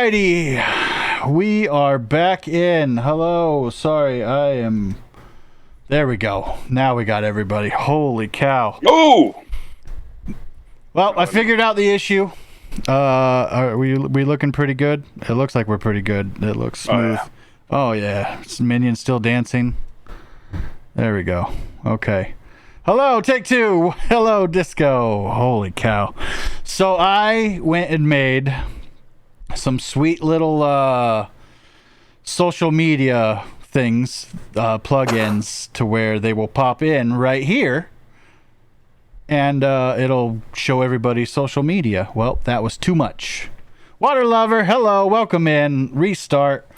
righty. We are back in. Hello. Sorry, I am... There we go. Now we got everybody. Holy cow. Oh! Well, I figured out the issue. Are we looking pretty good? It looks like we're pretty good. It looks smooth. Oh, yeah. Minion still dancing. There we go. Okay. Hello, take two. Hello, disco. Holy cow. So I went and made some sweet little social media things, plugins, to where they will pop in right here. And it'll show everybody social media. Well, that was too much. Water Lover, hello, welcome in. Restart.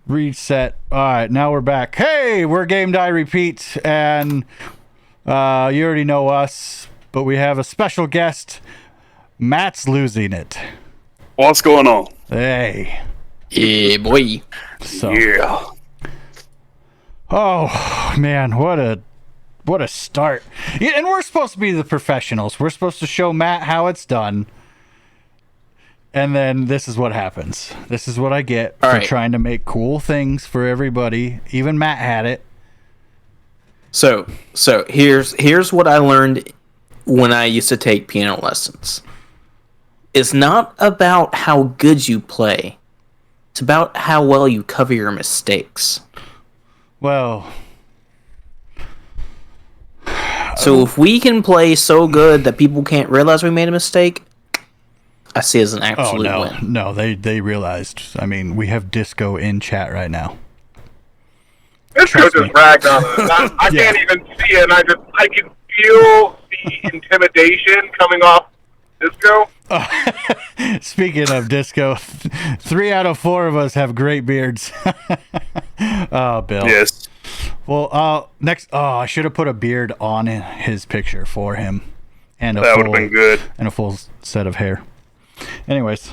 Reset. All right, now we're back. Hey, we're Game Die Repeat, and you already know us, but we have a special guest. Matt's losing it. What's going on? Hey. Yeah, boy. So, Yeah. oh man, what a start. Yeah, and we're supposed to be the professionals. We're supposed to show Matt how it's done. And then this is what happens. This is what I get for trying to make cool things for everybody. Even Matt had it. So here's what I learned when I used to take piano lessons. It's not about how good you play. It's about how well you cover your mistakes. Well, so if we can play so good that people can't realize we made a mistake, I see it as an absolute win. No, they realized. I mean, we have disco in chat right now. Disco just bragged on us. I can't even see it, and I can feel the intimidation coming off Disco. Speaking of disco, 3 out of 4 of us have great beards. Oh, Bill. Yes. Well, next. Oh, I should have put a beard on his picture for him, and That would have been good. and a full set of hair. Anyways,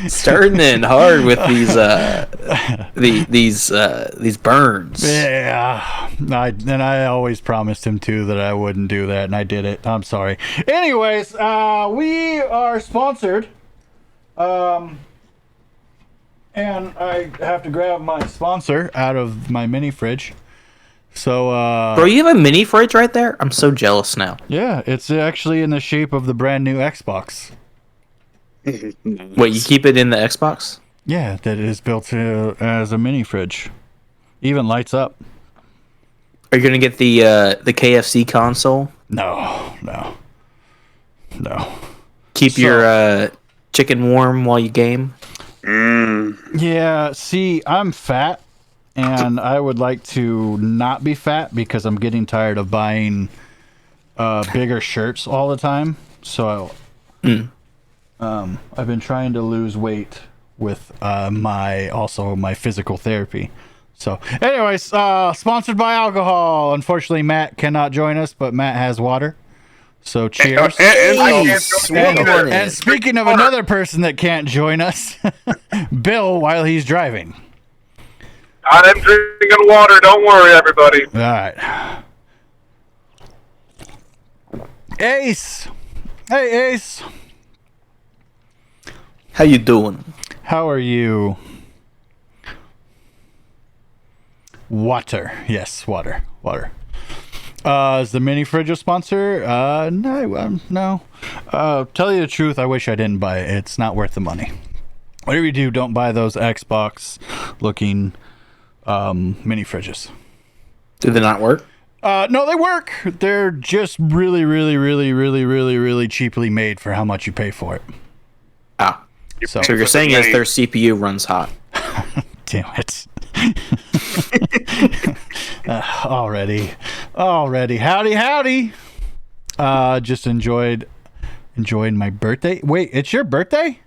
Starting in hard with these burns. yeah. I always promised him too that I wouldn't do that, and I did it. I'm sorry. Anyways, we are sponsored. And I have to grab my sponsor out of my mini fridge. So, Bro, you have a mini fridge right there? I'm so jealous now. yeah, it's actually in the shape of the brand new Xbox. Wait, you keep it in the Xbox? Yeah, that is built as a mini fridge. Even lights up. Are you gonna get the KFC console? No. Keep your chicken warm while you game? Yeah, see, I'm fat, and I would like to not be fat because I'm getting tired of buying bigger shirts all the time. So, I've been trying to lose weight with my physical therapy. So, anyways, sponsored by alcohol. Unfortunately, Matt cannot join us, but Matt has water. So cheers. And speaking of another person that can't join us, Bill, while he's driving. I'm drinking water. Don't worry, everybody. All right. Ace. Hey, Ace. How you doing? How are you? Water. Yes, water. Is the mini fridge a sponsor? No. Tell you the truth, I wish I didn't buy it. It's not worth the money. Whatever you do, don't buy those Xbox-looking mini fridges. Do they not work? No, they work. They're just really, really, really, really, really, really cheaply made for how much you pay for it. Ah. So So you're saying is their CPU runs hot? damn it. Already. Howdy. Just enjoying my birthday. Wait, it's your birthday?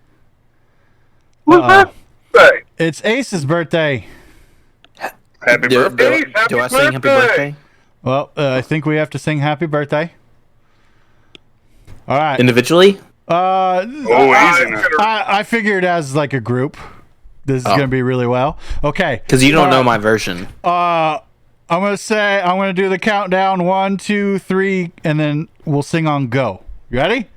Who's birthday? It's Ace's birthday. Happy birthday. Do I sing happy birthday? Well, I think we have to sing happy birthday. All right. Individually? Easy now. I figured as like a group. This is gonna be really well. Okay. Because you don't know my version. I'm gonna do the countdown 1, 2, 3, and then we'll sing on go. You ready?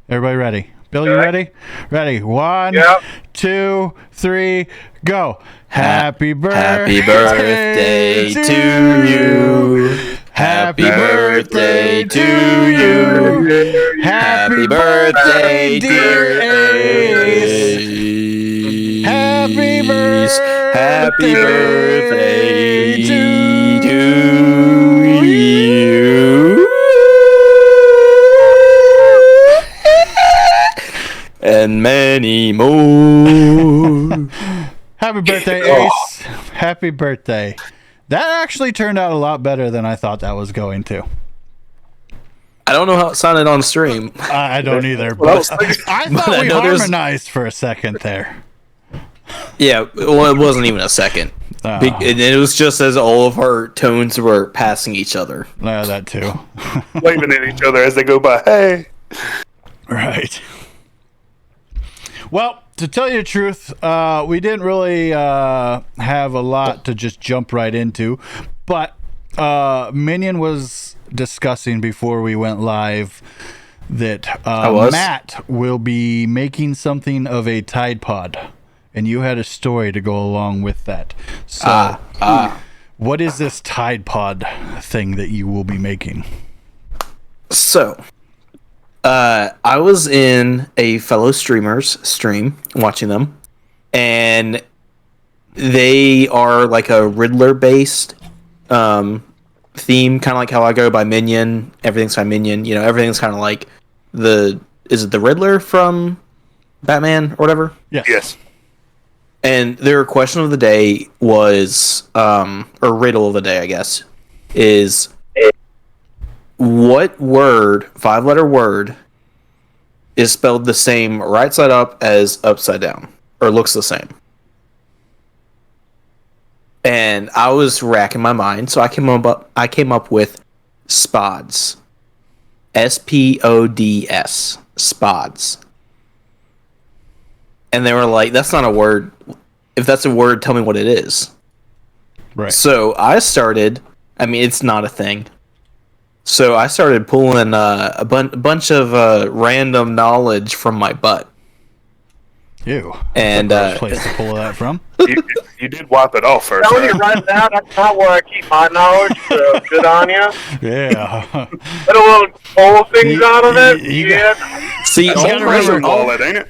Everybody ready? Bill, you ready? Ready. 1, Yep. 2, 3, go. Happy Happy birthday to you. Happy birthday to you. Happy birthday, dear Ace. Happy birthday. Happy birthday to you. And many more. Happy birthday, Ace. Happy birthday. That actually turned out a lot better than I thought that was going to. I don't know how it sounded on stream. I don't either, Well, but I thought I we know there's- harmonized for a second there. Yeah, well, it wasn't even a second. Oh. And it was just as all of our tones were passing each other. That too. waving at each other as they go by. Hey. Right. Well, to tell you the truth, we didn't really have a lot to just jump right into, but Minion was discussing before we went live that Matt will be making something of a Tide Pod, and you had a story to go along with that. So, what is this Tide Pod thing that you will be making? So, I was in a fellow streamer's stream watching them, and they are like a Riddler-based theme, kind of like how I go by Minion. Everything's by Minion. You know, everything's kind of like is it the Riddler from Batman or whatever? Yes. And their question of the day was, or riddle of the day, I guess, is what word, 5-letter word, is spelled the same right side up as upside down, or looks the same? And I was racking my mind, so I came up with spods. SPODS. Spods. And they were like, that's not a word. If that's a word, tell me what it is. Right. So I started, it's not a thing. So I started pulling a bunch of random knowledge from my butt. Ew. And That's a gross place to pull that from. You did wipe it off first. Telling you right now, that's not where I keep my knowledge. So good on you. Yeah. Put a little pull things out of it. You Yeah. See, Pressure wallet, ain't it?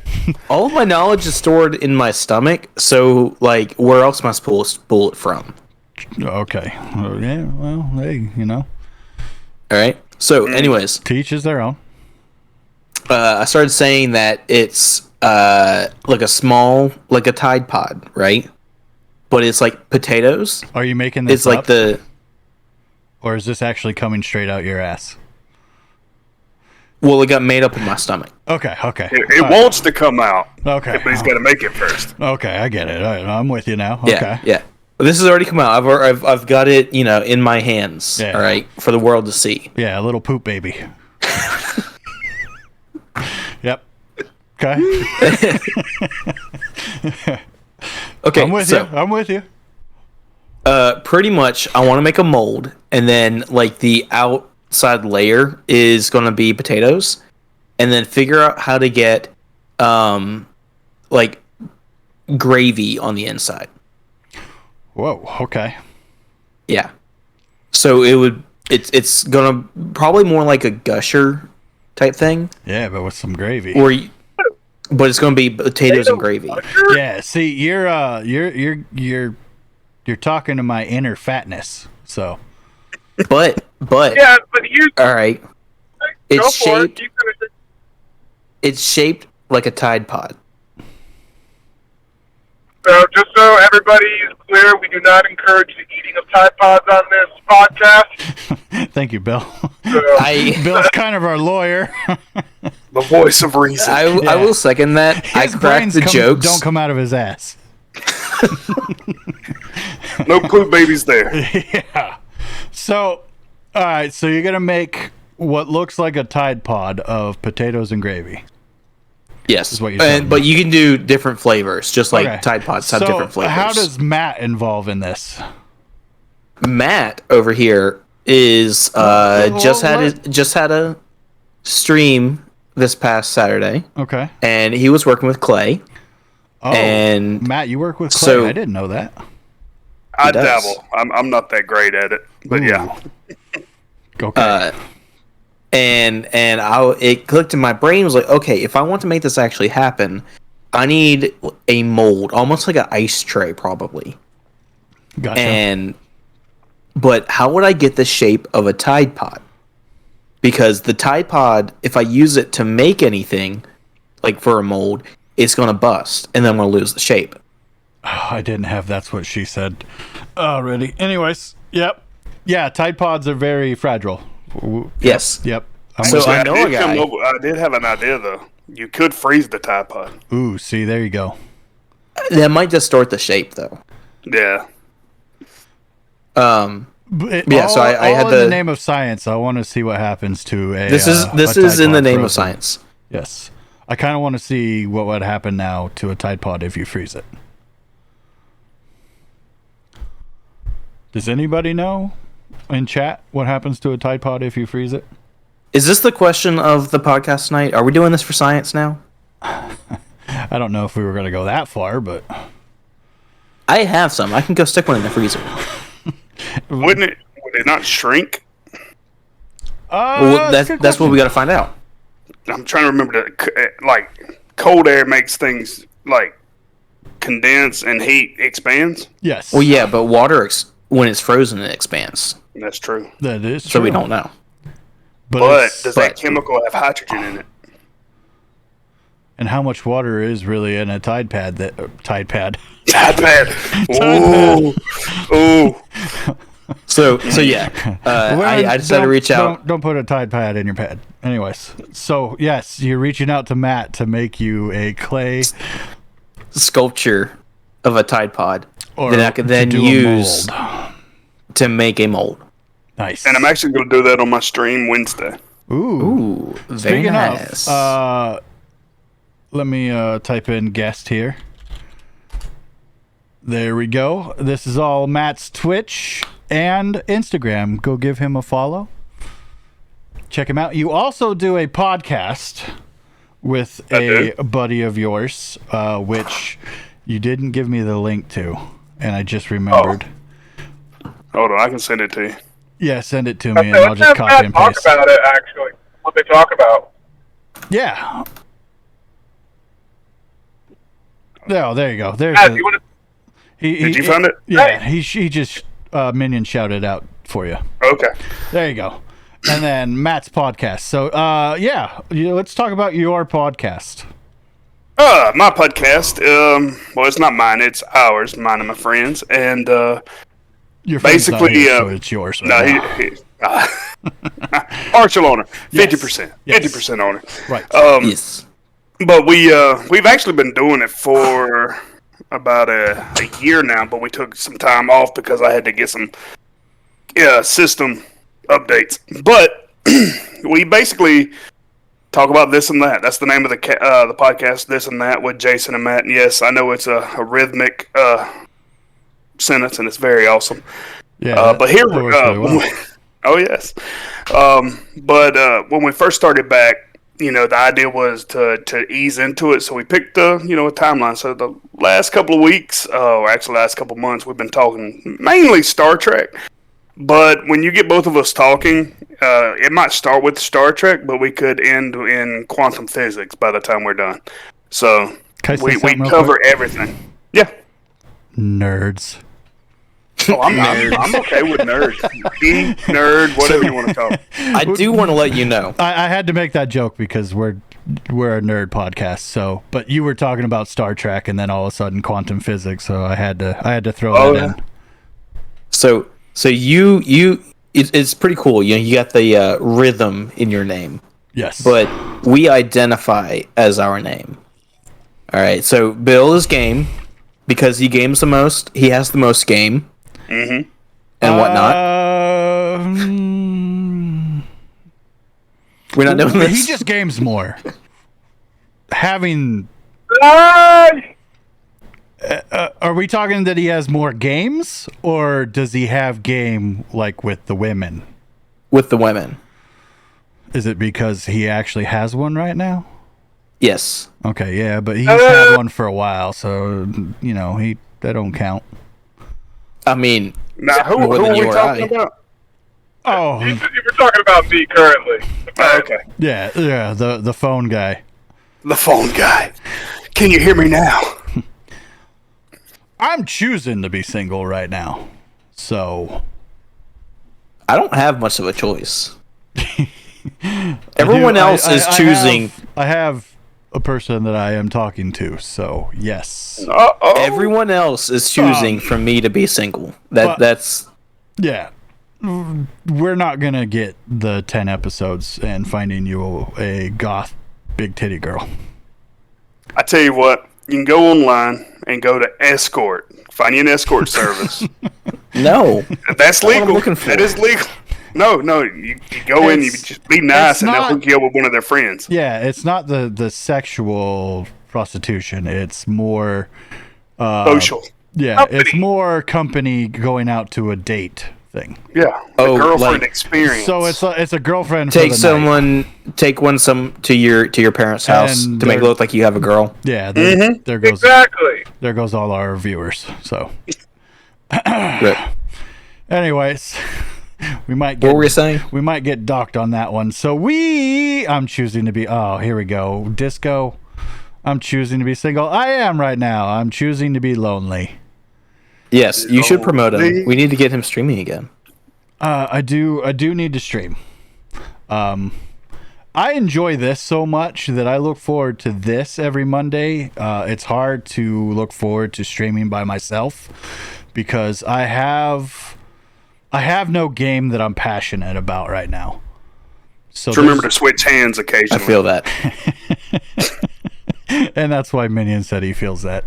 all of my knowledge is stored in my stomach. So, like, where else am I supposed to pull it from? Okay. Yeah, well, hey, All right. So, anyways, to each is their own. I started saying that it's like a Tide Pod, right? But it's like potatoes. Are you making this It's like up? Or is this actually coming straight out your ass? Well, it got made up in my stomach. Okay. It wants to come out. Okay. But he's got to make it first. Okay, I get it. I'm with you now. Yeah, Okay. yeah. This has already come out. I've got it, in my hands. Yeah. All right, for the world to see. Yeah, a little poop baby. Yep. Okay. Okay, I'm with you. Pretty much, I want to make a mold, and then like the outside layer is going to be potatoes, and then figure out how to get like gravy on the inside. Whoa. Okay. Yeah. So it's gonna probably more like a gusher type thing, Yeah, but with some gravy. but it's gonna be potatoes and gravy. Yeah. See, you're talking to my inner fatness. So. But Yeah, but you all right, go it's for it. shaped. You finish it. It's shaped like a Tide Pod. So just so everybody is clear, we do not encourage the eating of Tide Pods on this podcast. Thank you, Bill. I Bill's kind of our lawyer. The voice of reason. I will second that. I cracked brains the jokes. don't come out of his ass. No clue babies there. Yeah. So, all right. So you're gonna make what looks like a Tide Pod of potatoes and gravy. Yes, is what you're telling but me. you can do different flavors, just like Okay. Tide Pods have So different flavors. how does Matt involve in this? Matt over here is just had a stream this past Saturday, Okay. and he was working with clay. Oh, And Matt, you work with clay. so- I didn't know that. I does. dabble. I'm not that great at it, but yeah. Okay. It clicked in my brain. Was like, okay, if I want to make this actually happen, I need a mold, almost like an ice tray, probably. Gotcha. But how would I get the shape of a Tide Pod? Because the Tide Pod, if I use it to make anything, like for a mold, it's gonna bust, and then I'm gonna lose the shape. I didn't have That's What She Said already. Anyways, yep. Yeah, Tide Pods are very fragile. Yes. Yep. So Actually, I know a guy. I did have an idea though. You could freeze the Tide Pod. Ooh, see, there you go. That might distort the shape, though. Yeah. Yeah, so I had in the the name of science. I want to see what happens to a. This is a in Tide the Pod name of frozen. science. Yes, I kind of want to see what would happen now to a Tide Pod if you freeze it. Does anybody know in chat what happens to a Tide Pod if you freeze it? Is this the question of the podcast tonight? Are we doing this for science now? I don't know if we were going to go that far, but I have some. I can go stick one in the freezer. Would it not shrink? Well, that's what we got to find out. I'm trying to remember that. Like cold air makes things like condense and heat expands. Yes. Well, yeah, but water when it's frozen, it expands. That's true. That is true. So we don't know. But it's- does that chemical have hydrogen in it? and how much water is really in a Tide Pad? Tide Pad. Tide Pad. Ooh. Ooh. So yeah, I decided to reach out. Don't put a Tide Pad in your pad. Anyways, so yes, you're reaching out to Matt to make you a clay Sculpture of a Tide Pod or that I could then to do a use mold. to make a mold. Nice. And I'm actually going to do that on my stream Wednesday. Ooh, very Speaking nice. of, let me type in guest here. There we go. This is all Matt's Twitch and Instagram. Go give him a follow. Check him out. You also do a podcast with a buddy of yours, which you didn't give me the link to, and I just remembered. Hold on, I can send it to you. Yeah, send it to me, and I'll Let's just have copy Matt and talk paste. about it, actually. What they talk about. Yeah. Oh, there you go. There's Matt, the- you want to... Did you find it? Yeah, he just Minion shouted out for you. Okay. There you go. And then Matt's podcast. So let's talk about your podcast. My podcast. Well, it's not mine. It's ours. Mine and my friends. And Your friend's not basically, here, so it's yours. no, Right now. partial owner, 50%, Yes. 50% owner. Right. Yes. But we've actually been doing it for about a year now. But we took some time off because I had to get some system updates. But we basically talk about this and that. That's the name of the podcast, This and That, with Jason and Matt. And yes, I know it's a rhythmic sentence, and it's very awesome. Yeah. But here, that works really well. oh yes. But when we first started back, the idea was to ease into it. So we picked a timeline. So the last couple of weeks, or actually last couple of months, we've been talking mainly Star Trek. But when you get both of us talking, it might start with Star Trek, but we could end in quantum physics by the time we're done. So Can I say we something real cover quick? everything. Yeah. Nerds. Oh, I'm okay with nerd. Geek, nerd, whatever you want to call it. I do want to let you know. I had to make that joke because we're a nerd podcast. So, but you were talking about Star Trek, and then all of a sudden quantum physics. So I had to throw that in. So it's pretty cool. You got the rhythm in your name, Yes. but we identify as our name. All right. So Bill is game because he games the most. He has the most game. Mm-hmm. And whatnot. We're not doing this. He just games more. Having. Are we talking that he has more games, or does he have game like with the women? With the women. Is it because he actually has one right now? Yes. Okay, yeah, but he's had one for a while, so that don't count. I mean, Now, who more than are we you or talking I. about? Oh, You were talking about me currently. Oh, okay. yeah, the phone guy. The phone guy. Can you hear me now? I'm choosing to be single right now, so I don't have much of a choice. Everyone else is choosing. I have a person that I am talking to, so yes. Uh-oh. Everyone else is choosing for me to be single. That's Yeah. We're not going to get the 10 episodes and finding you a goth big titty girl. I tell you what, you can go online and go to escort. Find you an escort service. no. That's what I'm legal. looking for. That is legal. No, you go in, you just be nice, and they'll hook you up with one of their friends. Yeah, it's not the sexual prostitution. It's more Social. Yeah, Company. it's more company going out to a date thing. Yeah. Oh, girlfriend like- experience. So it's a girlfriend Take for the night. take one to your parents' house And to make it look like you have a girl. Yeah, Mm-hmm. there goes Exactly. there goes all our viewers. So Right. anyways, we might What were we saying? we might get docked on that one. So I'm choosing to be here we go. Disco. I'm choosing to be single. I am right now. I'm choosing to be lonely. Yes, you should promote him. Lonely. We need to get him streaming again. I do need to stream. I enjoy this so much that I look forward to this every Monday. It's hard to look forward to streaming by myself because I have no game that I'm passionate about right now. So Just remember to switch hands occasionally. I feel that. and that's why Minion said he feels that.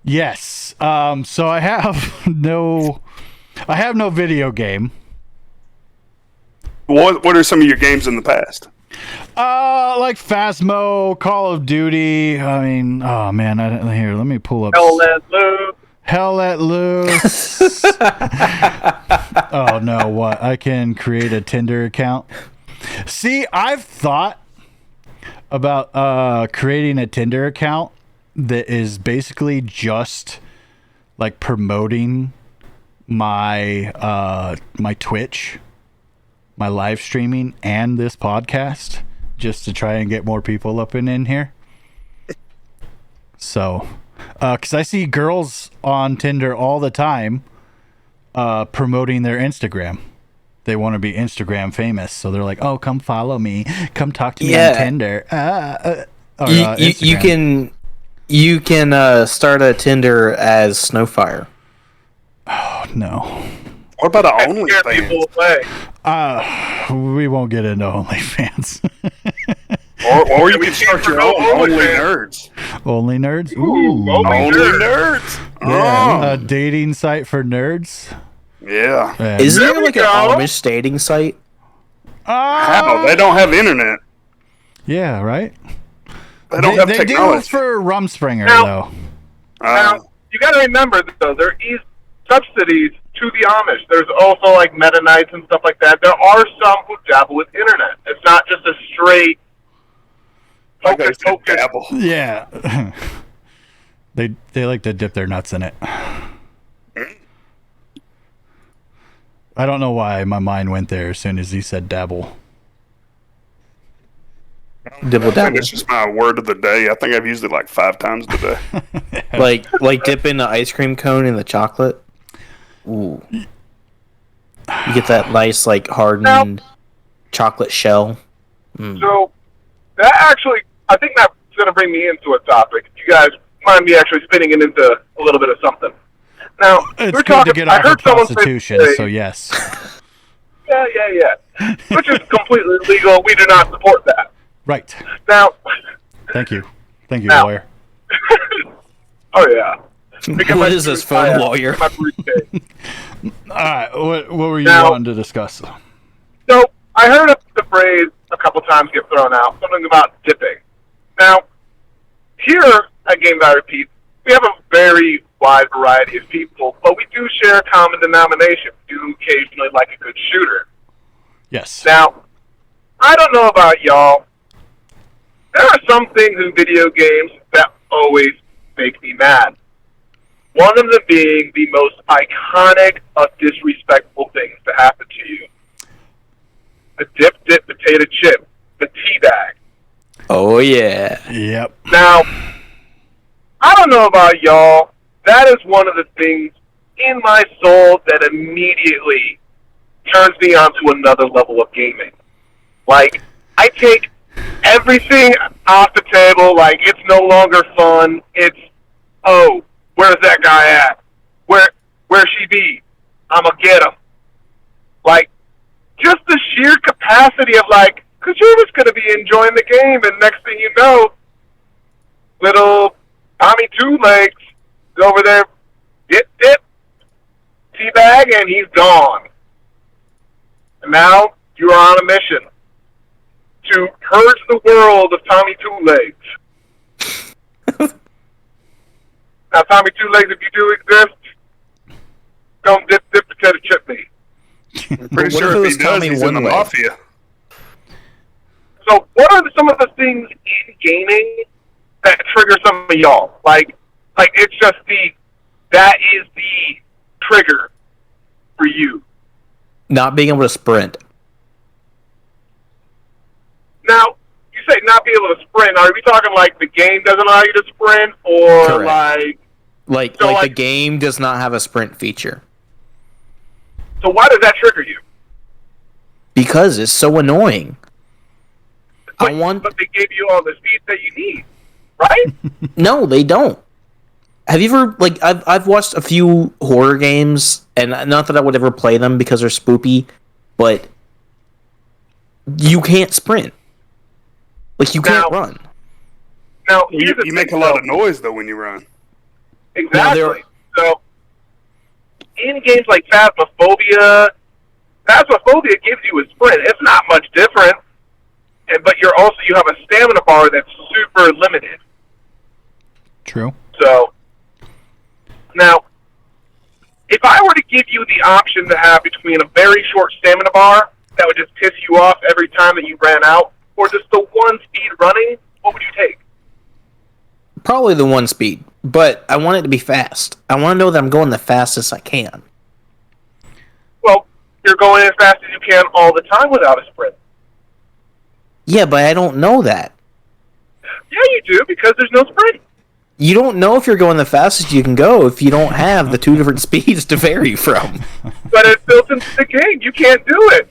Yes. So I have no video game. What are some of your games in the past? Like Phasmo, Call of Duty. I mean, oh man, here, let me pull up. Hell let loose. Hell let loose. Oh no, what? I can create a Tinder account. See, I've thought about creating a Tinder account that is basically just like promoting my my Twitch, my live streaming, and this podcast, just to try and get more people up and in here. So, because I see girls on Tinder all the time promoting their Instagram. They want to be Instagram famous, so they're like, "Oh, come follow me, come talk to me on Tinder." You can start a Tinder as Snowfire. Oh no. What about an Scare people OnlyFans? away. We won't get into OnlyFans. Or you can start your own Only Nerds. Only nerds. Ooh, Only Only Nerds. Yeah, a dating site for nerds. Yeah. Yeah. Is there we like an go. Amish dating site? How? They don't have internet. Yeah, right. They don't have they technology. do for Rumspringer Now- though. Now, you got to remember, though, there is subsidies to the Amish. There's also, like, Mennonites and stuff like that. There are some who dabble with internet. It's not just a straight Like I focus. said, dabble. Yeah. They like to dip their nuts in it. I don't know why my mind went there as soon as he said dabble. Dibble I think dabble. it's just my word of the day. I think I've used it like 5 times today. like dipping the ice cream cone in the chocolate. Ooh. You get that nice, like, hardened chocolate shell. So, that actually, I think that's going to bring me into a topic. If you guys mind me actually spinning it into a little bit of something. Now, It's we're good talking, to get I off of heard someone prostitution, say, so yes. Yeah. Which is completely illegal. We do not support that. Right. Now, Thank you, Now- lawyer. oh yeah. Because What my- is this, phone lawyer? My briefcase. All right, what were you Now- wanting to discuss? So, I heard the phrase a couple times get thrown out, something about dipping. Now, here at Game Guy Repeat, we have a very wide variety of people, but we do share a common denomination. We do occasionally like a good shooter. Yes. Now, I don't know about y'all. There are some things in video games that always make me mad. One of them being the most iconic of disrespectful things to happen to you. The dip potato chip, the tea bag. Oh yeah. Yep. Now, I don't know about y'all. That is one of the things in my soul that immediately turns me onto another level of gaming. Like, I take everything off the table. Like, it's no longer fun. It's, oh, where's that guy at? Where she be? I'ma get him. Like, just the sheer capacity of, like, because you're just going to be enjoying the game, and next thing you know, little Tommy Two Legs is over there, dip, teabag, and he's gone. And now you are on a mission to purge the world of Tommy Two Legs. Now, Tommy Two Legs, if you do exist, don't dip potato chip me. I'm pretty What sure if it if was he does, Tommy he's in the One Leg? mafia. So, what are some of the things in gaming that trigger some of y'all? Like it's just that is the trigger for you. Not being able to sprint. Now, you say not be able to sprint. Are we talking like the game doesn't allow you to sprint, or Correct. like Like the game does not have a sprint feature. so? Why does that trigger you? Because it's so annoying. But they gave you all the speed that you need, right? No, they don't. Have you ever I've watched a few horror games, and not that I would ever play them because they're spoopy, but you can't sprint. Like you can't run. Now, You make a lot of noise though when you run. Exactly. So, in games like Phasmophobia gives you a sprint. It's not much different, but you have a stamina bar that's super limited. True. So, now, if I were to give you the option to have between a very short stamina bar that would just piss you off every time that you ran out, or just the one speed running, what would you take? Probably the one speed, but I want it to be fast. I want to know that I'm going the fastest I can. Well, you're going as fast as you can all the time without a sprint. Yeah, but I don't know that. Yeah, you do, because there's no sprint. You don't know if you're going the fastest you can go if you don't have the two different speeds to vary from. But it's built into the game. You can't do it.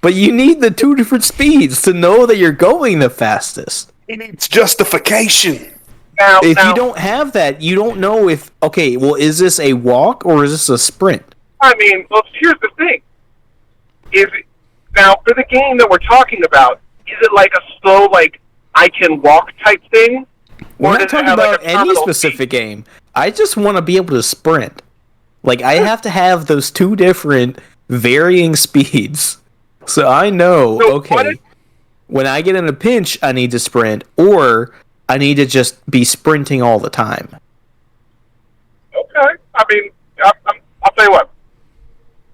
But you need the two different speeds to know that you're going the fastest. He needs justification. Now, If you don't have that, you don't know if, okay, well, is this a walk or is this a sprint? I mean, well, here's the thing. Now, for the game that we're talking about, is it like a slow, like, I can walk type thing? We're Or not does it talking have, like, about a any terminal specific game. I just want to be able to sprint. Like, I have to have those two different varying speeds. So I know, So okay, when I get in a pinch, I need to sprint, or I need to just be sprinting all the time. Okay. I mean, I'll tell you what.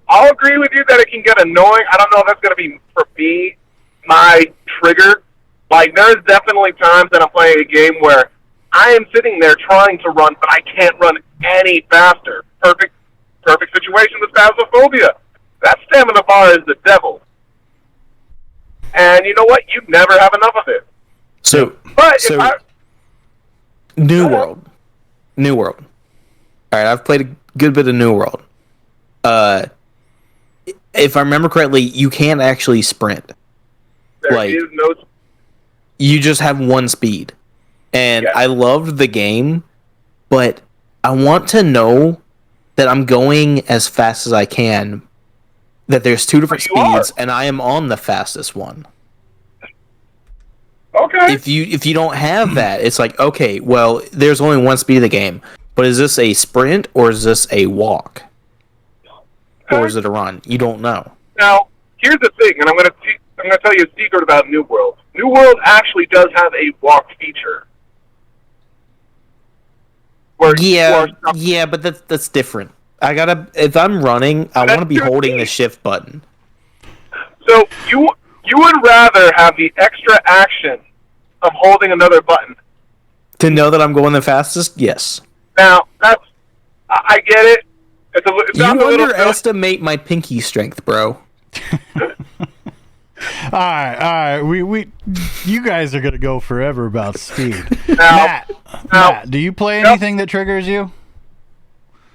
I'll agree with you that it can get annoying. I don't know if that's going to be, for me, my trigger. Like, there's definitely times that I'm playing a game where I am sitting there trying to run, but I can't run any faster. Perfect situation with Phasmophobia. That stamina bar is the devil. And you know what? You never have enough of it. New World. All right, I've played a good bit of New World. If I remember correctly, you can't actually sprint. There is no. You just have one speed. And I loved the game, but I want to know that I'm going as fast as I can, that there's two different speeds, and I am on the fastest one. Okay. If you don't have that, it's like, okay, well, there's only one speed of the game, but is this a sprint or is this a walk? Or is it a run? You don't know. Now, here's the thing, and I'm going to tell you a secret about New World. New World actually does have a walk feature. Yeah, but that's different. If I'm running, I want to be holding the shift button. So you would rather have the extra action of holding another button. To know that I'm going the fastest? Yes. Now, I get it. It You sounds a little underestimate my pinky strength, bro. All right. We you guys are gonna go forever about speed. Now, Matt, do you play anything that triggers you?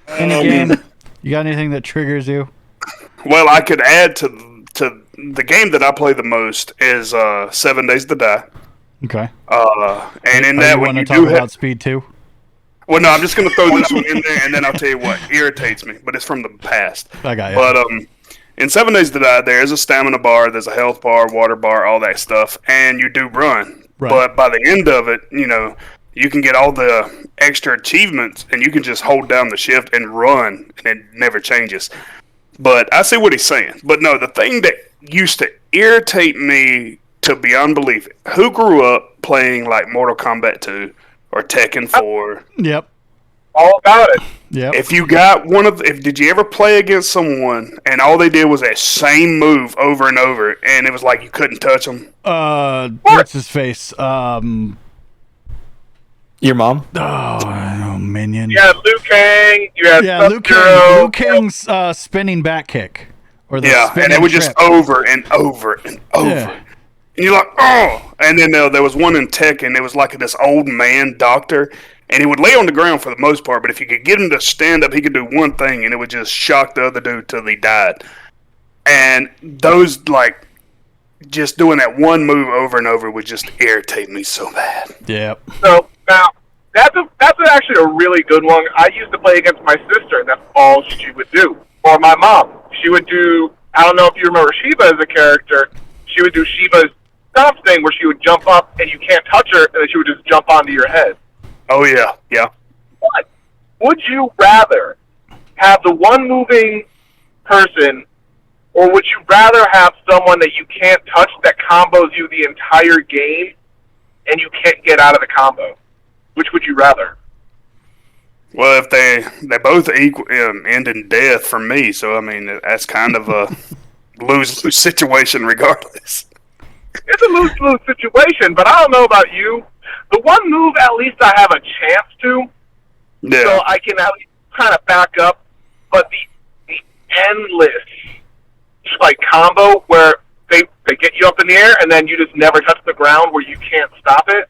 Any game? You got anything that triggers you? Well, I could add to the game that I play the most is 7 Days to Die. Okay. And in Are that you when want to you talk do about speed too? well, no, I'm just going to throw this one in there, and then I'll tell you what irritates me. But it's from the past. I got you. But in 7 Days to Die, there is a stamina bar, there's a health bar, water bar, all that stuff, and you do run. Right. But by the end of it, you can get all the extra achievements, and you can just hold down the shift and run, and it never changes. But I see what he's saying. But no, the thing that used to irritate me to beyond belief, who grew up playing like Mortal Kombat 2 or Tekken 4? Yep. all about it. Yep. If you got did you ever play against someone and all they did was that same move over and over, and it was like you couldn't touch them? What's his face? Your mom? Oh, Minion. You had Liu Kang. You had Liu Sub-Zero. Kang's spinning back kick. Or the Yeah, and it was just trip. over and over and over. Yeah. And you're like, oh! And then there was one in Tekken, it was like this old man doctor, and he would lay on the ground for the most part, but if you could get him to stand up, he could do one thing, and it would just shock the other dude till he died. And those, like, just doing that one move over and over would just irritate me so bad. Yep. So now that's actually a really good one. I used to play against my sister, and that's all she would do. Or my mom. She would do, I don't know if you remember Shiva as a character, she would do Shiva's stomp thing where she would jump up and you can't touch her, and then she would just jump onto your head. Oh, yeah, yeah. But would you rather have the one moving person, or would you rather have someone that you can't touch that combos you the entire game and you can't get out of the combo? Which would you rather? Well, if they both equal end in death for me, so I mean that's kind of a lose situation regardless. It's a lose-lose situation, but I don't know about you. The one move, at least I have a chance to, Yeah. so I can at least kind of back up. But the endless like combo where they get you up in the air and then you just never touch the ground where you can't stop it.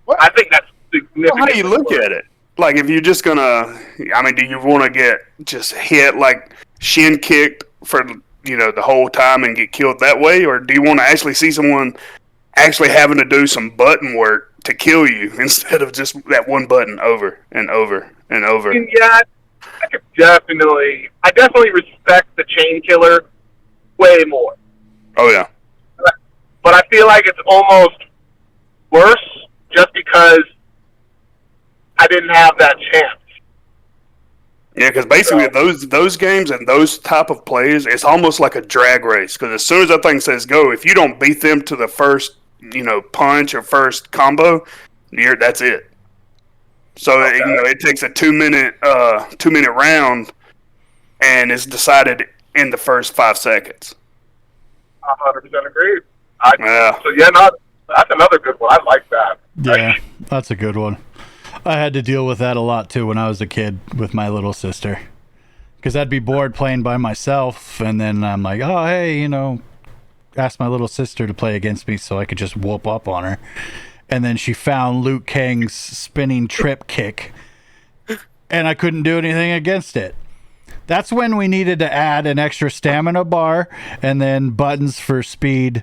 What? I think that's significant. Well, how do you look at it? Like, if you're just gonna, I mean, do you want to get just hit, like, shin kicked for, the whole time and get killed that way? Or do you want to actually see someone actually having to do some button work to kill you instead of just that one button over and over and over? Yeah, I definitely respect the chain killer way more. Oh, yeah. But I feel like it's almost worse just because I didn't have that chance. Yeah, because basically those games and those type of plays, it's almost like a drag race. Because as soon as that thing says go, if you don't beat them to the first, punch or first combo, that's it. So Okay. it takes a 2-minute round, and it's decided in the first 5 seconds. 100% agree. Yeah. So yeah, that's another good one. I like that. Yeah, that's a good one. I had to deal with that a lot too when I was a kid with my little sister, because I'd be bored playing by myself, and then I'm like, oh hey, ask my little sister to play against me so I could just whoop up on her, and then she found Liu Kang's spinning trip kick, and I couldn't do anything against it. That's when we needed to add an extra stamina bar and then buttons for speed,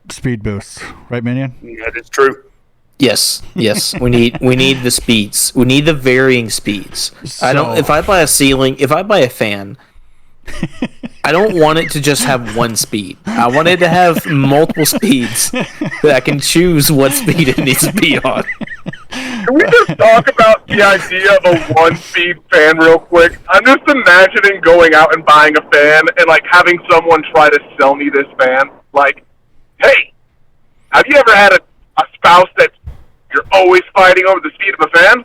speed boosts, right, Minion? That is true. Yes. We need the speeds. We need the varying speeds. If I buy a fan, I don't want it to just have one speed. I want it to have multiple speeds that I can choose what speed it needs to be on. Can we just talk about the idea of a one-speed fan real quick? I'm just imagining going out and buying a fan and, like, having someone try to sell me this fan. Like, hey, have you ever had a spouse that you're always fighting over the speed of a fan?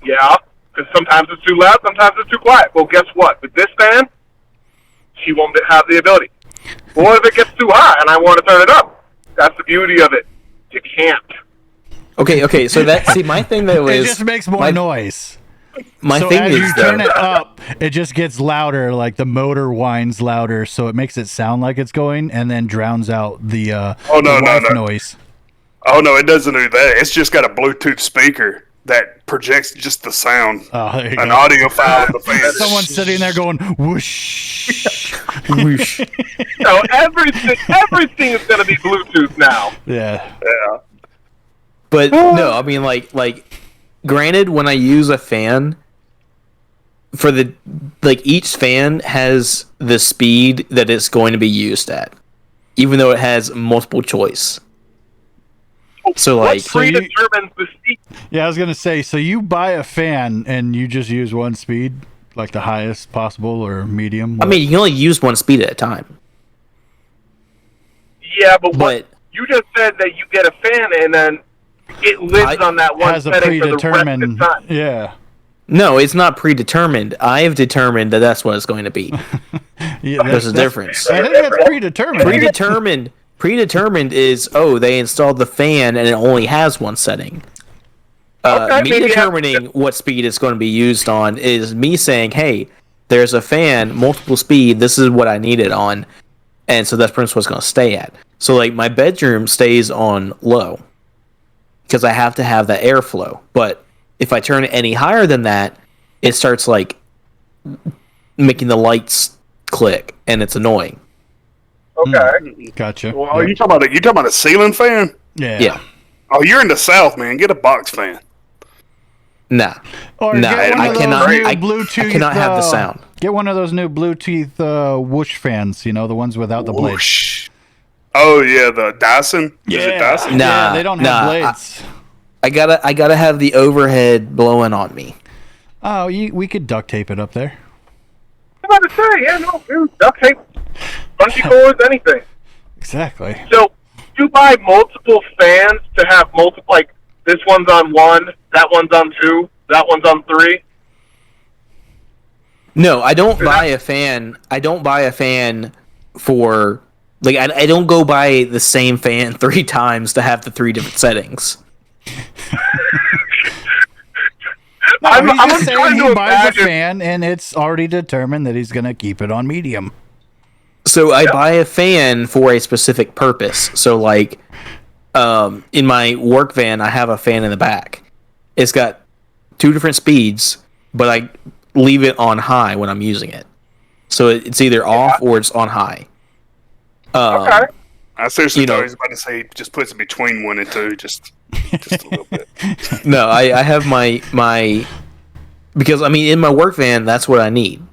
Yeah, because sometimes it's too loud, sometimes it's too quiet. Well, guess what? With this fan, she won't have the ability. But what if it gets too hot and I want to turn it up? That's the beauty of it. You can't. Okay. So my thing though It is just makes more noise. My so thing as is you turn it up, it just gets louder, like the motor whines louder, so it makes it sound like it's going, and then drowns out the wife noise. Oh no, it doesn't do that. It's just got a Bluetooth speaker that projects just the sound, an audio file of the fan. Someone's sitting there going whoosh, whoosh. So everything is going to be Bluetooth now. Yeah. But no, I mean like. Granted, when I use a fan, for each fan has the speed that it's going to be used at, even though it has multiple choice. So what predetermines the speed? Yeah, I was gonna say. So you buy a fan and you just use one speed, like the highest possible or medium. I mean, you can only use one speed at a time. Yeah, but you just said that you get a fan and then it lives on that one setting for the rest of the time. Yeah. No, it's not predetermined. I've determined that that's what it's going to be. There's a difference. I think that's predetermined. Predetermined is, they installed the fan and it only has one setting. Me determining what speed it's going to be used on is me saying, hey, there's a fan, multiple speed, this is what I need it on. And so that's pretty much what it's going to stay at. So like my bedroom stays on low, because I have to have that airflow. But if I turn it any higher than that, it starts like making the lights click, and it's annoying. Okay, gotcha. Well, are you talking about a ceiling fan? Yeah. Oh, you're in the South, man. Get a box fan. Nah. Or I cannot. I cannot have the sound. Get one of those new Bluetooth whoosh fans. You know, the ones without the blades. Whoosh. Oh yeah, the Dyson. Yeah. Is it Dyson? Nah, they don't have blades. I gotta have the overhead blowing on me. Oh, we could duct tape it up there. I'm about to say, yeah, no, dude, duct tape, bungee cords, anything. Exactly. So you buy multiple fans to have multiple, like this one's on 1, that one's on 2, that one's on 3. No, I don't buy a fan. I don't buy a fan for. Like, I don't go buy the same fan 3 times to have the 3 different settings. I'm just saying he buys a fan, and it's already determined that he's going to keep it on medium. So I buy a fan for a specific purpose. So, like, in my work van, I have a fan in the back. It's got 2 different speeds, but I leave it on high when I'm using it. So it's either off or it's on high. Okay. I seriously thought he was about to say he just puts it between 1 and 2, just a little bit. No, I have my because I mean in my work van that's what I need.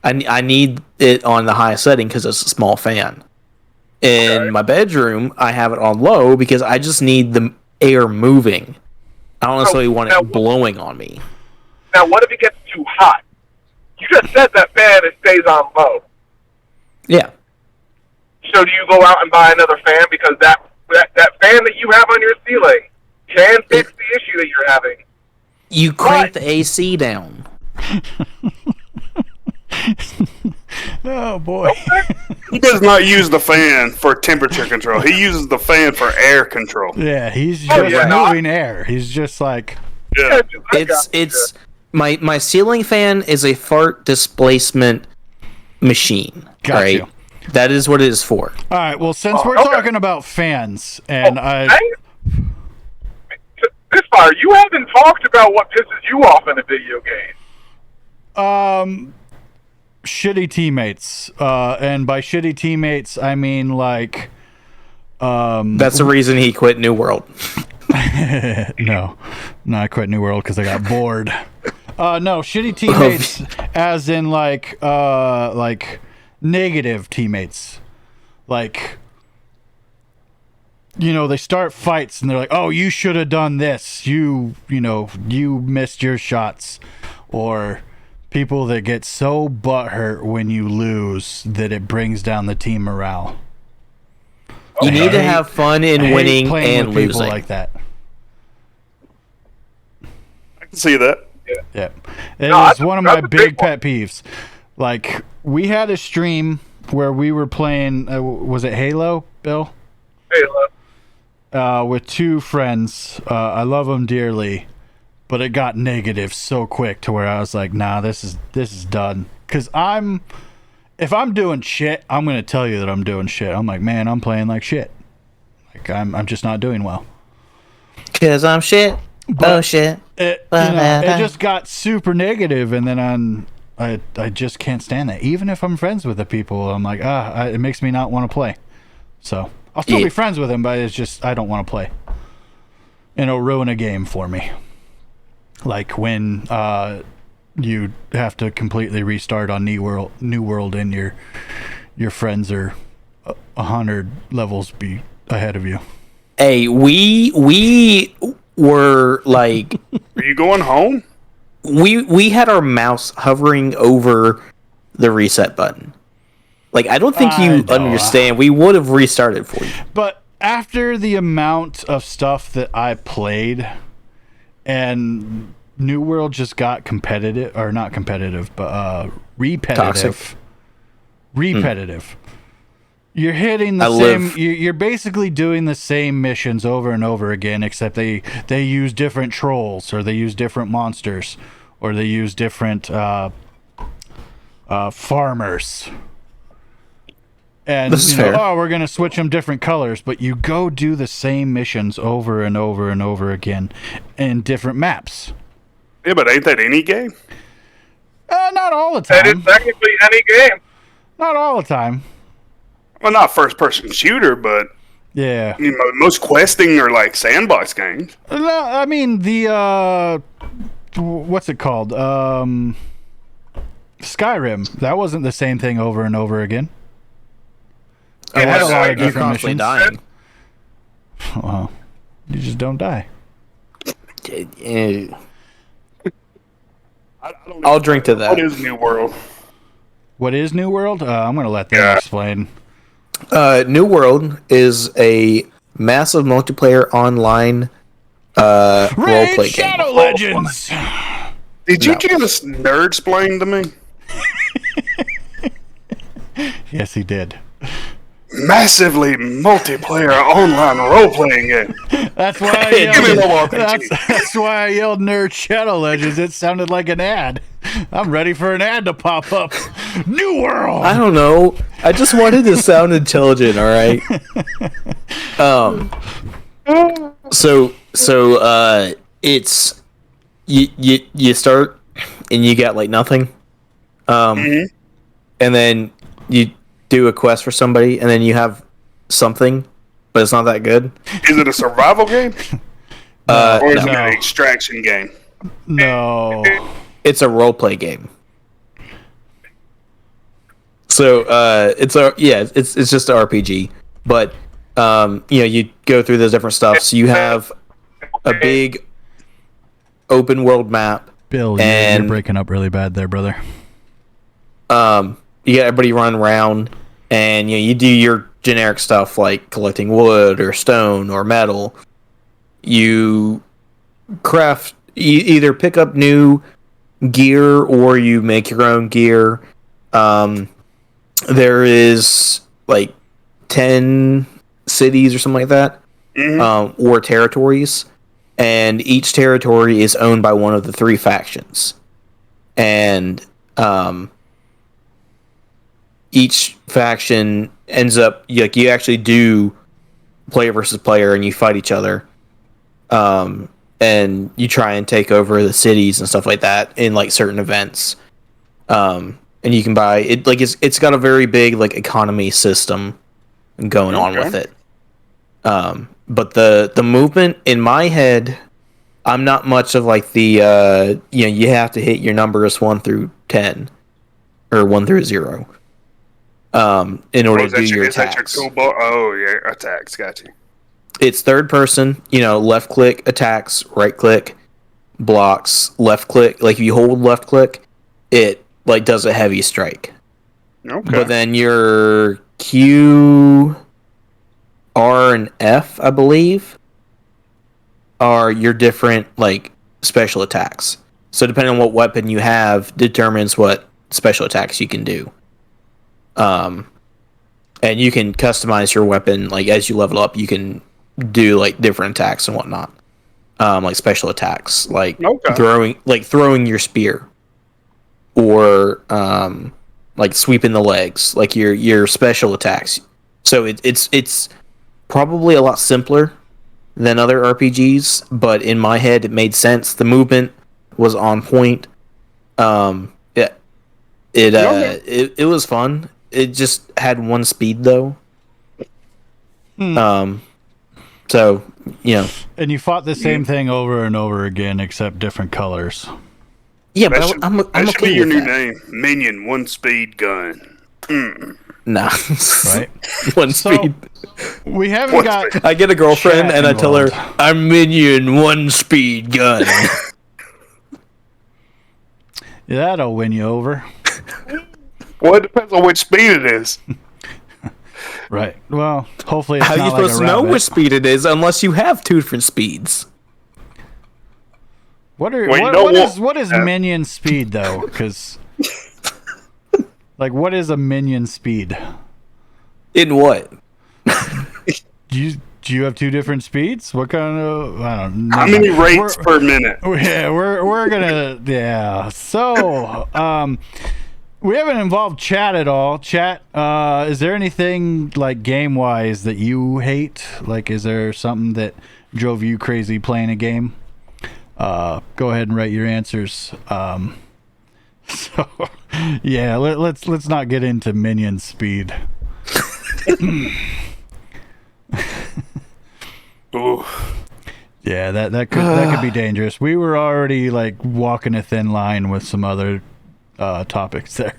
I need it on the highest setting because it's a small fan. In my bedroom, I have it on low because I just need the air moving. I don't necessarily want it blowing on me. Now, what if it gets too hot? You just said that fan it stays on low. Yeah. So do you go out and buy another fan because that fan that you have on your ceiling can fix the issue that you're having? You crank the AC down. Oh boy. He does not use the fan for temperature control. He uses the fan for air control. Yeah, he's just moving air. He's just like It's my ceiling fan is a fart displacement machine. Got right? you. That is what it is for. All right. Well, since we're talking about fans, and Misfire, you haven't talked about what pisses you off in a video game. Shitty teammates, and by shitty teammates, I mean like, That's the reason he quit New World. no, I quit New World because I got bored. No, shitty teammates, as in like negative teammates, like, you know, they start fights and they're like, oh, you should have done this, you missed your shots, or people that get so butthurt when you lose that it brings down the team morale. You need to have fun in winning and with losing. people like that. I can see that. Yeah, it is one of my big pet peeves. Like, we had a stream where we were playing. Was it Halo, Bill? Halo. With two friends. I love them dearly, but it got negative so quick to where I was like, nah, this is done. Because if I'm doing shit, I'm gonna tell you that I'm doing shit. I'm like, man, I'm playing like shit. Like I'm just not doing well. Cause I'm shit. Bullshit. It just got super negative, and then I just can't stand that. Even if I'm friends with the people, I'm like, it makes me not want to play. So I'll still be friends with them, but it's just I don't want to play. And it'll ruin a game for me. Like when you have to completely restart on New World, and your friends are 100 levels ahead of you. Hey, we were like, Are you going home? we had our mouse hovering over the reset button. Like, I don't think you understand. We would have restarted for you. But after the amount of stuff that I played, and New World just got competitive, or not competitive, but repetitive. Toxic. Repetitive. You're hitting the same. You're basically doing the same missions over and over again, except they use different trolls, or they use different monsters, or they use different farmers. And we're gonna switch them different colors, but you go do the same missions over and over and over again in different maps. Yeah, but ain't that any game? Not all the time. That is technically any game. Not all the time. Well, not first-person shooter, but Yeah. most questing are like sandbox games. No, I mean the what's it called? Skyrim. That wasn't the same thing over and over again. It had a lot of You're different constantly missions. dying. Well, you just don't die. I'll drink to that. What is New World? What is New World? I'm gonna let them explain. New World is a massive multiplayer online Raid role-play Shadow game. Legends. Did you just nerd-splain to me? Yes, he did. Massively multiplayer online role-playing game. That's why I Give me the yelled. RPG. That's why I yelled "Nerd Shadow Legends." It sounded like an ad. I'm ready for an ad to pop up. New World. I don't know. I just wanted to sound intelligent. All right. So it's you start and you got like nothing, and then you do a quest for somebody, and then you have something, but it's not that good. Is it a survival game? Or is it no. an extraction game? No. It's a role play game. So it's just an RPG, but you go through those different stuff. So you have a big open world map. Bill, and you're breaking up really bad there, brother. You got everybody run around, and you do your generic stuff like collecting wood or stone or metal. You craft, either pick up new gear or you make your own gear. There is like 10 cities or something like that, or territories, and each territory is owned by one of the 3 factions, and each faction ends up you actually do player versus player, and you fight each other, and you try and take over the cities and stuff like that in like certain events. And you can buy it, like it's got a very big like economy system going on with it. But the movement in my head, I'm not much of like the you have to hit your numbers 1 through 10 or 1 through 0 in order to do your attacks. Attacks, gotcha. It's third person, left click attacks, right click blocks, left click. Like if you hold left click, it like does a heavy strike. Okay. But then your Q, R, and F, I believe, are your different like special attacks. So depending on what weapon you have, determines what special attacks you can do. and you can customize your weapon. Like as you level up, you can do like different attacks and whatnot, like special attacks, like throwing your spear, or like sweeping the legs, like your special attacks. So it's probably a lot simpler than other RPGs, but in my head it made sense. The movement was on point. It was fun. It just had one speed though. So, you know. And you fought the same thing over and over again, except different colors. Yeah, that but should, I'm that should okay be your with new that. name. Minion, one speed gun. Nah. Right? One So- speed. We haven't One got. speed. I get a girlfriend Chat and I tell her, involved. I'm Minion, one speed gun. That'll win you over. Well, it depends on which speed it is. Right. Well, hopefully it's How are not you like supposed a to know rabbit. which speed it is unless you have two different speeds? What are Well, you what, don't what want- is what is minion speed though? Because like, what is a minion speed? In what? Do you have two different speeds? What kind of? I don't know. How many rates per minute? Yeah, we're gonna yeah. So we haven't involved chat at all. Chat, is there anything like game wise that you hate? Like, is there something that drove you crazy playing a game? Go ahead and write your answers. So yeah, let's not get into minion speed. Ooh. Yeah, that could be dangerous. We were already like walking a thin line with some other topics there.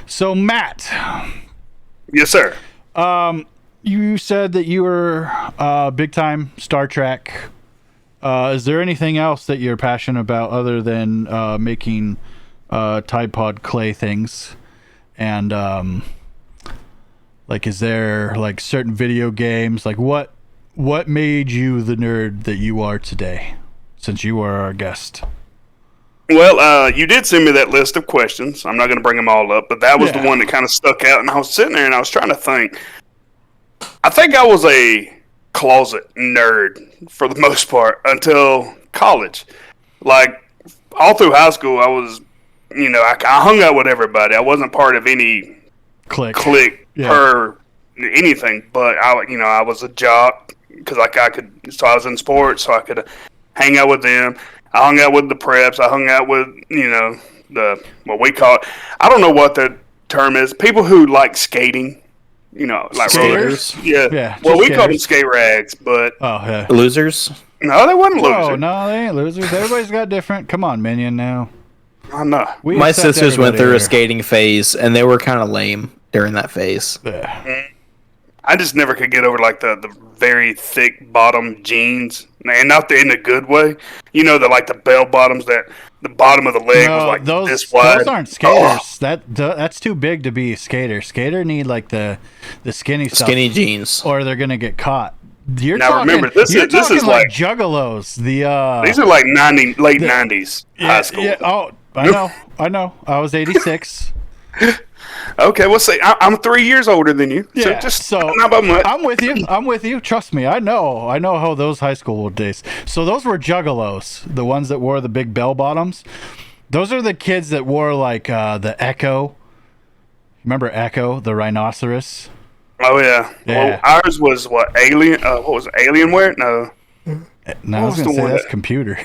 So Matt, Yes, sir. you said that you were big time Star Trek. Is there anything else that you're passionate about other than making Tide Pod clay things? And like, is there like certain video games? Like, what made you the nerd that you are today? Since you are our guest. Well, you did send me that list of questions. I'm not going to bring them all up, but that was the one that kind of stuck out. And I was sitting there and I was trying to think. I think I was a closet nerd for the most part until college. Like, all through high school, I was, I hung out with everybody. I wasn't part of any Click. per anything, but I was a jock because so I was in sports, so I could hang out with them. I hung out with the preps. I hung out with what we call it. I don't know what the term is. People who like skating, like Skaters? Yeah. Yeah, Well, just we call them skaters. skate rags, but Oh yeah. Losers? no, they wasn't Oh losers. no, they ain't losers. Everybody's got different. Come on, minion. Now I know. we My accept sisters went through everybody a skating phase, and they were kind of lame during that phase. here. Yeah. I just never could get over like the very thick bottom jeans, and not in a good way. The bell bottoms that the bottom of the leg was like this wide. Those aren't skaters. That's too big to be a skater. Skater need like the skinny stuff, Skinny jeans. or they're gonna get caught. You're Now, talking, remember, this you're is- this talking is like like- juggalos. These are like late 90s high school. Yeah. Oh, I know. I was 86. Okay, well, see, I'm 3 years older than you, Yeah, so not by much. I'm with you. Trust me. I know how those high school days. So those were juggalos, the ones that wore the big bell bottoms. Those are the kids that wore like the Echo. Remember Echo, the rhinoceros? Oh yeah. Yeah. Well, ours was what Alien? What was it, Alienware? No. No, I was was gonna the say one that's that- computer.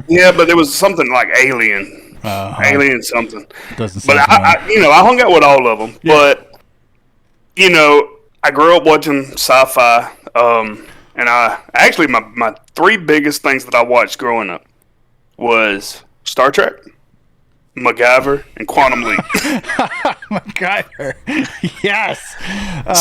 Yeah, but there was something like Alien. Alien something. Doesn't But sound I hung out with all of them. Yeah. But I grew up watching sci-fi. And my three biggest things that I watched growing up was Star Trek, MacGyver, and Quantum Leap. MacGyver. Yes.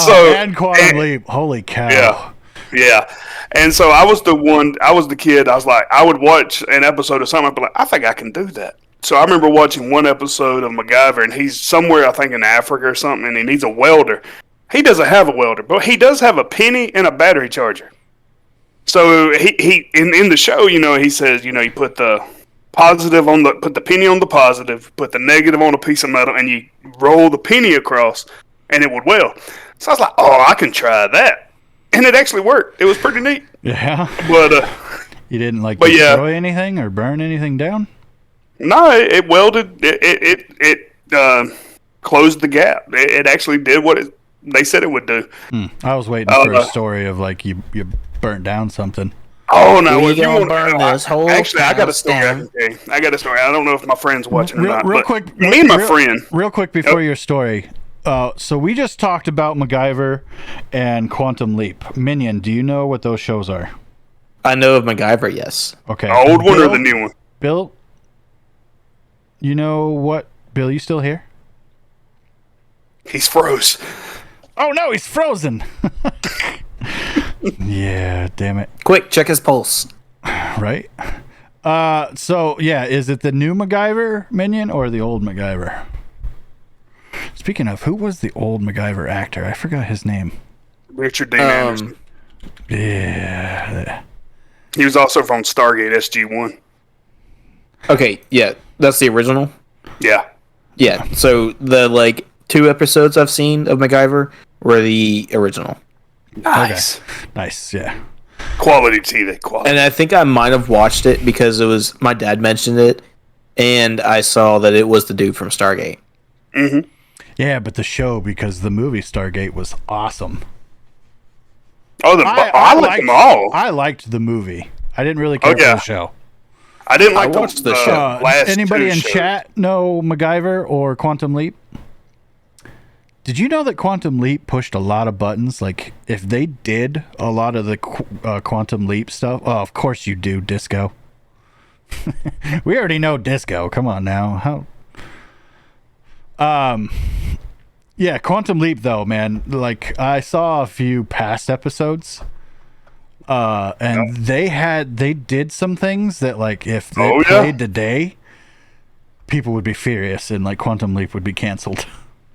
So- and Quantum and- Leap. Holy cow. Yeah. And so I was the kid. I was like, I would watch an episode of something. I'd be like, I think I can do that. So I remember watching one episode of MacGyver, and he's somewhere, I think, in Africa or something, and he needs a welder. He doesn't have a welder, but he does have a penny and a battery charger. So he in the show, he says, you put the positive put the penny on the positive, put the negative on a piece of metal, and you roll the penny across, and it would weld. So I was like, oh, I can try that. And it actually worked. It was pretty neat. Yeah. But you didn't like but destroy anything or burn anything down? no, it welded. It closed the gap. It actually did what they said it would do. I was waiting for a story of like you burnt down something. Oh no! We If you gonna want, burn this whole actually, I got a house story. I down. can tell you. I got a story. I don't know if my friend's watching or not. Real but quick, me and my friend. Real quick before your story. So we just talked about MacGyver and Quantum Leap. Minion, do you know what those shows are? I know of MacGyver, yes. Okay. The old one or Bill- the new one? Bill, you know what? Bill, you still here? He's froze. Oh no, he's frozen. Yeah, damn it. Quick, check his pulse. Right? So yeah, is it the new MacGyver, Minion, or the old MacGyver? Speaking of, who was the old MacGyver actor? I forgot his name. Richard Dean Anderson. Yeah. He was also from Stargate SG-1. Okay, yeah, that's the original. Yeah. Yeah, so the 2 episodes I've seen of MacGyver were the original. Nice. Nice, yeah. Quality TV. Quality. And I think I might have watched it because it was my dad mentioned it, and I saw that it was the dude from Stargate. Mm-hmm. Yeah, but the show, because the movie Stargate was awesome. Oh, I like them all. I liked the movie. I didn't really care for the show. I didn't like watched the show. last Anybody 2 in shows. chat know MacGyver or Quantum Leap? Did you know that Quantum Leap pushed a lot of buttons? Like, if they did a lot of the Quantum Leap stuff, oh, of course you do, Disco. We already know Disco. Come on now. Yeah, Quantum Leap though, man. Like, I saw a few past episodes, and they did some things that, like, if they played today, people would be furious, and like Quantum Leap would be canceled.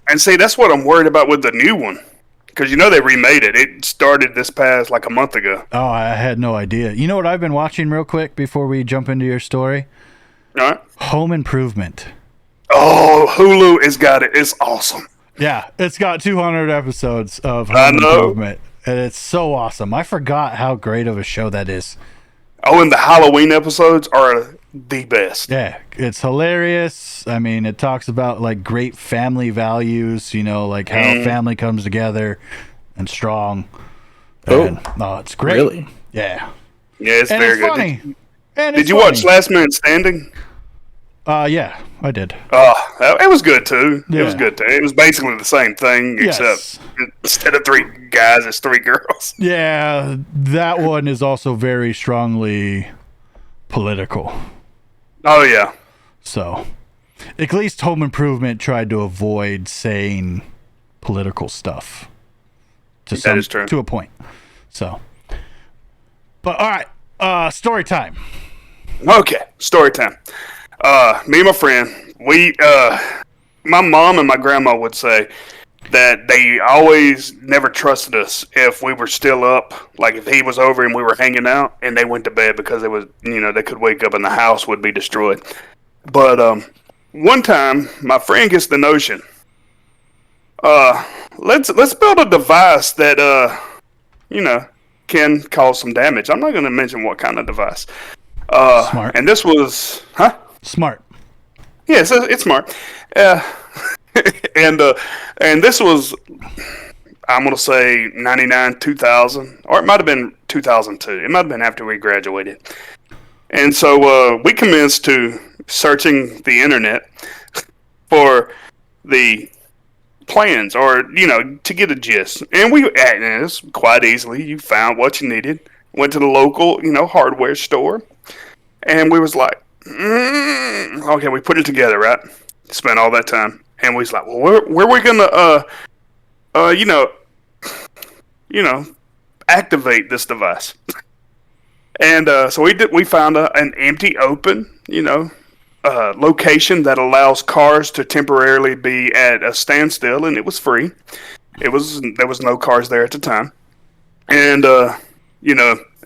And see, that's what I'm worried about with the new one. Because they remade it. It started this past a month ago. Oh, I had no idea. You know what I've been watching real quick before we jump into your story? All right. Home Improvement. Oh, Hulu has got it. It's awesome. Yeah, it's got 200 episodes of I Home know. Improvement. And it's so awesome. I forgot how great of a show that is. Oh, and the Halloween episodes are the best. Yeah, it's hilarious. I mean, it talks about like great family values, like how family comes together and strong. And, it's great. Really? Yeah. Yeah, it's And very it's good. funny. Did you watch Last Man Standing? Yeah, I did. It was good too. It was Yeah. good too. It was basically the same thing, Yes. except instead of 3 guys, it's 3 girls. Yeah, that one is also very strongly political. Oh yeah. So, at least Home Improvement tried to avoid saying political stuff. That is true. To a point. So, but all right, story time. Okay, story time. Me and my friend, my mom and my grandma would say that they always never trusted us if we were still up. Like if he was over and we were hanging out and they went to bed because it was, they could wake up and the house would be destroyed. But one time, my friend gets the notion. Let's build a device that can cause some damage. I'm not going to mention what kind of device. Smart. And this was, Smart. Yeah, it's smart. And this was, I'm going to say 99, 2000, or it might have been 2002. It might have been after we graduated. And so we commenced to searching the internet for the plans or, to get a gist. And it's quite easily, you found what you needed, went to the local, hardware store, and we was like, okay, we put it together, right? Spent all that time. And we was like, well, where are we going to, activate this device? And so we found an empty, open, location that allows cars to temporarily be at a standstill, and it was free. There was no cars there at the time. And,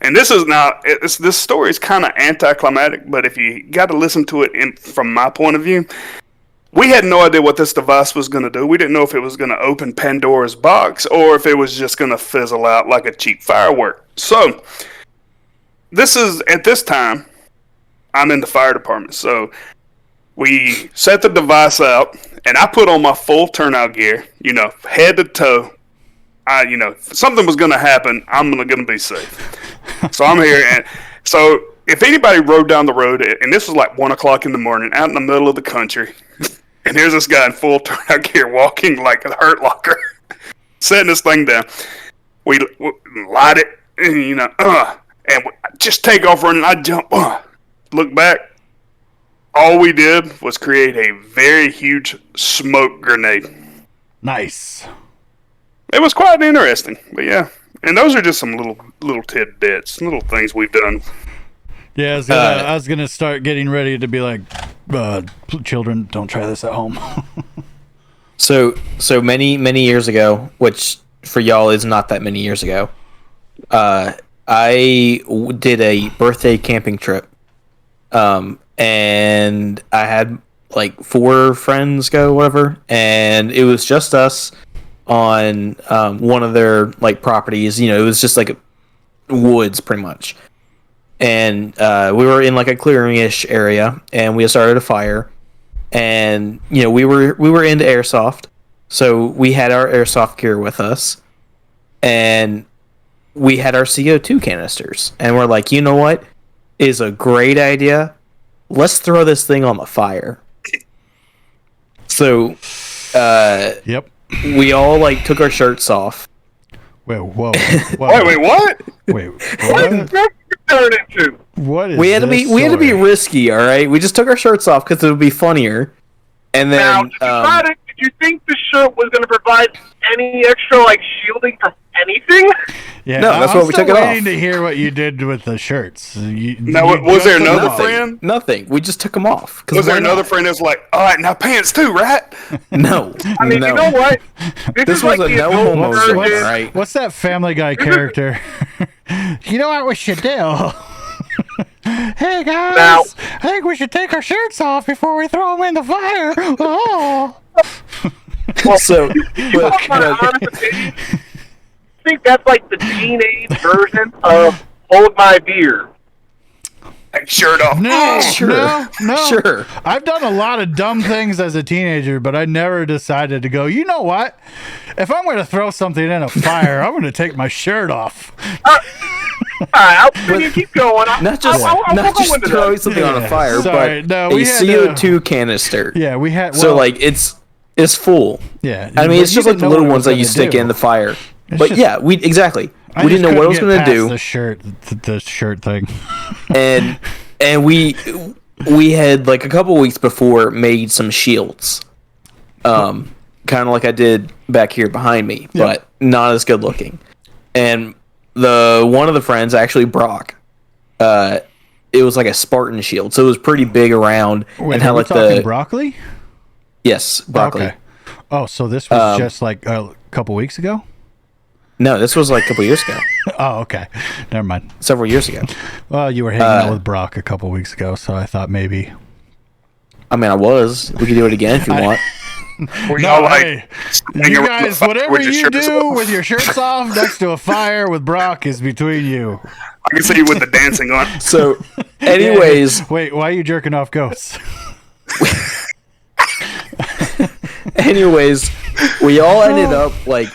and this is not, this story is kind of anticlimactic, but if you got to listen to it from my point of view, we had no idea what this device was going to do. We didn't know if it was going to open Pandora's box or if it was just going to fizzle out like a cheap firework. So, at this time, I'm in the fire department. So, we set the device out, and I put on my full turnout gear, head to toe. If something was going to happen, I'm going to be safe. So, I'm here, and so if anybody rode down the road, and this was like 1 o'clock in the morning, out in the middle of the country, and here's this guy in full turnout gear walking like a Hurt Locker, setting this thing down. We light it, and and we just take off running. I jump, look back. All we did was create a very huge smoke grenade. Nice. It was quite interesting, but yeah. And those are just some little tidbits, little things we've done. Yeah, I was gonna start getting ready to be like, children, don't try this at home. So many years ago, which for y'all is not that many years ago, I did a birthday camping trip, and I had like 4 friends go, whatever, and it was just us on one of their like properties. It was just like woods, pretty much. And we were in like a clearing-ish area, and we started a fire. And we were into airsoft, so we had our airsoft gear with us, and we had our CO2 canisters. And we're like, you know what is a great idea? Let's throw this thing on the fire. So, Yep. we all like took our shirts off. Wait, whoa. Wait, what? Wait, What what? did you turn into? What is We had to be story? risky, all right. We just took our shirts off because it would be funnier. And Now, then did you think the shirt was going to provide any extra like shielding from anything? Yeah, No, that's I'm why we still took it off. waiting to hear what you did with the shirts. Now, You was there just another took them off. friend? nothing. We just took them off. Was there why another not? friend that was like, all right, now pants too, right? No. I mean, no. you know what? This is was like a the no adult homo version. zone, right? What's that Family Guy character? You know what we should do? Hey guys, Now- I think we should take our shirts off before we throw them in the fire. Oh. So, but, My but- honest opinion, I think that's like the teenage version of hold my beer. Like, shirt off. No, Sure. no. Sure. I've done a lot of dumb things as a teenager, but I never decided to go, you know what? If I'm going to throw something in a fire, I'm going to take my shirt off. All right, I'll keep going. not just I'll not go just into throwing that. something on a Yeah, fire, sorry. but No, a we had CO2 canister. Yeah, we had. So well, like it's full. yeah. I mean, but it's you just like didn't the know little what it ones was that you gonna stick do. in the fire. It's But just- yeah, we exactly. I We just didn't know what it was couldn't going get to past do, the shirt thing. and we had like a couple weeks before made some shields, kind of like I did back here behind me, but not as good looking. And one of the friends, actually Brock, it was like a Spartan shield, so it was pretty big around Wait, and are had we like talking the broccoli? yes broccoli. Okay. Oh, so this was just like a couple weeks ago? No, this was like a couple years ago, Oh, okay. Never mind. several years ago. Well, you were hanging out with Brock a couple weeks ago, so I thought maybe. I mean, we could do it again if you want. Were No, y'all like, hey, standing you around the guys, fire whatever with your you shirts do off? with your shirts off next to a fire with Brock is between you. I can see you with the dancing on. So, anyways, Wait, why are you jerking off ghosts? Anyways, we all ended up like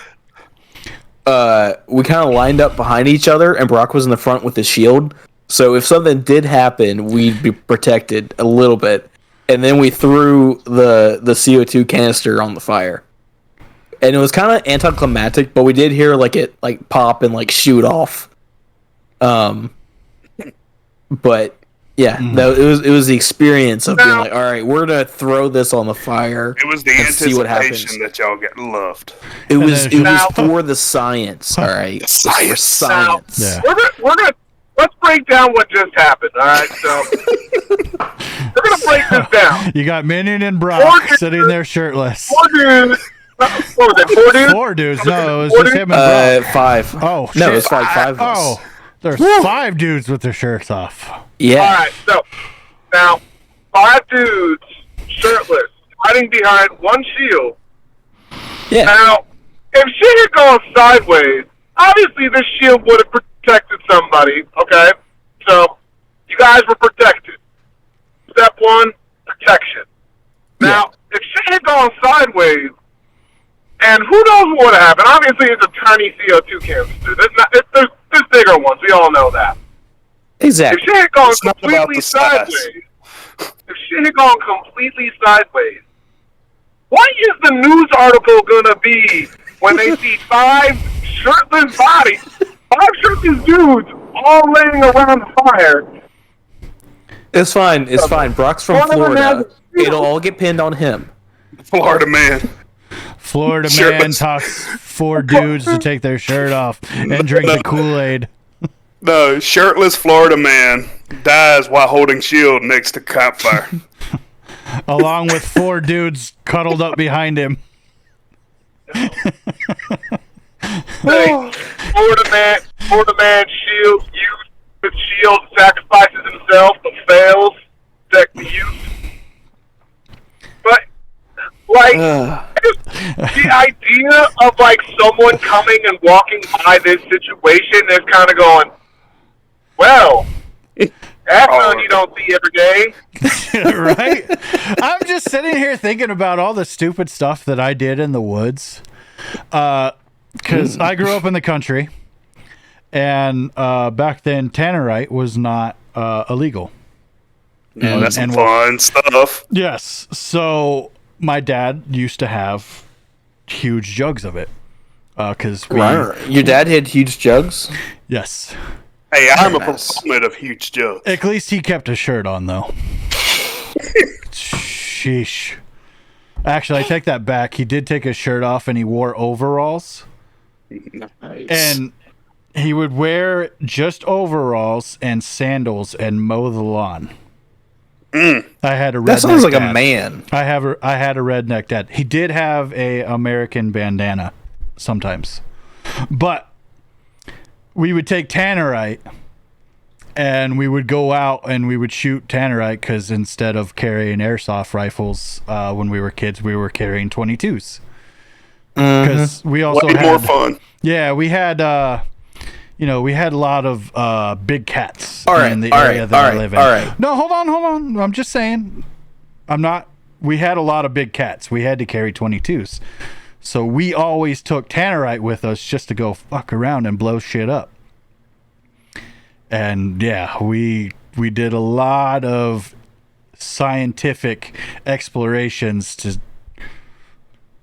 we kind of lined up behind each other, and Brock was in the front with his shield. So if something did happen, we'd be protected a little bit. And then we threw the CO2 canister on the fire, and it was kind of anticlimactic, but we did hear like it like pop and like shoot off. But yeah, no, it was the experience of being like, all right, we're gonna throw this on the fire. It was the and see what anticipation happens. that y'all get loved. It was then- for the science, all right. The science. For science. Yeah. We're gonna let's break down what just happened. All right, so we're gonna break this down. You got Minion and Brock Four sitting there shirtless. 4 dudes. What was it? 4 dudes. 4 dudes. No, it was Four just dudes? him and Brock. 5. Oh, no, shit. it's like 5 of us. Oh, there's 5 dudes with their shirts off. Yeah. All right, so now 5 dudes shirtless. Try hiding behind one shield. Yeah. Now, if shit had gone sideways, obviously this shield would have protected somebody, okay? So, you guys were protected. Step one, protection. Now, if shit had gone sideways, and who knows what would have happened? Obviously, it's a tiny CO2 canister. There's bigger ones. We all know that. Exactly. If shit had gone It's not about completely the size. sideways, what is the news article gonna be when they see 5 shirtless bodies, 5 shirtless dudes all laying around the fire? It's fine. It's fine. Brock's from One of them Florida. has- It'll all get pinned on him. Florida man. Florida man Shirtless. talks 4 dudes to take their shirt off and drink the Kool-Aid. No, shirtless Florida man dies while holding shield next to campfire. Along with 4 dudes cuddled up behind him. Hey, Florida man shield used with shield sacrifices himself but fails to protect the youth. But like the idea of like someone coming and walking by this situation is kind of going, well, that's something you don't see every day. Right? I'm just sitting here thinking about all the stupid stuff that I did in the woods. Because I grew up in the country, and back then tannerite was not illegal. Yeah, that's some and fun stuff. Yes. So my dad used to have huge jugs of it. Because Your dad had huge jugs? Yes. Hey, I'm a Nice. proponent of huge jugs. At least he kept his shirt on, though. Sheesh. Actually, I take that back. He did take his shirt off and he wore overalls. And he would wear just overalls and sandals and mow the lawn. I had a redneck That sounds like dad. a man. I had a redneck dad. He did have a American bandana sometimes. But we would take tannerite and we would go out and we would shoot tannerite because instead of carrying airsoft rifles when we were kids, we were carrying 22s. Because we also Way had more fun. Yeah, we had we had a lot of big cats right, in the all area right, that all I right, live in. all right. No, hold on. I'm just saying. We had a lot of big cats. We had to carry 22s. So we always took tannerite with us just to go fuck around and blow shit up. And yeah, we did a lot of scientific explorations to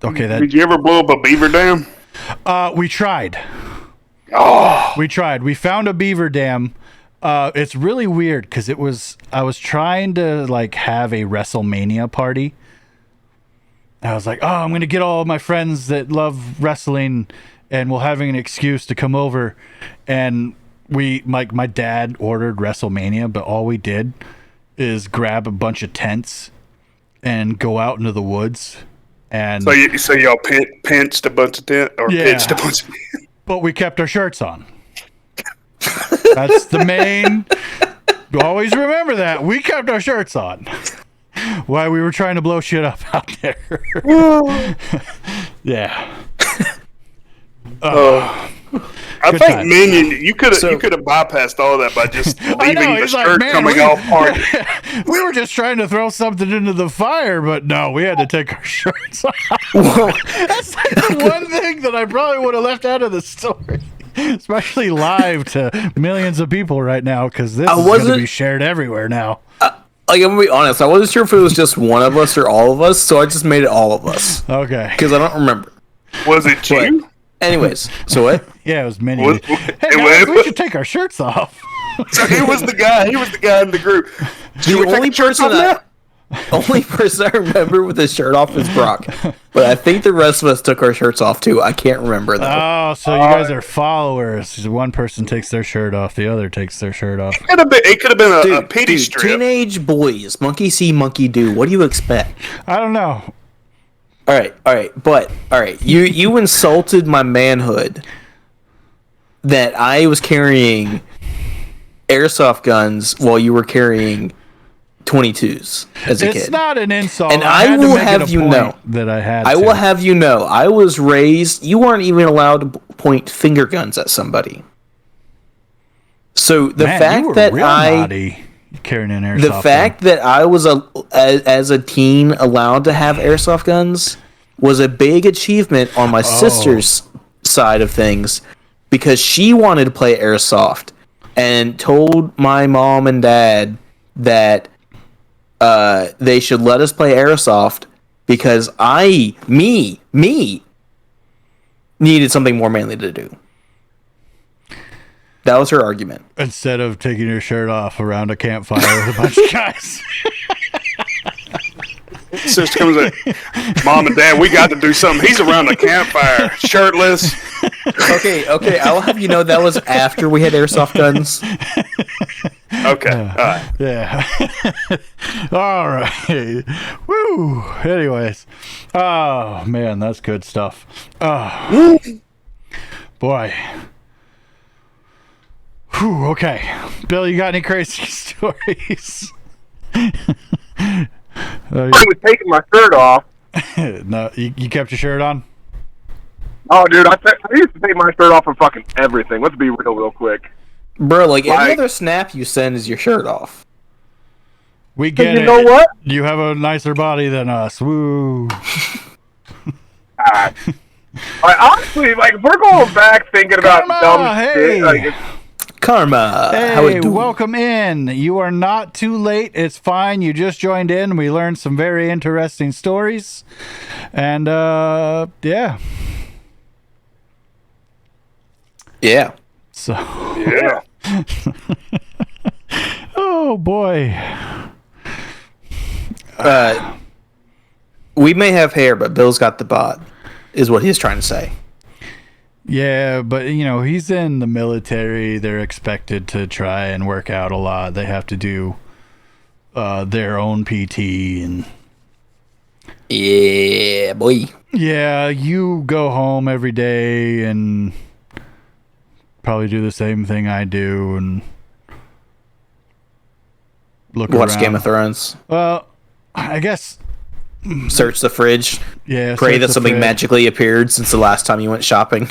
Did you ever blow up a beaver dam? we tried. Oh, We tried. We found a beaver dam. It's really weird because I was trying to like have a WrestleMania party. I was like, oh, I'm gonna get all of my friends that love wrestling, and we're having an excuse to come over. And my dad ordered WrestleMania, but all we did is grab a bunch of tents and go out into the woods. And so y'all pinched a bunch of tent or Yeah. pitched a bunch of but we kept our shirts on. That's the main. Always remember that. We kept our shirts on. While we were trying to blow shit up out there. Yeah. I Good think times. Minion, you could have bypassed all that by just leaving the he's like, shirt "Man, coming we- off hard. We were just trying to throw something into the fire, but no, we had to take our shirts off. That's like the one thing that I probably would have left out of the story. Especially live to millions of people right now, because this is going to wasn't- be shared everywhere now. Like, I'm gonna be honest, I wasn't sure if it was just one of us or all of us, so I just made it all of us. Okay. Because I don't remember. Was it you? Anyways, so what? Yeah, it was many. Was- Hey it guys, was- we should take our shirts off. So he was the guy. He was the guy in the group. The only person I remember with his shirt off is Brock. But I think the rest of us took our shirts off too. I can't remember though. Oh, so you guys are followers. One person takes their shirt off, the other takes their shirt off. It could have been a pity strip. Teenage boys, monkey see, monkey do. What do you expect? I don't know. All right. You insulted my manhood that I was carrying airsoft guns while you were carrying 22s as a kid. It's not an insult. And I I had to will make it have a you point know, that I had. I to. will have you know, I was raised. You weren't even allowed to point finger guns at somebody. So the Man, fact you were that real naughty carrying an airsoft the fact that I was as a teen allowed to have airsoft guns was a big achievement on my sister's side of things, because she wanted to play airsoft and told my mom and dad that they should let us play airsoft because me needed something more manly to do. That was her argument. instead of taking your shirt off around a campfire with a bunch of guys. Sister comes in, Mom and Dad, we got to do something. He's around the campfire, shirtless. Okay, I'll have you know that was after we had airsoft guns. Okay, all right. Yeah. All right. Woo. Anyways. Oh, man, that's good stuff. Oh, boy. Whew, okay. Bill, you got any crazy stories? I was taking my shirt off. No, you kept your shirt on? Oh, dude, I used to take my shirt off for fucking everything. Let's be real quick. Bro, like any other snap you send is your shirt off. We get it. You know what? You have a nicer body than us. Woo. Honestly, like, if we're going back thinking about dumb hey. shit, like, Karma. Hey, How it do? welcome in. You are not too late. It's fine. You just joined in. We learned some very interesting stories. And, yeah. Yeah. So, Yeah. oh, boy. We may have hair, but Bill's got the bod, is what he's trying to say. Yeah, but, you know, he's in the military. They're expected to try and work out a lot. They have to do their own PT and... Yeah, boy. Yeah, you go home every day and probably do the same thing I do and look Watch around. Game of Thrones. Well, I guess... Search the fridge. Yeah. Pray search that the something fridge. magically appeared since the last time you went shopping.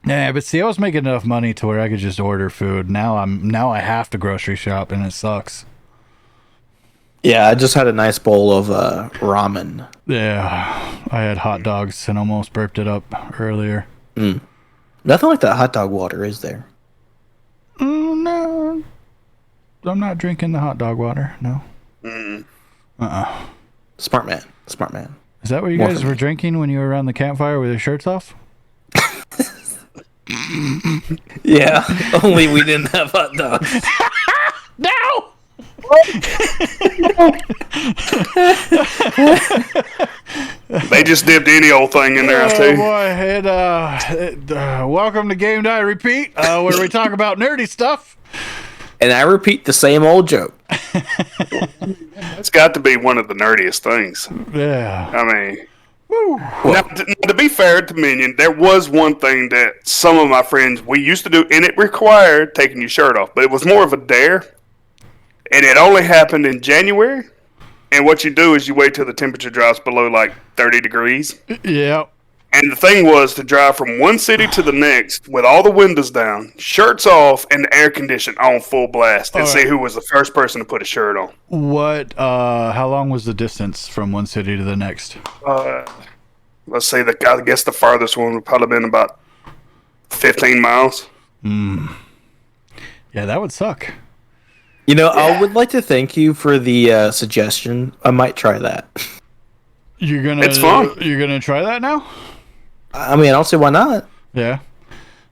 Yeah, but see, I was making enough money to where I could just order food. Now I have to grocery shop, and it sucks. Yeah, I just had a nice bowl of ramen. Yeah, I had hot dogs and almost burped it up earlier. Nothing like that hot dog water, is there? No, I'm not drinking the hot dog water. No. Smart man. Smart man. Is that what you More guys for were me. drinking when you were around the campfire with your shirts off? Yeah, only we didn't have hot dogs. No. They just dipped any old thing in there, I tell Oh you. boy! Welcome to Game Die Repeat, where we talk about nerdy stuff. And I repeat the same old joke. It's got to be one of the nerdiest things. Yeah. I mean, now, to be fair to Minion, there was one thing that some of my friends, we used to do, and it required taking your shirt off, but it was more of a dare, and it only happened in January, and what you do is you wait till the temperature drops below like 30 degrees, Yeah. and the thing was to drive from one city to the next with all the windows down, shirts off, and the air condition on full blast, and see who was the first person to put a shirt on. What? How long was the distance from one city to the next? Let's say I guess the farthest one would probably been about 15 miles. Yeah, that would suck. You know, I would like to thank you for the suggestion. I might try that. You're gonna. It's fun. You're gonna try that now? I mean, I don't see why not. Yeah.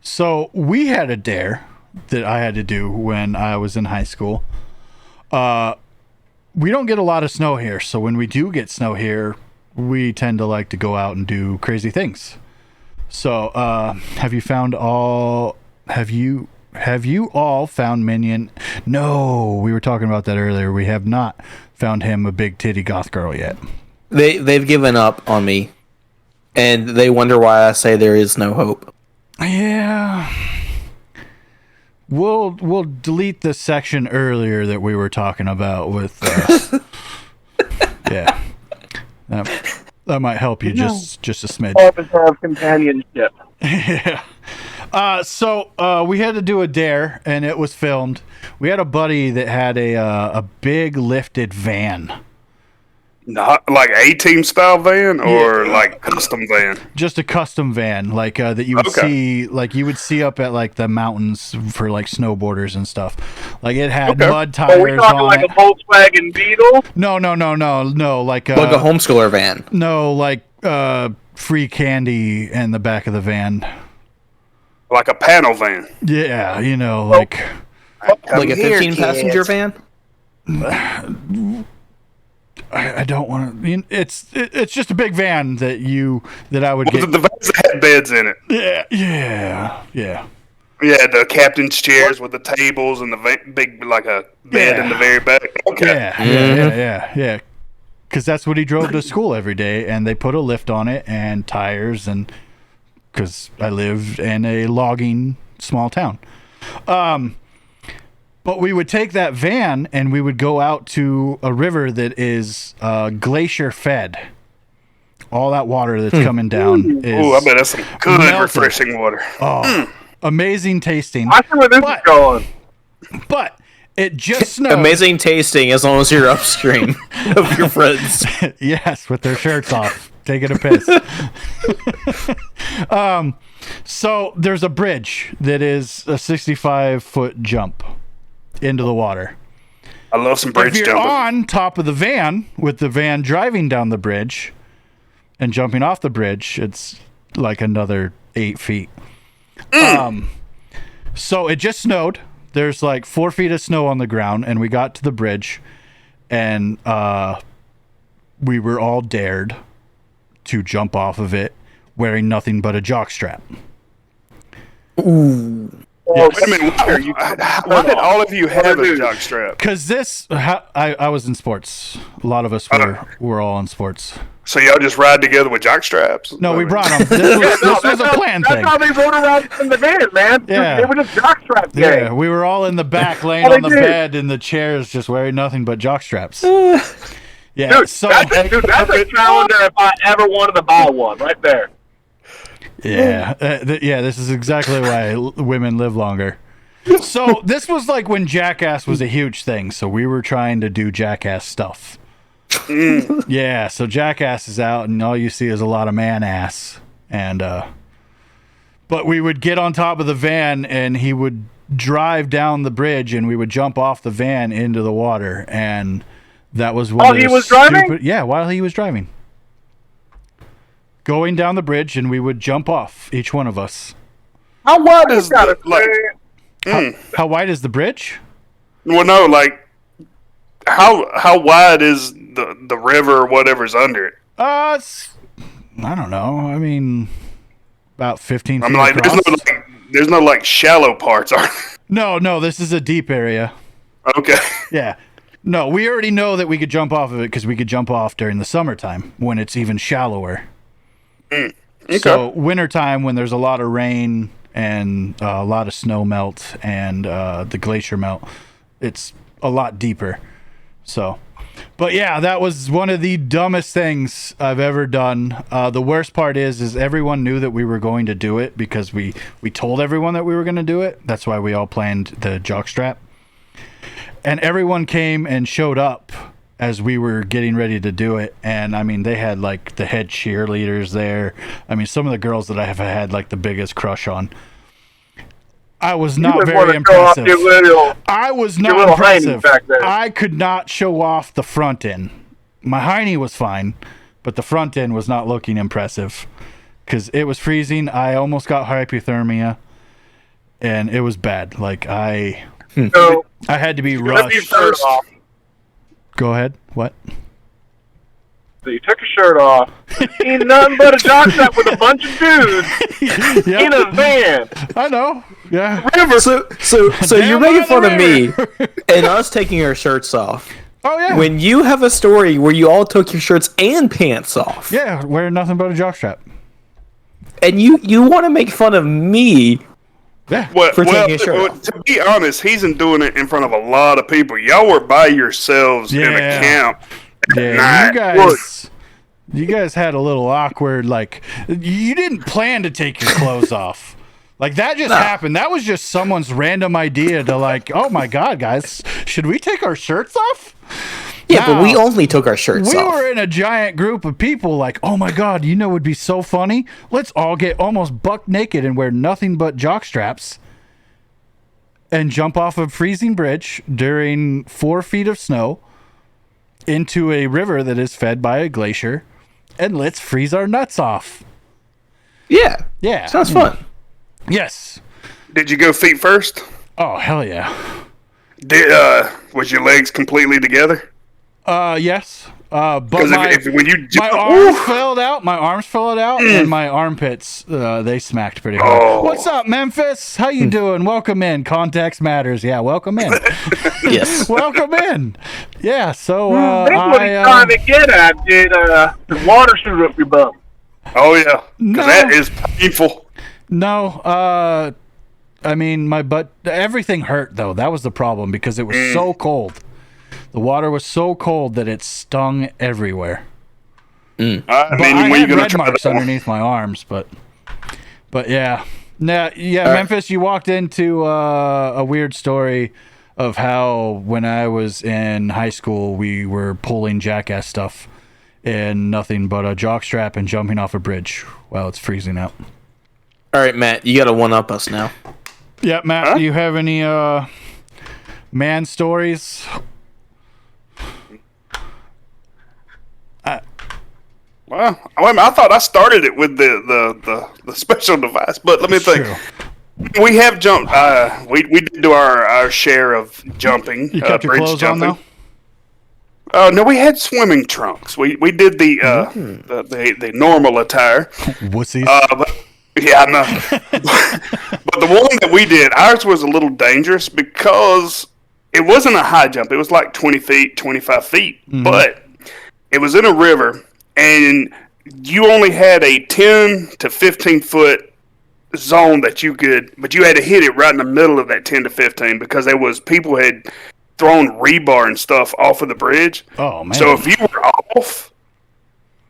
So we had a dare that I had to do when I was in high school. We don't get a lot of snow here, so when we do get snow here, we tend to like to go out and do crazy things. So, have you all found Minion? No, we were talking about that earlier. We have not found him a big titty goth girl yet. They've given up on me, and they wonder why I say there is no hope. Yeah. We'll delete the section earlier that we were talking about with. Yeah, that might help you just a smidge. Always have companionship. Yeah. So we had to do a dare, and it was filmed. We had a buddy that had a big lifted van. Not like A-team style van or Yeah. like custom van. Just a custom van, like that you would Okay. see up at like the mountains for like snowboarders and stuff. Like it had Okay. mud Are we tires talking on like it. a Volkswagen Beetle? No, like Like a homeschooler van. no, like free candy in the back of the van. Like a panel van. Yeah, like Like a 15-passenger van? I don't want to. It's just a big van that I would Was get. it the vans that had beds in it? Yeah. Yeah, the captain's chairs with the tables and the big, like a bed in the very back. Okay. Yeah. Because that's what he drove to school every day, and they put a lift on it and tires, and because I lived in a logging small town. But we would take that van and we would go out to a river that is glacier fed. All that water that's coming down is Ooh, I bet that's some good, melted. refreshing water. Amazing tasting. I see where this is going. But it just snowed. Amazing tasting as long as you're upstream of your friends. Yes, with their shirts off, taking a piss. So there's a bridge that is a 65-foot jump into the water. I love some bridge If you're jumping. on top of the van with the van driving down the bridge and jumping off the bridge, it's like another 8 feet. So it just snowed. There's like 4 feet of snow on the ground, and we got to the bridge, and we were all dared to jump off of it wearing nothing but a jockstrap. Oh, Wait a minute. Why did all of you have a jockstrap? Because I was in sports. A lot of us were all in sports. So y'all just ride together with jockstraps? No, we brought them. This was a planned That's thing. how they rode around in the van, man. Yeah. They were just jockstrap gang. Yeah, we were all in the back laying on the bed in the chairs just wearing nothing but jockstraps. Yeah, Dude, that's a calendar if I ever wanted to buy one, right there. Yeah, this is exactly why women live longer. So this was like when Jackass was a huge thing, so we were trying to do Jackass stuff. Yeah, so Jackass is out, and all you see is a lot of man ass. And but we would get on top of the van, and he would drive down the bridge, and we would jump off the van into the water, and that was While he was driving? Yeah, while he was driving. Going down the bridge, and we would jump off, each one of us. How wide is Gotta How wide is the bridge? Well, no, like how wide is the river or whatever's under it? I don't know. I mean, about 15 feet I'm like, across. there's no like shallow parts, are there? No, this is a deep area. Okay. Yeah. No, we already know that we could jump off of it because we could jump off during the summertime when it's even shallower. Okay. So wintertime when there's a lot of rain and a lot of snow melt and the glacier melt, it's a lot deeper. So, but yeah, that was one of the dumbest things I've ever done. The worst part is everyone knew that we were going to do it because we told everyone that we were going to do it. That's why we all planned the jockstrap. And everyone came and showed up as we were getting ready to do it. And I mean, they had like the head cheerleaders there. I mean, some of the girls that I have had like the biggest crush on. I was not very impressive. I was not impressive. I could not show off the front end. My hiney was fine, but the front end was not looking impressive because it was freezing. I almost got hypothermia, and it was bad. Like I had to be rushed. Go ahead. What? So you took your shirt off, seen nothing but a jockstrap with a bunch of dudes in a van. I know. Yeah. So you're making fun of me and us taking our shirts off. Oh yeah. When you have a story where you all took your shirts and pants off. Yeah, wearing nothing but a jockstrap. And you want to make fun of me Yeah. For taking his shirt off. To be honest, he's doing it in front of a lot of people. Y'all were by yourselves in a camp. Yeah, you guys had a little awkward, like, you didn't plan to take your clothes off. Like, that just happened. That was just someone's random idea to, like, oh my God, guys, should we take our shirts off? Yeah, but we only took our shirts off. We were in a giant group of people, like, oh my God, you know what would be so funny? Let's all get almost buck naked and wear nothing but jock straps and jump off a freezing bridge during 4 feet of snow into a river that is fed by a glacier, and let's freeze our nuts off. Yeah. Yeah. Sounds fun. Yes. Did you go feet first? Oh, hell yeah. Was your legs completely together? Yes. But Because when you my arms filled out, and my armpits, they smacked pretty hard. Oh. What's up, Memphis? How you doing? Welcome in. Context matters. Yeah, welcome in. Yes. Welcome in. Yeah, so That's what he's trying to get at, dude. The water shoot up your bum. Oh, yeah. No. Because that is painful. No, I mean, my butt, everything hurt, though. That was the problem, because it was so cold. The water was so cold that it stung everywhere. I mean, I when you had gonna red try marks that one? underneath my arms, but yeah. Now, Memphis, you walked into a weird story of how when I was in high school, we were pulling jackass stuff in nothing but a jockstrap and jumping off a bridge while it's freezing out. All right, Matt, you got to one-up us now. Yeah, Matt, do you have any man stories? Well, I thought I started it with the special device, but let me think. True. We have jumped. We did do our share of jumping. You kept your bridge clothes jumping. on, though? No, we had swimming trunks. We did the normal attire. Wussies. Yeah, I know. But the one that we did, ours was a little dangerous because it wasn't a high jump. It was like 20 feet, 25 feet. But it was in a river, and you only had a 10 to 15 foot zone that you could, but you had to hit it right in the middle of that 10 to 15 because there was people had thrown rebar and stuff off of the bridge. Oh, man. So if you were off,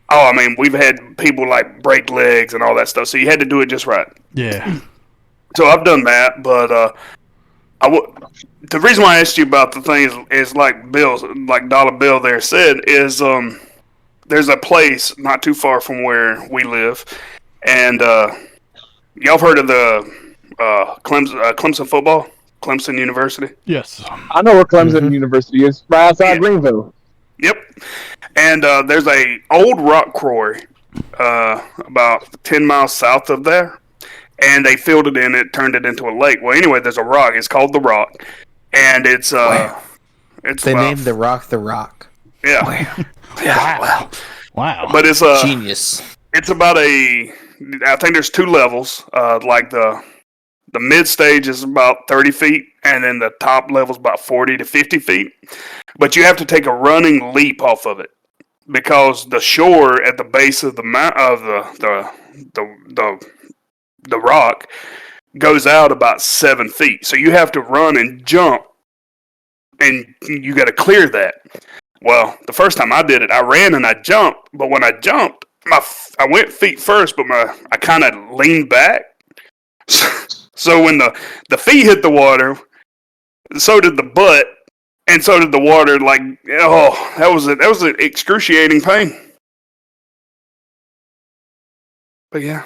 I mean, we've had people like break legs and all that stuff. So you had to do it just right. Yeah. So I've done that, but the reason why I asked you about the thing is like Dollar Bill there said is there's a place not too far from where we live, and y'all have heard of the Clemson football, Clemson University? Yes. I know where Clemson University is, right outside Greenville. Yep. And there's a old rock quarry about 10 miles south of there, and they filled it in. It turned it into a lake. Well, anyway, there's a rock. It's called the Rock, and it's They named the rock the Rock. Yeah. Yeah. Wow. But it's Genius. It's about I think there's 2 levels. Like the mid stage is about 30 feet, and then the top level is about 40 to 50 feet. But you have to take a running leap off of it because the shore at the base of the the rock goes out about 7 feet. So you have to run and jump, and you got to clear that. Well, the first time I did it, I ran and I jumped. But when I jumped, I went feet first, but I kind of leaned back. So when the feet hit the water, so did the butt, and so did the water. Like, oh, that was an excruciating pain. But yeah,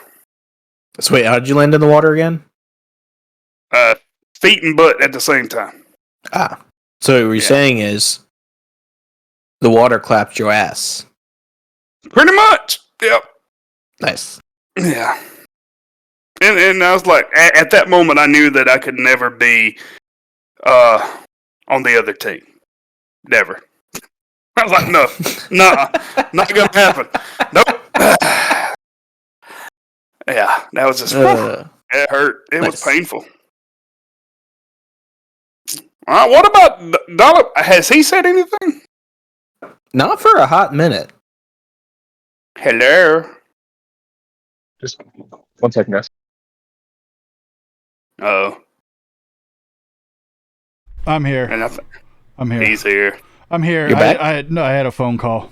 So wait, how'd you land in the water again? feet and butt at the same time. So what you're saying is the water clapped your ass. Pretty much. Yep. Nice. Yeah. And I was like, at that moment, I knew that I could never be on the other team. Never. I was like, no, not gonna happen. Nope. Yeah, that was just. It hurt. It was painful. All right, what about Dollar? Has he said anything? Not for a hot minute. Hello. Just 1 second, guys. Oh, I'm here. and I'm here. he's here. I'm here. You're back? I had a phone call.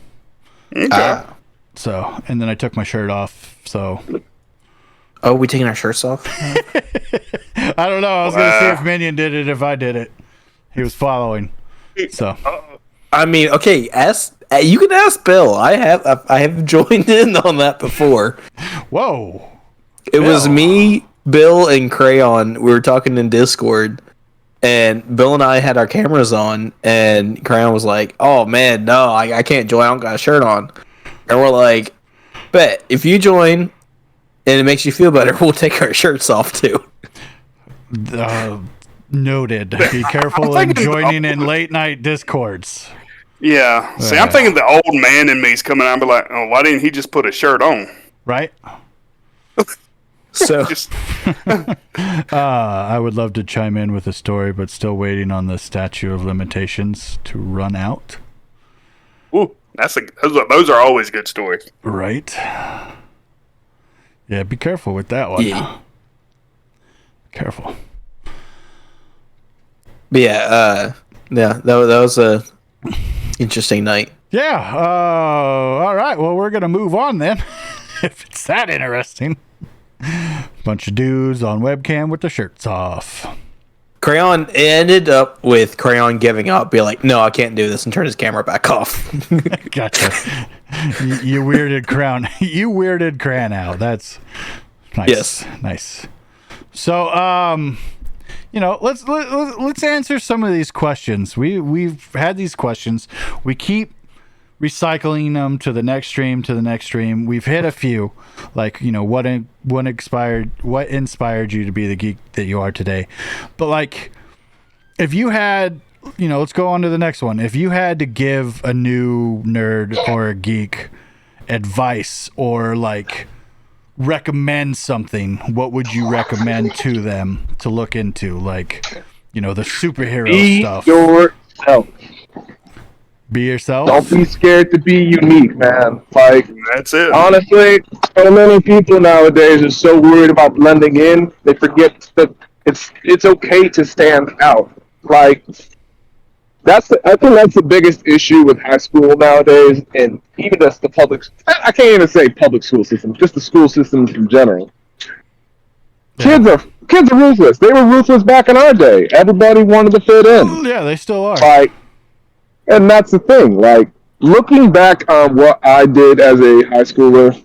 Okay. So, and then I took my shirt off. So, Oh, we taking our shirts off? I don't know. I was gonna see if Minion did it. If I did it, he was following. So, I mean, okay, you can ask Bill. I have joined in on that before. whoa. It was me, Bill, and Crayon. We were talking in Discord, and Bill and I had our cameras on, and Crayon was like, "Oh man, no, I can't join. I don't got a shirt on." And we're like, "Bet if you join, and it makes you feel better, we'll take our shirts off too." Noted. Be careful in joining in late night discords. Yeah. See, I'm thinking the old man in me's coming out and be like, "Oh, why didn't he just put a shirt on?" Right? So Just I would love to chime in with a story, but still waiting on the statute of limitations to run out. ooh, those are always good stories. Right? Yeah, be careful with that one. yeah, Careful. but that was a interesting night. Yeah. All right. Well, we're going to move on then. If it's that interesting. Bunch of dudes on webcam with their shirts off. Crayon ended up with Crayon giving up, be like, "No, I can't do this," and turn his camera back off. Gotcha. You weirded Crown. You weirded Cran out. That's nice. Yes. Nice. So, let's answer some of these questions. We've had these questions. We keep recycling them to the next stream. We've hit a few, like, what inspired you to be the geek that you are today. But like, if you had, let's go on to the next one. If you had to give a new nerd or a geek advice or like recommend something, what would you recommend to them to look into? Like, the superhero stuff. Be yourself. Be yourself. Don't be scared to be unique, man. Like, That's it. honestly, so many people nowadays are so worried about blending in, they forget that it's okay to stand out. Like, I think that's the biggest issue with high school nowadays, and even just the public. I can't even say public school systems, just the school systems in general. Yeah. Kids are ruthless. They were ruthless back in our day. Everybody wanted to fit in. Yeah, they still are. Like, and that's the thing. Like, looking back on what I did as a high schooler,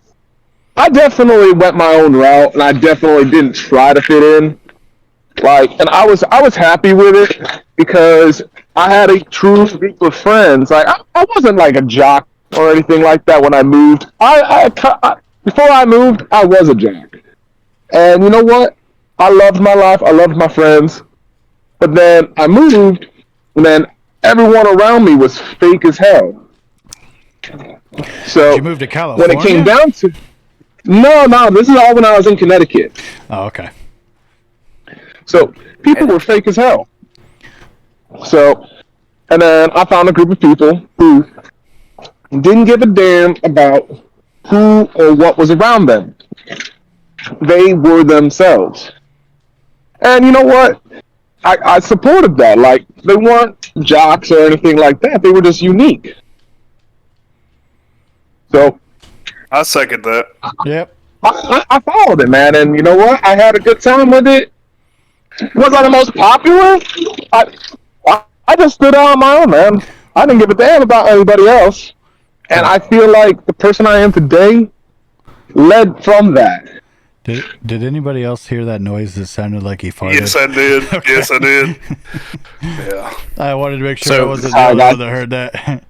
I definitely went my own route, and I definitely didn't try to fit in. Like, and I was happy with it because I had a true group of friends. Like, I wasn't like a jock or anything like that when I moved. Before I moved, I was a jock. And you know what? I loved my life. I loved my friends. But then I moved, and then everyone around me was fake as hell. So You moved to California? when it came down to no, this is all when I was in Connecticut. Oh, okay. So people were fake as hell. So, and then I found a group of people who didn't give a damn about who or what was around them. They were themselves. And you know what? I supported that. Like, they weren't jocks or anything like that. They were just unique. So I second that. Yep. I followed it, man. And you know what? I had a good time with it. Was I the most popular? I just stood out on my own, man. I didn't give a damn about anybody else. And I feel like the person I am today led from that. Did anybody else hear that noise that sounded like he farted? Yes, I did. Yes, I did. Yeah. I wanted to make sure So- I wasn't the only one that heard that.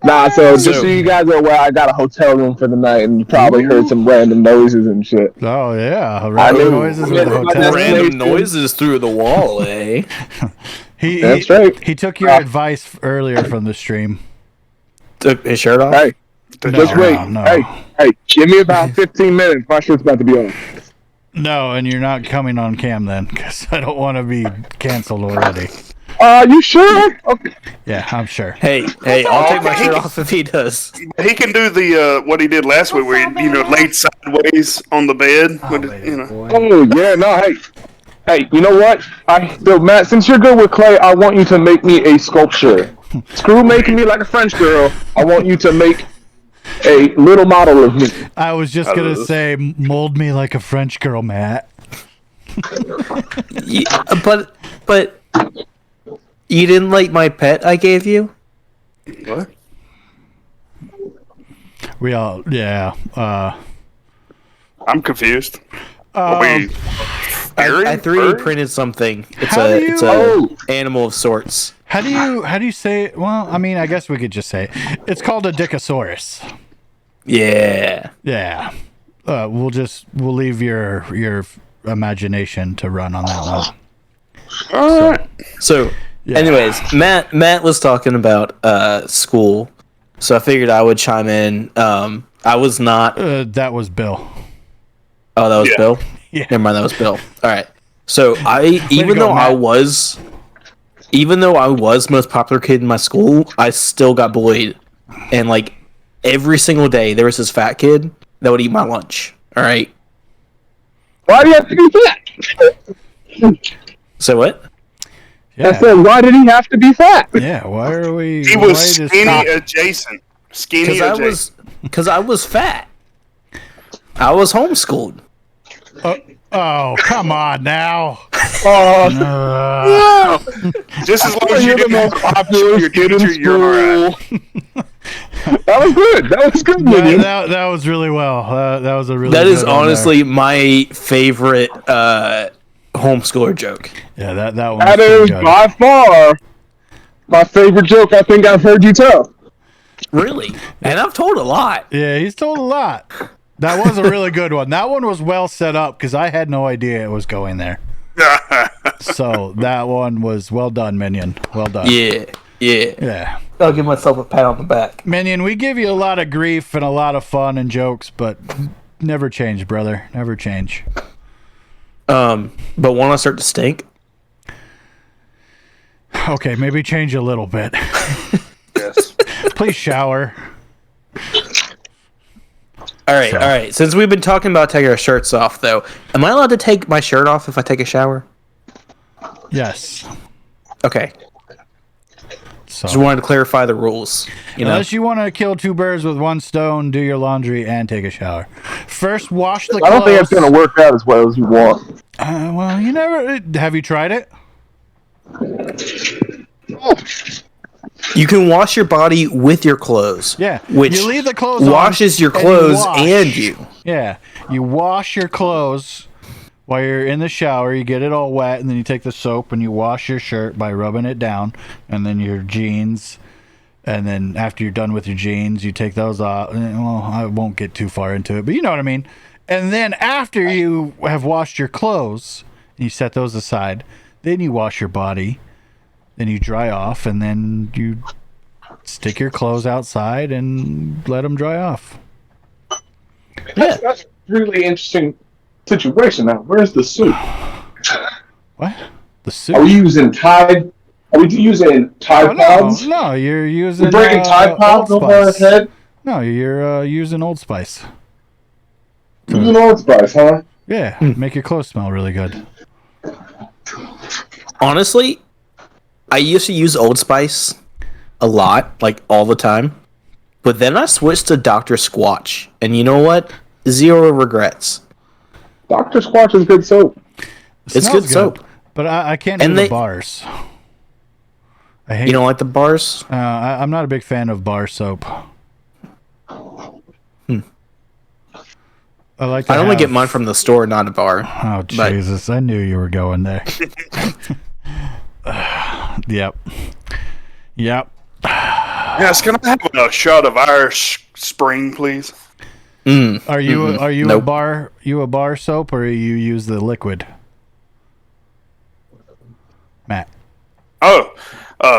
Nah, so just so you guys are aware, I got a hotel room for the night, and you probably heard some random noises and shit. Oh, yeah. I Random knew. noises with the Yeah, hotel. Random noises through the wall, eh? That's right. He took your advice earlier from the stream. Took his shirt off. Hey, just wait. No. Hey, give me about 15 minutes. My shit's about to be on. No, and you're not coming on cam then, because I don't want to be canceled already. You sure? Okay. Yeah, I'm sure. Hey, I'll take my shirt off if he does. He can do the what he did last week, where he laid sideways on the bed. Oh yeah, no, hey. Hey, you know what? Matt, since you're good with clay, I want you to make me a sculpture. Screw making me like a French girl. I want you to make a little model of me. I was just gonna say, mold me like a French girl, Matt. Yeah, but you didn't like my pet I gave you? What? We all, yeah. I'm confused. I 3D printed something. It's a animal of sorts. How do you say it? Well, I mean, I guess we could just say it. It's called a Dickosaurus. Yeah. Yeah. We'll leave your imagination to run on that one. All right. So, anyways, Matt was talking about school, so I figured I would chime in. I was not. That was Bill. Oh, that was Bill? Yeah. Never mind, that was Bill. All right. So even though I was most popular kid in my school, I still got bullied. And like every single day there was this fat kid that would eat my lunch. All right. Why do you have to be fat? So what? Yeah. I said, why did he have to be fat? Yeah. Why are we? He was skinny adjacent. Skinny adjacent. Because I was fat. I was homeschooled. Oh, come on now. Just as long as You're you the most popular kid in you're all right. school. That was good. That was good, Minion. That was really well. That was a really. That good is one honestly my favorite homeschooler joke. there. Yeah, that one. That was pretty is good. by far my favorite joke I think I've heard you tell. Really? And I've told a lot. Yeah, he's told a lot. That was a really good one. That one was well set up because I had no idea it was going there. So that one was well done, Minion. Well done. Yeah. I'll give myself a pat on the back. Minion, we give you a lot of grief and a lot of fun and jokes, but never change, brother. Never change. But want to start to stink? Okay, maybe change a little bit. Yes. Please shower. All right. Since we've been talking about taking our shirts off, though, am I allowed to take my shirt off if I take a shower? Yes. Okay. So, Just wanted to clarify the rules. You know, unless you want to kill two birds with one stone, do your laundry and take a shower. First, wash the clothes. I don't think it's going to work out as well as you want. Well, you never. Have you tried it? you can wash your body with your clothes. Yeah. Which you leave the clothes washes on your clothes wash. and you. Yeah. You wash your clothes while you're in the shower. You get it all wet, and then you take the soap and you wash your shirt by rubbing it down, and then your jeans. And then after you're done with your jeans, you take those off. Well, I won't get too far into it, but you know what I mean. And then after you have washed your clothes, and you set those aside, then you wash your body. Then you dry off, and then you stick your clothes outside and let them dry off. Yeah. That's a really interesting situation. Now, where's the soup? What? The soup? Are we using Tide? Are we using Tide Pods? No, you're using. We're breaking Tide Pods Old over our Spice. head? No, you're using Old Spice. Using Old Spice, huh? Yeah, make your clothes smell really good. Honestly, I used to use Old Spice a lot, like all the time. But then I switched to Dr. Squatch. And you know what? Zero regrets. Dr. Squatch is good soap. It's Smells good soap. But I can't do And the they- bars. I hate. You don't like the bars? I'm not a big fan of bar soap. I like. To I only have- get mine from the store, not a bar. Oh Jesus! I knew you were going there. Yep. Yes, can I have a shot of Irish Spring, please? Are you Nope. a bar soap, or you use the liquid? Matt. Oh,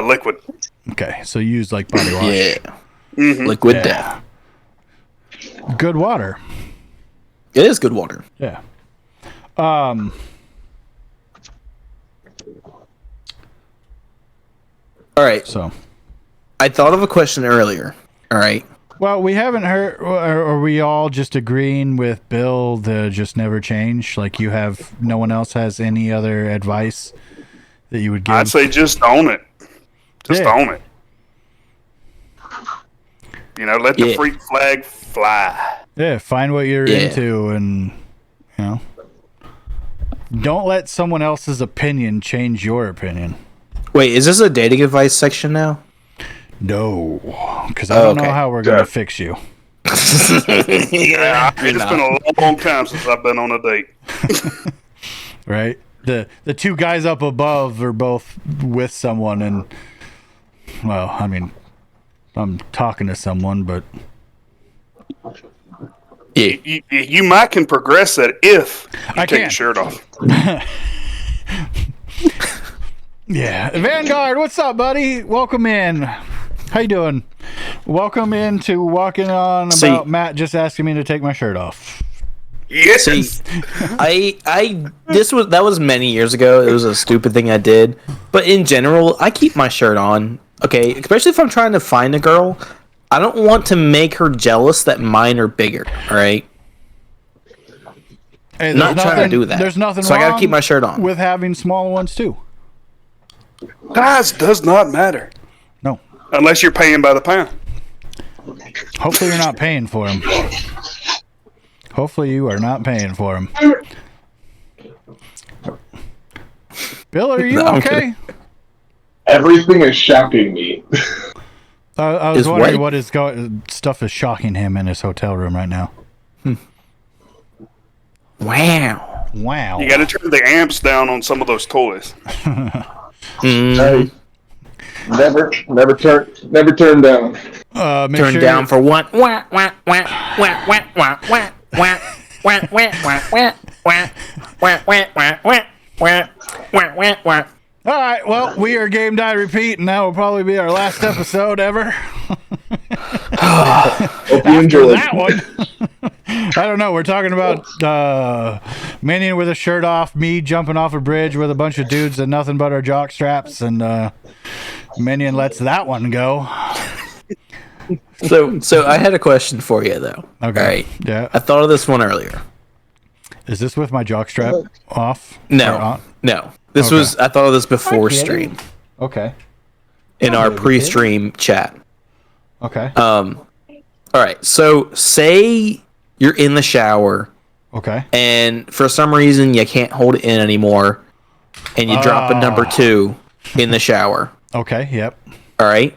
liquid. Okay, so you use like body wash. Yeah. Liquid Yeah. death. Good water. It is good water. Yeah. All right. So I thought of a question earlier. All right. Well, we haven't heard. Are we all just agreeing with Bill to just never change? Like no one else has any other advice that you would give? I'd say just own it. Just own it. You know, let the freak flag fly. Yeah, find what you're into, and don't let someone else's opinion change your opinion. Wait, is this a dating advice section now? No, because I don't know how we're going to fix you. Yeah, it's been a long time since I've been on a date. Right? The two guys up above are both with someone, and, well, I mean, I'm talking to someone, but... You might can progress that if you take your shirt off. Yeah. Vanguard, what's up, buddy? Welcome in. How you doing? Welcome in to Walking On about Matt just asking me to take my shirt off. Yes. See, that was many years ago. It was a stupid thing I did. But in general, I keep my shirt on. Okay, especially if I'm trying to find a girl. I don't want to make her jealous that mine are bigger, all right? Hey, not trying to do that. There's nothing so wrong I gotta keep my shirt on. with having small ones, too. Size does not matter. No. Unless you're paying by the pound. Hopefully you're not paying for them. Hopefully you are not paying for them. Bill, are you okay? Everything is shocking me. I was wondering what stuff is shocking him in his hotel room right now. Wow. You got to turn the amps down on some of those toys. Hey, never turn down. Turn down for what? All right, well, we are Game Die Repeat, and that will probably be our last episode ever. Hope you enjoyed that one. I don't know. We're talking about Minion with a shirt off, me jumping off a bridge with a bunch of dudes and nothing but our jock straps, and Minion lets that one go. So I had a question for you, though. Okay. All right. Yeah. I thought of this one earlier. Is this with my jock strap off? No. This was, I thought of this before stream. Okay. In our pre-stream chat. Okay. All right. So say you're in the shower. Okay. And for some reason you can't hold it in anymore, and you drop a number 2 in the shower. Okay. Yep. All right.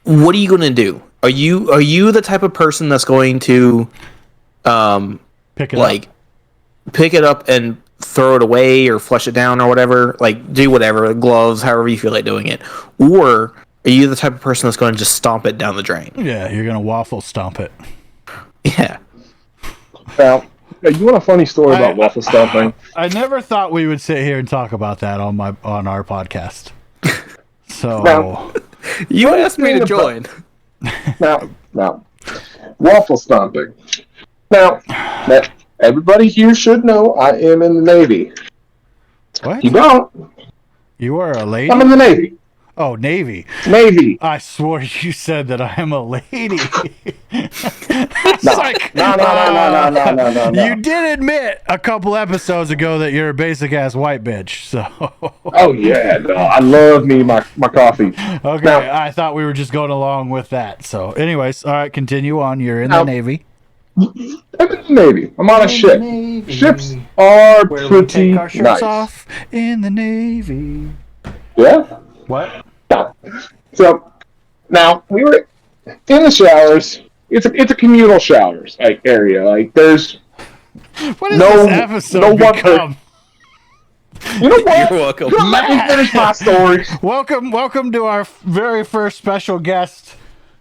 What are you going to do? Are you the type of person that's going to pick it up and throw it away or flush it down or whatever, like do whatever, gloves, however you feel like doing it? Or are you the type of person that's going to just stomp it down the drain? Yeah, you're going to waffle stomp it. Yeah. Now, you want a funny story about waffle stomping? I never thought we would sit here and talk about that on our podcast. So now, you asked me to join. Now, waffle stomping. Now, everybody here should know I am in the Navy. What? You don't? You are a lady? I'm in the Navy. Oh, Navy. Navy. I swore you said that I am a lady. No. You did admit a couple episodes ago that you're a basic ass white bitch. So. Oh yeah, no, I love me my coffee. Okay, now, I thought we were just going along with that. So, anyways, all right, continue on. You're in the Navy. I'm in the Navy. I'm on a ship. Navy. Ships are Where we pretty take our shirts nice. off in the Navy. Yeah. What? No. So now we were in the showers. It's a communal showers area. Like there's what is this episode become? You know what? You're welcome. Let me finish my story. Welcome to our very first special guest,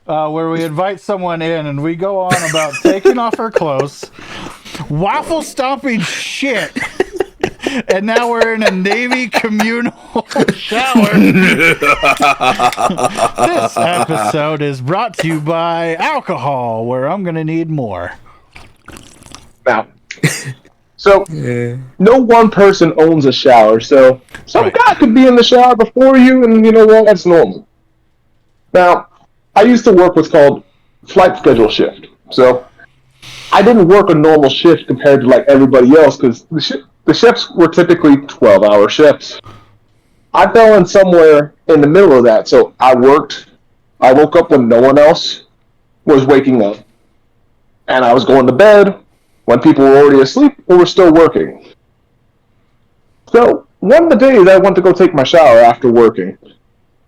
where we invite someone in and we go on about taking off her clothes, waffle stomping shit, and now we're in a Navy communal shower. This episode is brought to you by alcohol, where I'm gonna need more. Now, so no one person owns a shower, so some guy could be in the shower before you, and you know what? That's normal. Now, I used to work what's called flight schedule shift. So I didn't work a normal shift compared to like everybody else because the shifts were typically 12-hour shifts. I fell in somewhere in the middle of that. So I woke up when no one else was waking up. And I was going to bed when people were already asleep or were still working. So one of the days I went to go take my shower after working.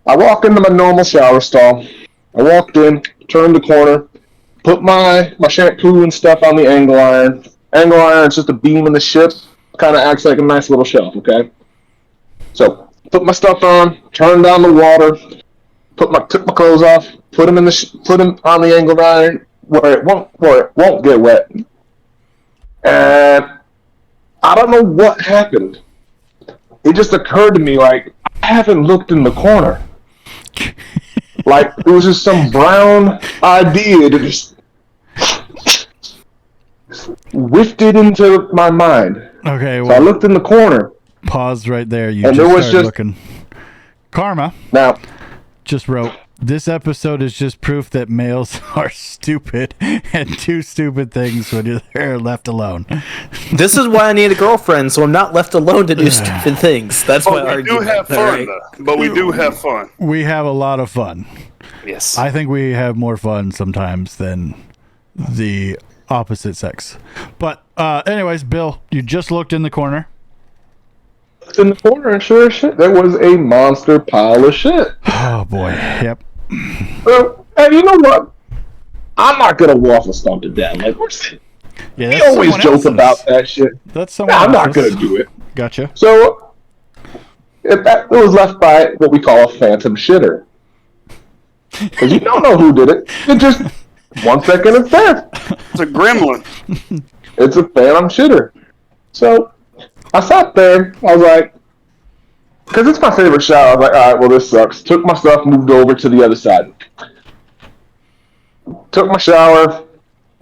I walk into my normal shower stall. I walked in, turned the corner, put my shampoo and stuff on the angle iron. Angle iron is just a beam in the ship. Kind of acts like a nice little shelf, okay? So put my stuff on, turned on the water, took my clothes off, put them on the angle iron where it won't get wet. And I don't know what happened. It just occurred to me like I haven't looked in the corner. Like it was just some brown idea that just whiffed into my mind. Okay, So I looked in the corner. Pause right there. You And just there was started just- looking. Karma Now, just wrote, this episode is just proof that males are stupid and do stupid things when they're left alone. This is why I need a girlfriend, so I'm not left alone to do stupid things. That's my But we do argument. have fun, alright? though. But we do have fun. We have a lot of fun. Yes. I think we have more fun sometimes than the opposite sex. But anyways, Bill, you just looked in the corner. in the corner, and sure as shit, there was a monster pile of shit. Oh boy. Yep. And you know what? I'm not gonna waffle stomp to death. Like Yeah, we that's always someone joke else's. about that shit. That's someone I'm not else's. gonna do it. Gotcha. So it was left by what we call a phantom shitter. Because you don't know who did it. It just 1 second it's there. It's a gremlin. It's a phantom shitter. So I sat there. I was like, because it's my favorite shower. I was like, all right, well, this sucks. Took my stuff, moved over to the other side. Took my shower.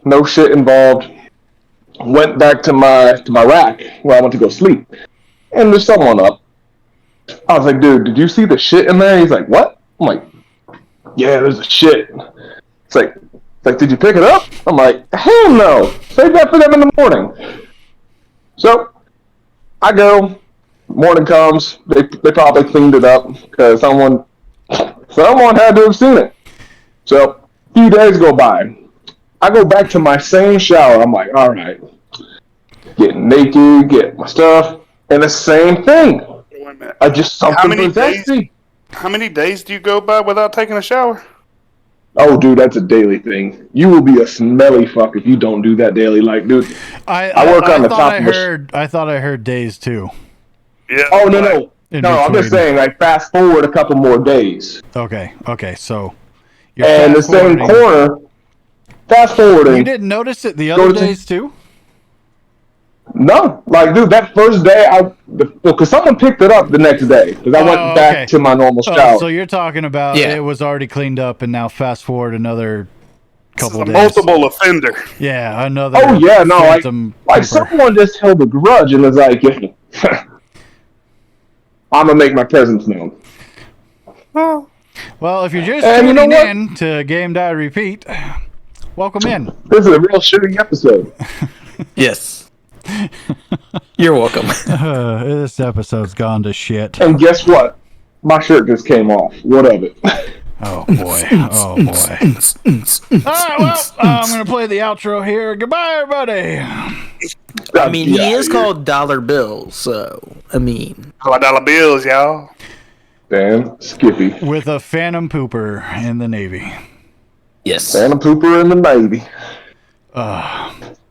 No shit involved. Went back to my rack where I went to go sleep. And there's someone up. I was like, dude, did you see the shit in there? He's like, what? I'm like, yeah, there's a shit. It's like, did you pick it up? I'm like, hell no. Save that for them in the morning. So I go. Morning comes. They probably cleaned it up because someone had to have seen it. So a few days go by. I go back to my same shower. I'm like, all right, getting naked, get my stuff, and the same thing. Wait a minute. I just something possessed me. How many days do you go by without taking a shower? Oh, dude, that's a daily thing. You will be a smelly fuck if you don't do that daily. Like, dude, I work on the top of I thought I heard days too. Yeah. Oh, no. In No, I'm just between. saying, like, fast forward a couple more days. Okay, so you're And the same fast-forwarding. corner, fast forwarding. You didn't notice it the Go other to- days too? No, like, dude, that first day, because someone picked it up the next day, because I went back okay. to my normal shower. Oh, so you're talking about Yeah. it was already cleaned up and now fast forward another This is couple a days. multiple offender. Yeah, another. Oh, yeah, no, phantom like pooper. someone just held a grudge and was like, I'm going to make my presence known. Well, if you're just And you know tuning what? in to Game Die Repeat, welcome in. This is a real shitty episode. Yes. You're welcome. This episode's gone to shit. And guess what? My shirt just came off. What of it? Oh boy. Oh boy. All right, well, I'm gonna play the outro here. Goodbye, everybody. I mean, he is called Dollar Bill, so I mean, $5 bills, y'all. Dan Skippy. With a phantom pooper in the Navy. yes. Phantom Pooper in the Navy.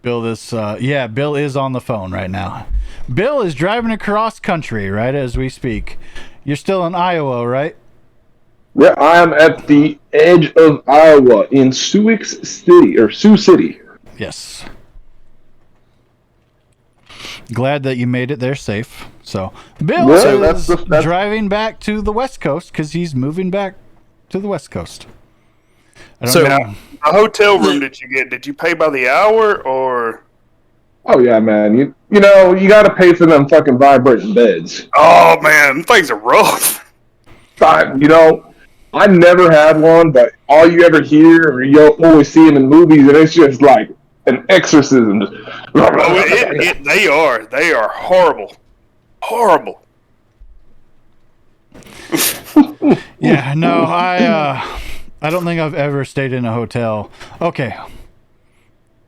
Bill, Bill is on the phone right now. Bill is driving across country right as we speak. You're still in Iowa, right? Yeah, I am at the edge of Iowa in Sioux City. Yes. Glad that you made it there safe. So, Bill Yeah, is that's- driving back to the West Coast because he's moving back to the West Coast. I don't So- know. A hotel room that you get, did you pay by the hour or? Oh yeah, man. You know you got to pay for them fucking vibrating beds. Oh man, them things are rough. But, you know, I never had one, but all you ever hear or you always see them in movies, and it's just like an exorcism. They are horrible. Horrible. Yeah, no, I don't think I've ever stayed in a hotel. Okay,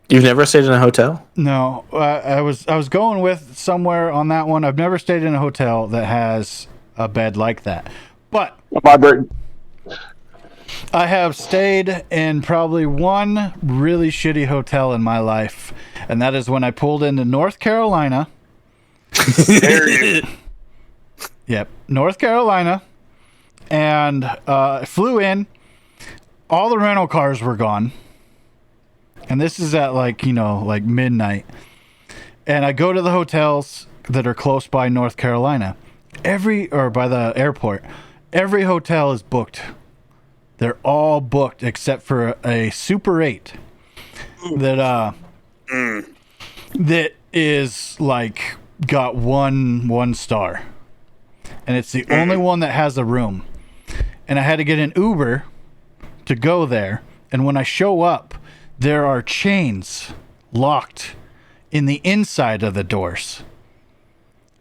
You've never stayed in a hotel? no, I was going with somewhere on that one. I've never stayed in a hotel that has a bed like that, but I have stayed in probably one really shitty hotel in my life, and that is when I pulled into North Carolina. Yep, North Carolina, and flew in. All the rental cars were gone, and this is at like midnight. And I go to the hotels that are close by North Carolina, by the airport. Every hotel is booked. They're all booked except for a Super 8 that is like got one star. And it's the only one that has a room. And I had to get an Uber to go there. And when I show up, there are chains locked in the inside of the doors.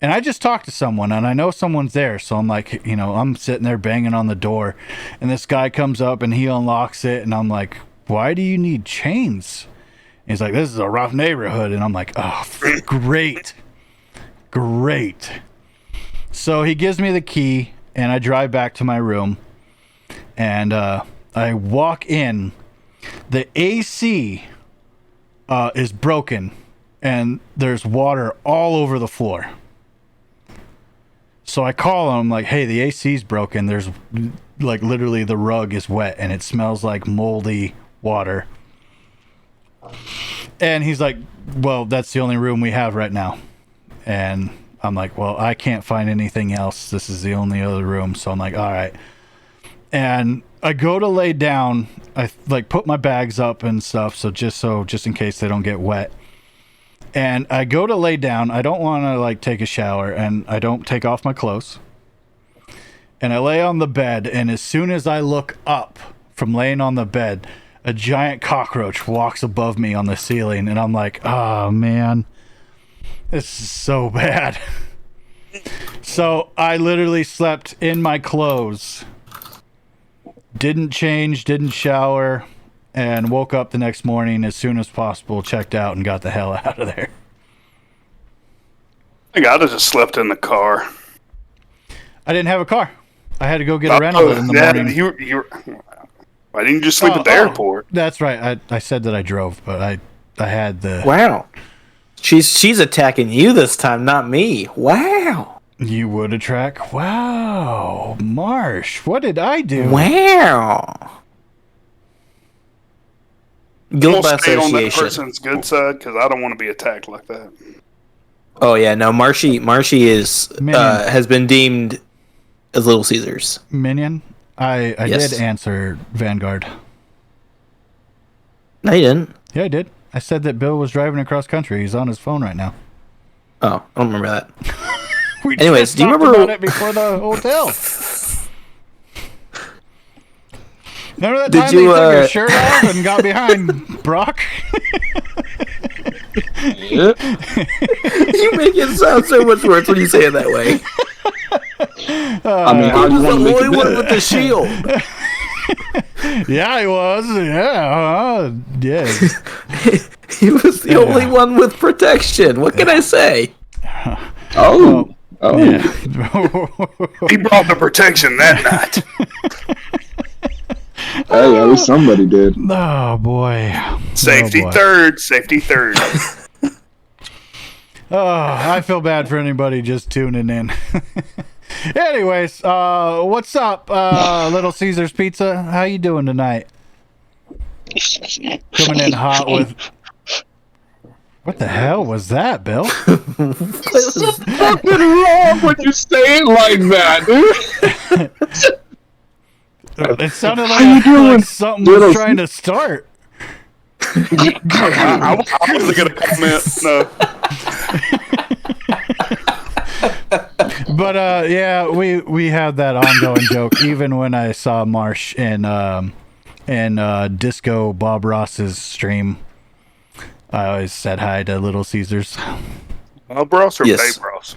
And I just talked to someone, and I know someone's there. So I'm like, I'm sitting there banging on the door. And this guy comes up, and he unlocks it. And I'm like, why do you need chains? And he's like, this is a rough neighborhood. And I'm like, oh, great. Great. So he gives me the key, and I drive back to my room. And I walk in. The AC is broken, and there's water all over the floor. So I call him, like, hey, the AC's broken. There's, like, literally the rug is wet, and it smells like moldy water. And he's like, well, that's the only room we have right now. And I'm like, well, I can't find anything else. This is the only other room. So I'm like, all right. And I go to lay down. I like put my bags up and stuff. So just in case they don't get wet. And I go to lay down. I don't want to like take a shower, and I don't take off my clothes. And I lay on the bed. And as soon as I look up from laying on the bed, a giant cockroach walks above me on the ceiling. And I'm like, oh man, this is so bad. So I literally slept in my clothes. Didn't change, didn't shower, and woke up the next morning as soon as possible, checked out, and got the hell out of there. I think I'd have just slept in the car. I didn't have a car. I had to go get a rental in the morning. Why didn't you just sleep at the airport? That's right. I said that I drove, but I had the... Wow. She's attacking you this time, not me. Wow. You would attract... Wow. Marsh, what did I do? Wow. Guilt by stay on that association. person's good side, because I don't want to be attacked like that. Oh yeah, no. Marshy is has been deemed as Little Caesars. Minion, I Yes. did answer Vanguard. No, you didn't. Yeah, I did. I said that Bill was driving across country. He's on his phone right now. Oh, I don't remember that. We Anyways, just do you talked remember- about it before the hotel? Remember that Did time you, you took your shirt off and got behind Brock? You make it sound so much worse when you say it that way. I mean, He how do you was the want to make only it one better? with the shield. Yeah, he was. Yeah, yeah. He was the only one with protection. What can I say? Oh. Yeah. He brought the protection that night. Hey, at least somebody did. Oh boy. Safety boy. third. Safety third. Oh, I feel bad for anybody just tuning in. Anyways, what's up, Little Caesars Pizza? How you doing tonight? Coming in hot with... What the hell was that, Bill? What's wrong when you say it like that, dude? It sounded How you doing, like something Little was trying to start. I wasn't going to comment. No. But yeah, we had that ongoing joke even when I saw Marsh and Disco Bob Ross's stream. I always said hi to Little Caesars. Bob Ross or Yes. Babe Ross?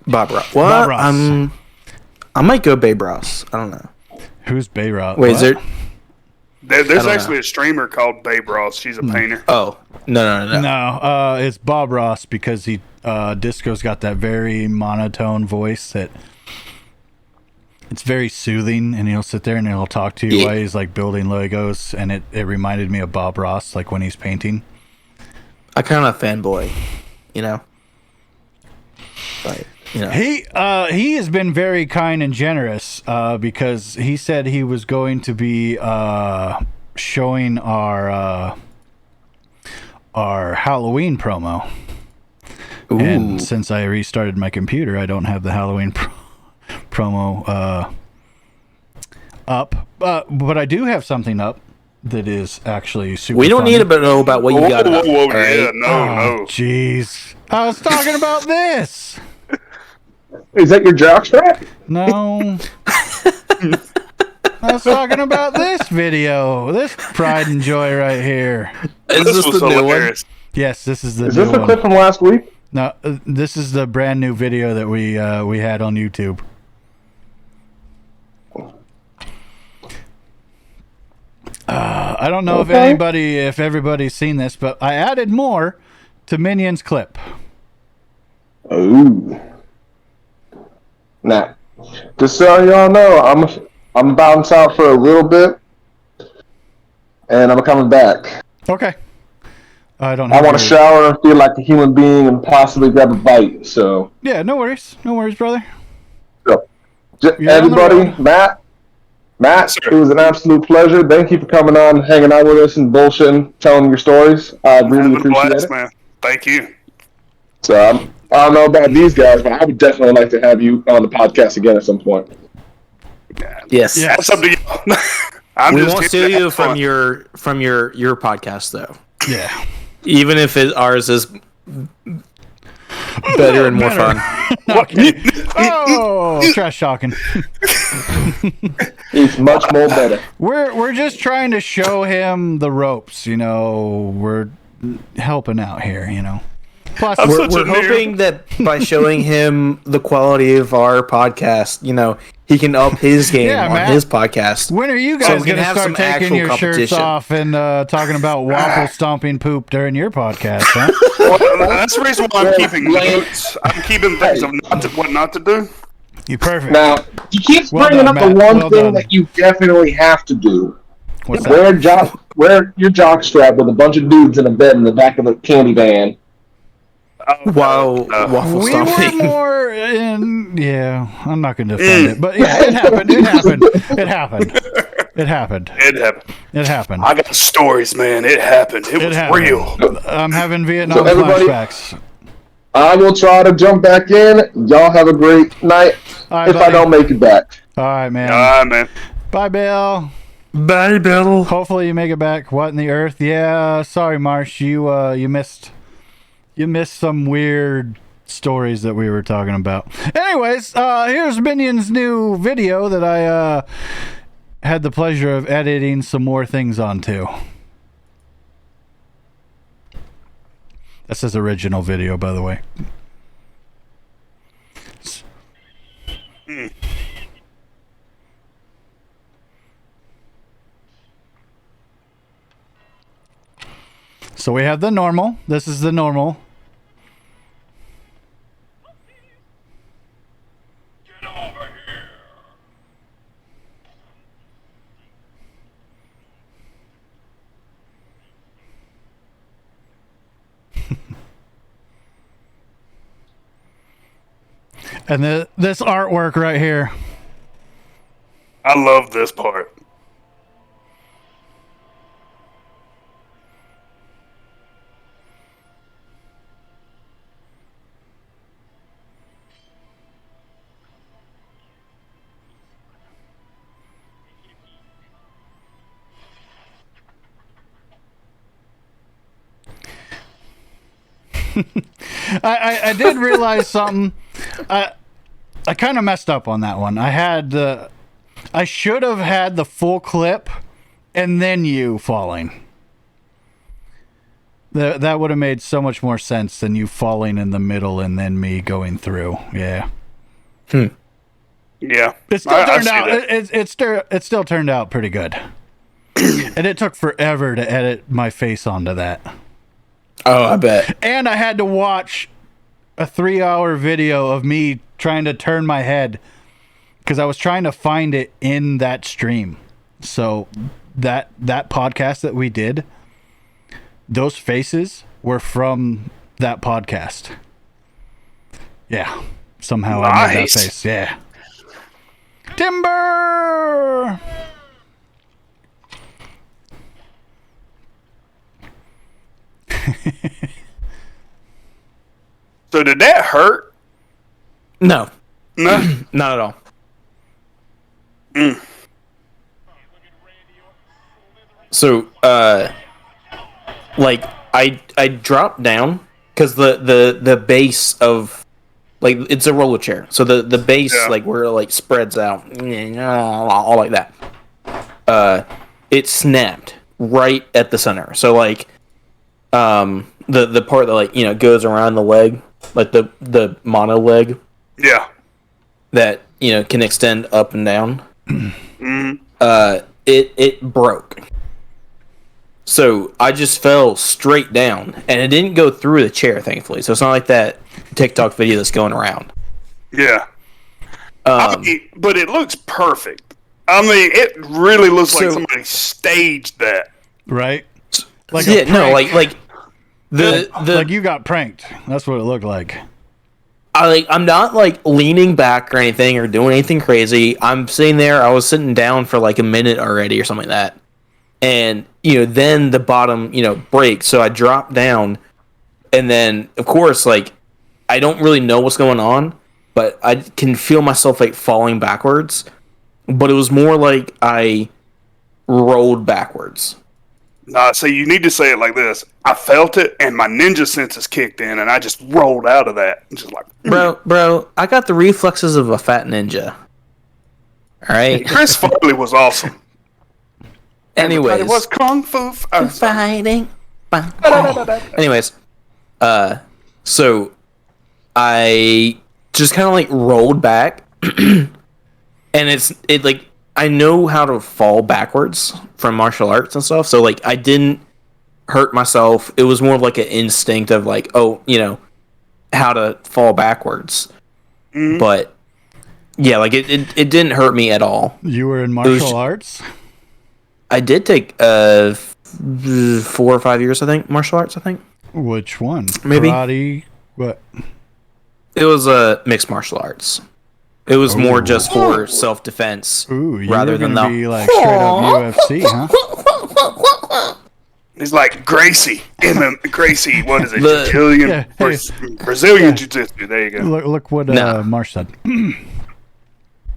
Bob Ross. What? Bob Ross. I might go Babe Ross. I don't know. Who's Bayrock? Wait, is there? There's don't actually know. a streamer called Babe Ross. She's a painter. Oh, no. No, it's Bob Ross because Disco's got that very monotone voice that it's very soothing, and he'll sit there and he'll talk to you Yeah. while he's like building Legos, and it reminded me of Bob Ross, like when he's painting. I kind of fanboy, you know. Like, you know. He has been very kind and generous because he said he was going to be showing our Halloween promo. Ooh. And since I restarted my computer, I don't have the Halloween promo up. But I do have something up that is actually super We don't funny. need to know about what you Whoa, got. whoa, up, whoa, all right? yeah, no. Jeez. I was talking about this. Is that your jockstrap? No. I was talking about this video. This pride and joy right here. Is This this was the new one? hilarious. Yes, this is the Is new this the one. clip from last week? No, this is the brand new video that we had on YouTube. I don't know Okay. if everybody's seen this, but I added more to Minion's clip. Ooh. Now, just so y'all know, I'm bounce out for a little bit, and I'm coming back. Okay. I don't. I have want to your- shower and feel like a human being and possibly grab a bite. So, Yeah, no worries, brother. J- You're on the everybody, road. Matt, Sir. it was an absolute pleasure. Thank you for coming on, hanging out with us, and bullshitting, telling your stories. I really Having a appreciate blast, it. man. Thank you. So, I don't know about these guys, but I would definitely like to have you on the podcast again at some point. Yes. Yeah. That's up to you. I'm We just won't here sue to have you from fun. your podcast though. Yeah. Even if ours is better and more fun. Okay. Oh, trash talking. It's much more better. We're just trying to show him the ropes, you know. We're helping out here, you know. Plus, I'm we're, such a We're nerd. hoping that by showing him the quality of our podcast, you know, he can up his game Yeah, on Matt. his podcast. when are you So guys we can going to have start some taking actual your shirts competition. off and talking about waffle stomping poop during your podcast, huh? Well, that's the reason why I'm keeping notes. I'm keeping things of what not to do. You perfect. Now, he keeps Well bringing done, up the Matt. one Well thing done. that you definitely have to do. What's that? Wear your jock strap with a bunch of dudes in a bed in the back of the candy van. While waffle We were stomping. more in. Yeah, I'm not going to defend it, but yeah, it happened. It happened. It happened. It happened. It happened. It happened. I got stories, man. It happened. It was happened. real. I'm having Vietnam everybody- flashbacks. I will try to jump back in. Y'all have a great night. All right, If I buddy. don't make it back. All right, man. All right, man. Bye, Bill. Bye, Bill. Hopefully you make it back. What in the earth? Yeah, sorry, Marsh. You missed some weird stories that we were talking about. Anyways, here's Minion's new video that I had the pleasure of editing some more things onto. That's his original video, by the way. So we have the normal. This is the normal. And this artwork right here. I love this part. I did realize something. I kind of messed up on that one. I should have had the full clip and then you falling. That would have made so much more sense than you falling in the middle and then me going through. Yeah. Yeah. It still turned out. It still turned out pretty good. And it took forever to edit my face onto that. Oh, I bet. And I had to watch a 3-hour video of me trying to turn my head because I was trying to find it in that stream. So that podcast that we did, those faces were from that podcast. Yeah. Somehow I made that face. Yeah. Timber! So did that hurt? No. No. Not at all. So, like I dropped down because the base of like it's a roller chair, so the base like where it like spreads out, all like that. It snapped right at the center. So like, the part that like goes around the leg, like the mono leg. Yeah. That can extend up and down. It broke. So I just fell straight down, and it didn't go through the chair, thankfully. So it's not like that TikTok video that's going around. Yeah. But it looks perfect. I mean, it really looks like somebody staged that. Right? Like like you got pranked. That's what it looked like. I'm not like leaning back or anything or doing anything crazy. I'm sitting there. I was sitting down for like a minute already or something like that. And, then the bottom, breaks. So I dropped down. And then, of course, like, I don't really know what's going on. But I can feel myself, like, falling backwards. But it was more like I rolled backwards. Nah, so you need to say it like this. I felt it, and my ninja senses kicked in, and I just rolled out of that. Just like, Bro, I got the reflexes of a fat ninja. All right? Chris Farley was awesome. Anyways, it was kung fu fighting. Anyways, so I just kind of like rolled back, and it like I know how to fall backwards from martial arts and stuff. So like I didn't hurt myself. It was more of like an instinct of like, how to fall backwards. But yeah, like it didn't hurt me at all. You were in martial arts? I did take 4 or 5 years, I think, martial arts, I think. Which one? Maybe. Karate? What? It was mixed martial arts. It was more just for self-defense rather than the... be like straight up UFC, huh? He's like Gracie. Gracie, what is it? Brazilian Jiu-Jitsu. There you go. Look what Marsh said.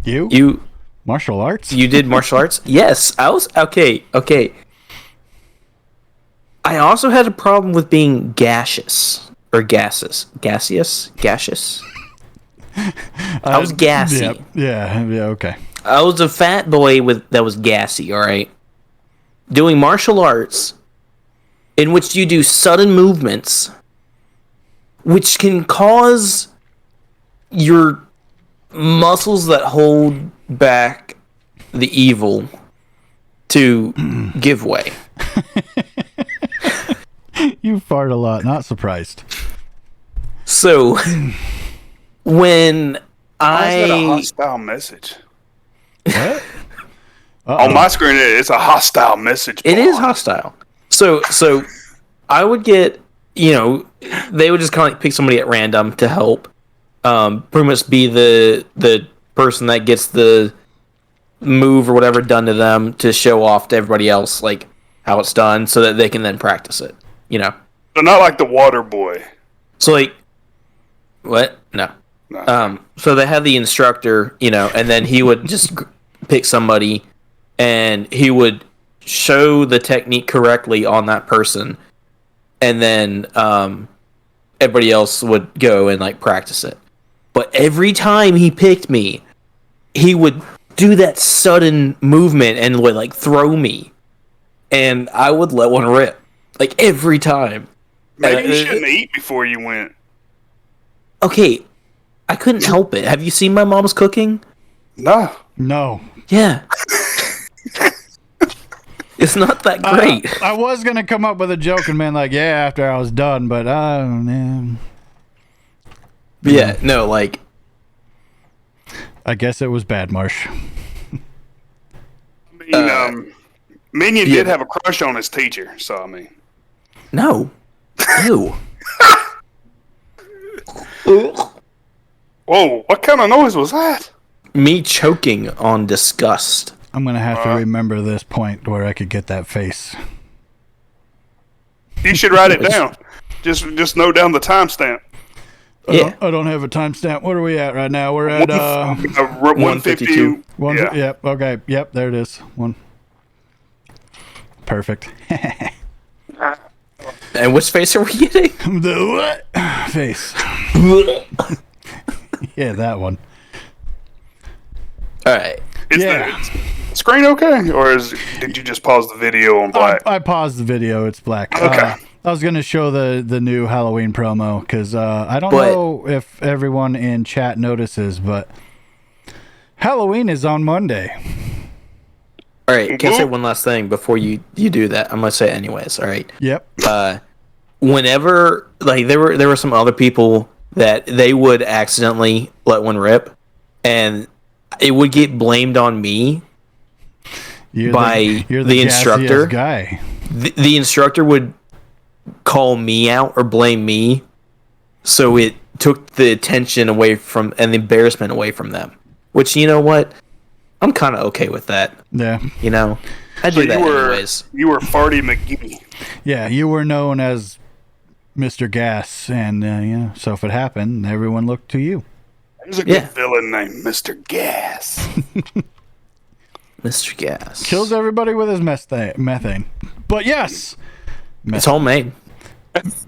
You... Martial arts? You did martial arts? Yes. I was... Okay. I also had a problem with being gaseous. Or gaseous. Gaseous? I was gassy. Yeah, okay. I was a fat boy that was gassy, alright? Doing martial arts, in which you do sudden movements, which can cause your muscles that hold back the evil to give way. You fart a lot, not surprised. So, when Why is that a hostile message? What? On my screen, it's a hostile message. It is hostile. So I would get, they would just kind of like pick somebody at random to help. Pretty much be the person that gets the move or whatever done to them to show off to everybody else, like, how it's done so that they can then practice it, So not like the water boy. So, like, what? No. So they had the instructor, and then he would just pick somebody and he would show the technique correctly on that person, and then everybody else would go and like practice it. But every time he picked me, he would do that sudden movement and would like throw me, and I would let one rip like every time. Maybe you shouldn't eat before you went. Okay, I couldn't help it. Have you seen my mom's cooking? No. No. Yeah. It's not that great. I was gonna come up with a joke and been like, yeah, after I was done, but Yeah, no, like I guess it was bad, Marsh. I mean, Minion did have a crush on his teacher, so I mean. no. Ew. Whoa, what kind of noise was that? Me choking on disgust. I'm gonna have to remember this point where I could get that face. You should write it down. Just note down the timestamp. Yeah. I don't have a timestamp. What are we at right now? We're at 152. Yeah. Yep. Okay. Yep. There it is. One. Perfect. And which face are we getting? The what face? Yeah, that one. All right. Is the screen okay, or did you just pause the video on black? I paused the video. It's black. Okay. I was gonna show the new Halloween promo because I don't know if everyone in chat notices, but Halloween is on Monday. All right. Can I say one last thing before you do that? I'm gonna say it anyways. All right. Yep. Whenever like there were some other people that they would accidentally let one rip, and it would get blamed on me You're the gassiest instructor. guy. The instructor would call me out or blame me, so it took the attention away from and the embarrassment away from them. Which, you know what, I'm kind of okay with that. Yeah. You know, I do that anyways. You were Farty McGee. Yeah, you were known as Mr. Gas, and so if it happened, everyone looked to you. There's a good villain named Mr. Gas. Mr. Gas Kills everybody with his methane. But yes, It's homemade.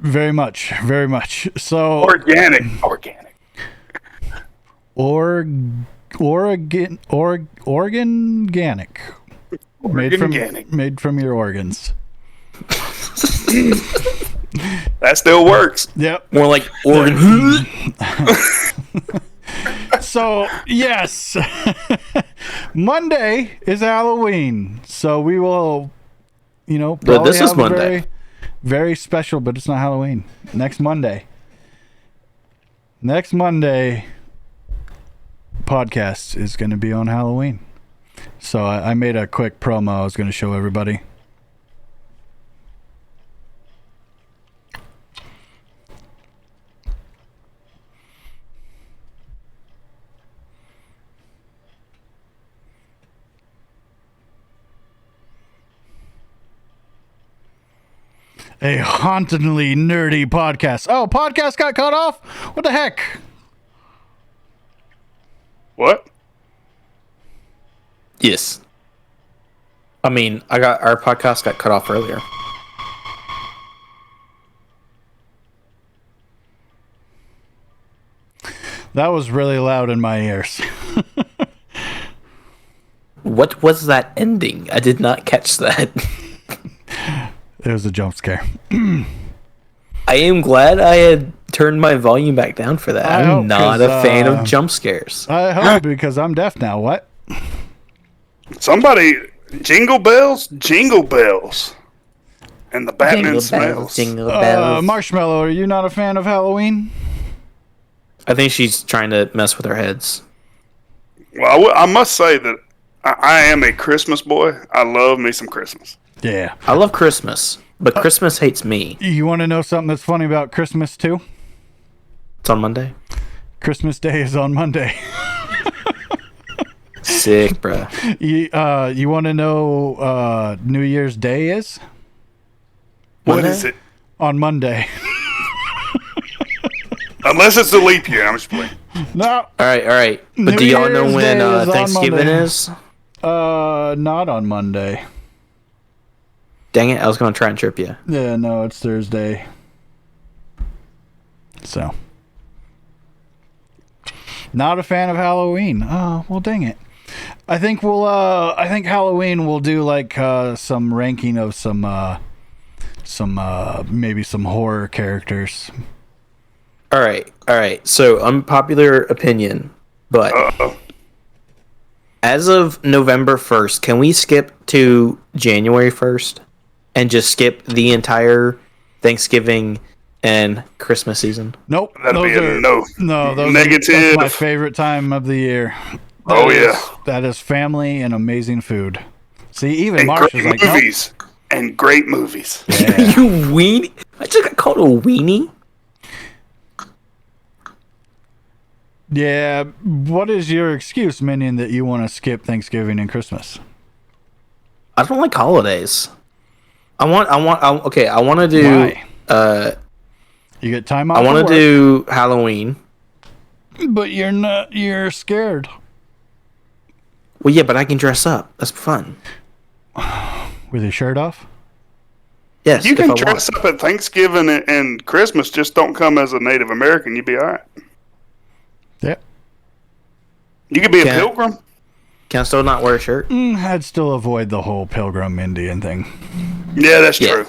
very much, very much. So Organic. organic. Made from your organs. That still works. Yep. More like organ. So yes, Monday is Halloween. So we will, But this is have a Monday. very, very special, but it's not Halloween. Next Monday, podcast is going to be on Halloween. So I made a quick promo I was going to show everybody. A hauntingly nerdy podcast. Oh, podcast got cut off? What the heck? What? Yes. I mean, our podcast got cut off earlier. That was really loud in my ears. What was that ending? I did not catch that. It was a jump scare. I am glad I had turned my volume back down for that. I hope, I'm not 'cause, a fan of jump scares. I hope because I'm deaf now. What? Somebody, jingle bells. And the Batman smells. Jingle bells. Marshmallow, are you not a fan of Halloween? I think she's trying to mess with our heads. Well, I must say that I am a Christmas boy. I love me some Christmas. Yeah. I love Christmas, but Christmas hates me. You want to know something that's funny about Christmas too? It's on Monday. Christmas Day is on Monday. Sick, bruh. You want to know New Year's Day is? What Monday? is it? On Monday. Unless it's a leap year. I'm just playing. No. All right. But New do y'all know Year's when Day is on Thanksgiving Monday. is? Not on Monday. Dang it, I was going to try and trip you. Yeah, no, it's Thursday. So. Not a fan of Halloween. Oh, well, dang it. I think I think Halloween we'll do like some ranking of some maybe some horror characters. All right. So unpopular opinion, but as of November 1st, can we skip to January 1st and just skip the entire Thanksgiving and Christmas season? Nope. That'll be a no. No, Negative. That's my favorite time of the year. That is family and amazing food. See, even And Marsh great is like, movies. And great movies. nope. Yeah. You weenie? I just got called a weenie. Yeah. What is your excuse, Minion, that you want to skip Thanksgiving and Christmas? I don't like holidays. I want to do. Why? You get time off. I want to do Halloween. But you're not. You're scared. Well, yeah, but I can dress up. That's fun. With your shirt off? Yes, You if can I dress want. up at Thanksgiving and Christmas. Just don't come as a Native American. You'd be all right. Yeah. You could be a Can I- pilgrim. Can I still not wear a shirt? I'd still avoid the whole Pilgrim Indian thing. Yeah, that's Yeah. true.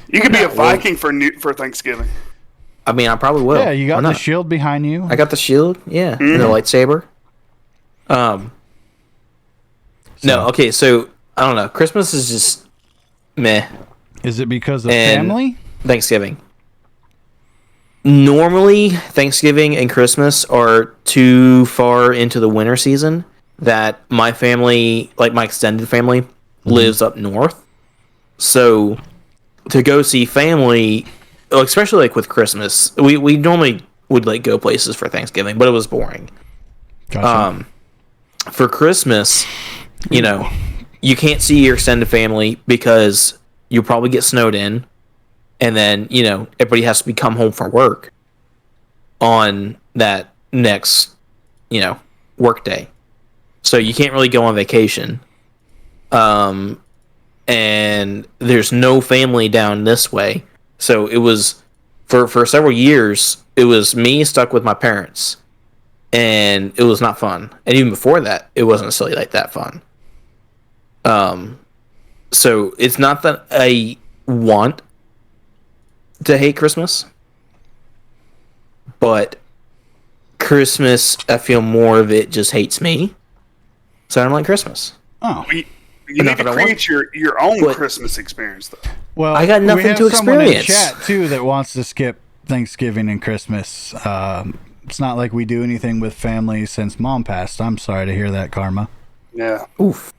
You could be a Viking for Thanksgiving. I mean, I probably will. Yeah, you got Why the not? shield behind you. I got the shield. Yeah, and the lightsaber. No, okay. So I don't know. Christmas is just meh. Is it because of And- family? Thanksgiving. Normally, Thanksgiving and Christmas are too far into the winter season that my family, like my extended family, lives up north. So to go see family, especially like with Christmas, we normally would like go places for Thanksgiving, but it was boring. Gotcha. For Christmas, you know, you can't see your extended family because you'll probably get snowed in, and then, you know, everybody has to come home from work on that next, you know, work day. So you can't really go on vacation. And there's no family down this way. So it was, for several years, it was me stuck with my parents. And it was not fun. And even before that, it wasn't necessarily like that fun. So it's not that I want to hate Christmas, but Christmas, I feel more of it just hates me. So I don't like Christmas. Oh. You need Not to that I want- create your own But- Christmas experience, though. Well, I got nothing we have to someone in experience. chat too that wants to skip Thanksgiving and Christmas. It's not like we do anything with family since Mom passed. I'm sorry to hear that, Karma. Yeah. Oof.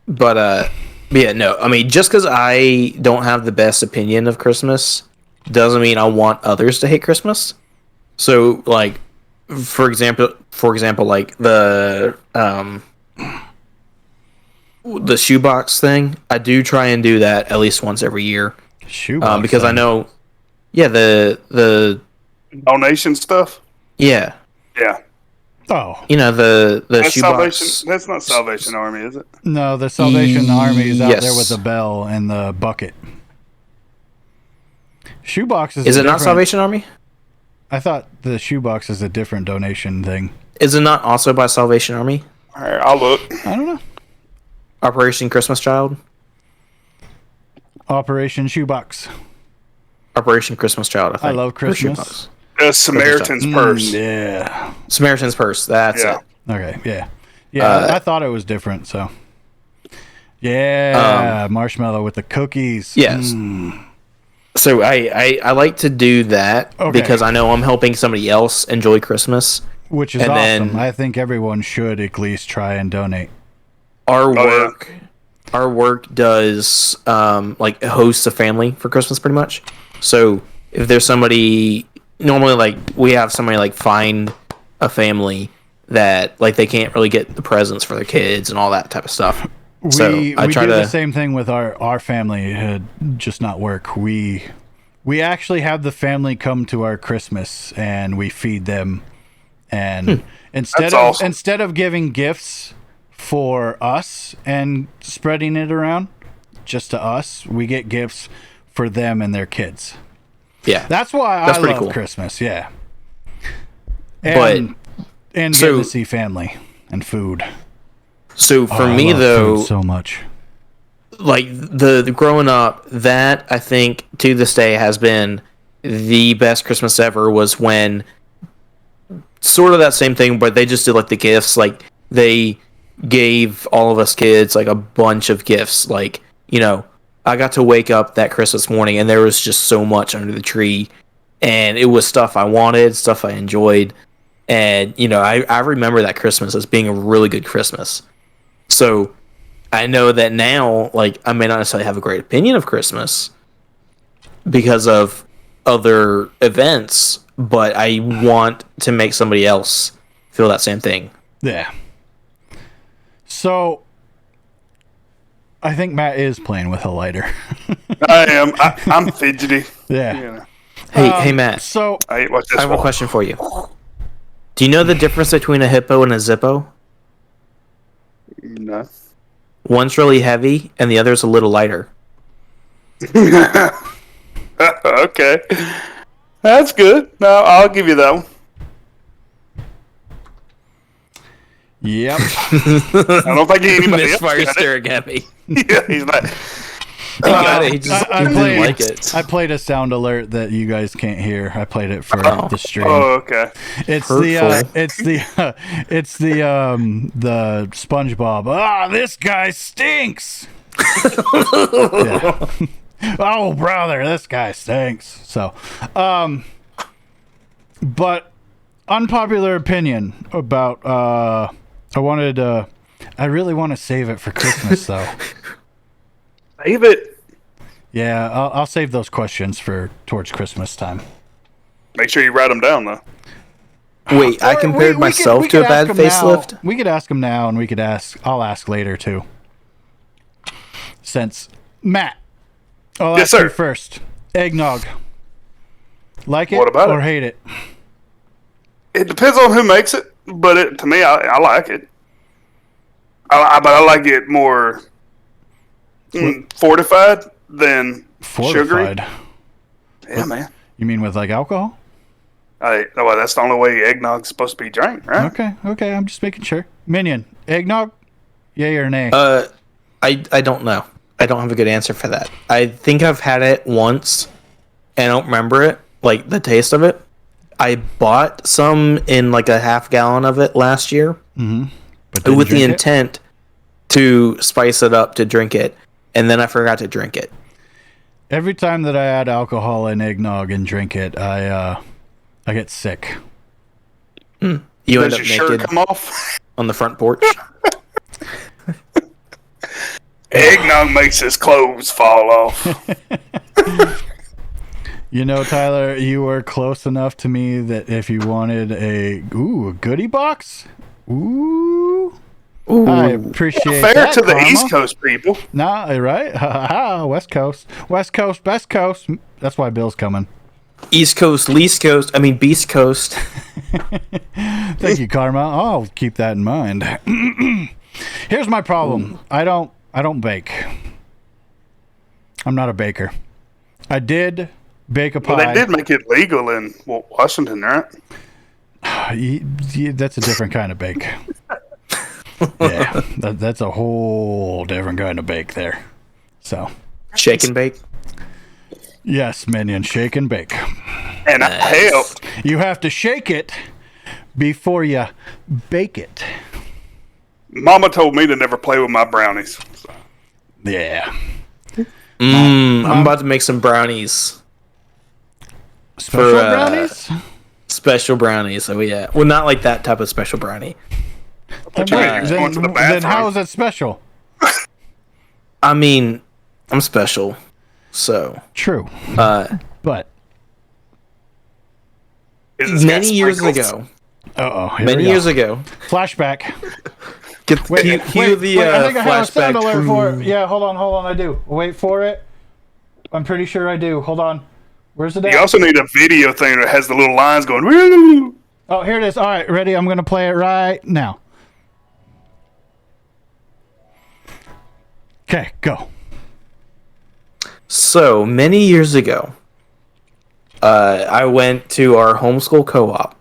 But yeah, no. I mean, just because I don't have the best opinion of Christmas doesn't mean I want others to hate Christmas. So, like, for example, like the shoebox thing, I do try and do that at least once every year. Shoebox Because I thing. know, yeah, the Donation stuff. yeah, Yeah. Oh you know the That's shoebox. Salvation. That's not Salvation Army, is it? no, the Salvation Army is out there Yes. with the bell and the bucket. Shoebox is. Is a it not different- Salvation Army? I thought the shoebox is a different donation thing. Is it not also by Salvation Army? All right, I'll look. I don't know. Operation Christmas Child. Operation Shoebox. Operation Christmas Child. I think. love Or Christmas. Shoebox. Samaritan's Purse. Yeah. Samaritan's Purse. That's Yeah. it. Okay. Yeah. Yeah. I thought it was different. So. Yeah. Marshmallow with the cookies. Yes. So I like to do that Okay. because I know I'm helping somebody else enjoy Christmas. Which is And awesome. then- I think everyone should at least try and donate. Our yeah. work, our work does like hosts a family for Christmas pretty much. So if there's somebody, normally like we have somebody like find a family that like they can't really get the presents for their kids and all that type of stuff. So We I try do to the same thing with our family. Just not work. We actually have the family come to our Christmas and we feed them. And That's awesome. instead of giving gifts for us and spreading it around just to us, we get gifts for them and their kids. yeah. That's why That's I pretty love cool. Christmas. Yeah. and getting so- to see family and food. So for I me love though, food so much. like the growing up, that I think to this day has been the best Christmas ever. Was when sort of that same thing, but they just did like the gifts. Like they gave all of us kids like a bunch of gifts. Like, you know, I got to wake up that Christmas morning and there was just so much under the tree, and it was stuff I wanted, stuff I enjoyed. And, you know, I remember that Christmas as being a really good Christmas. So I know that now, like, I may not necessarily have a great opinion of Christmas because of other events, but I want to make somebody else feel that same thing. Yeah. So, I think Matt is playing with a lighter. I am. I'm fidgety. Yeah. You know. Hey, Matt, So, Hey, watch this I have a one. question for you. Do you know the difference between a hippo and a zippo? No. One's really heavy and the other's a little lighter. Okay. That's good. No, I'll give you that one. yep. I don't think anybody else Misfire got it. staring at me. Yeah, he's like, He got it. He just I didn't played, like it. I played a sound alert that you guys can't hear. I played it for Oh. the stream. oh, okay. It's Hurtful. the SpongeBob. Ah, this guy stinks. Yeah. Oh, brother, this guy stinks. So, but unpopular opinion about I really want to save it for Christmas though. Save it. Yeah, I'll save those questions for towards Christmas time. Make sure you write them down, though. Wait, I Or compared we myself could to a ask bad him now. facelift? We could ask him now, and I'll ask later too. Since Matt, I'll Yes, ask you sir. first. Eggnog. Like it What about or it? hate it? It depends on who makes it, but to me, I like it. But I like it more fortified than sugary. Fortified. Yeah, man. You mean with like alcohol? Well, that's the only way eggnog's supposed to be drank, right? Okay. I'm just making sure. Minion, eggnog, yay or nay? I don't know. I don't have a good answer for that. I think I've had it once, and I don't remember it, like the taste of it. I bought some in like a half gallon of it last year But didn't with the drink it? intent to spice it up to drink it, and then I forgot to drink it. Every time that I add alcohol in eggnog and drink it, I get sick. You end Does up your shirt naked come off? on the front porch. Eggnog makes his clothes fall off. You know, Tyler, you were close enough to me that if you wanted a goodie box, I appreciate Fair that. to the Karma. East Coast people. Nah, right? West Coast, West Coast, Best Coast. That's why Bill's coming. East Coast, Least Coast, I mean Beast Coast. Thank you, Karma. I'll keep that in mind. Here's my problem. I don't bake. I'm not a baker. I did bake a pie. Well, they did make it legal in Washington, right? That's a different kind of bake. Yeah, that's a whole different kind of bake there. So, Shake and bake. yes, Minion, shake and bake. And I helped. You have to shake it before you bake it. Mama told me to never play with my brownies. So. Yeah. I'm about to make some brownies. Special For, brownies? Special brownies. Oh yeah. Well, not like that type of special brownie. What you mean? You're going to the then bathroom. how is it special? I mean, I'm special. So, True. But, Is this got many years sprinkles? ago. many Years ago. Flashback. Get cue the I think I have a sound alert for flashback. it. Yeah, hold on, I do. Wait for it. I'm pretty sure I do. Hold on. Where's it at? You also need a video thing that has the little lines going. Woo! Oh, here it is. All right, ready? I'm going to play it right now. Okay, go. So many years ago, I went to our homeschool co-op,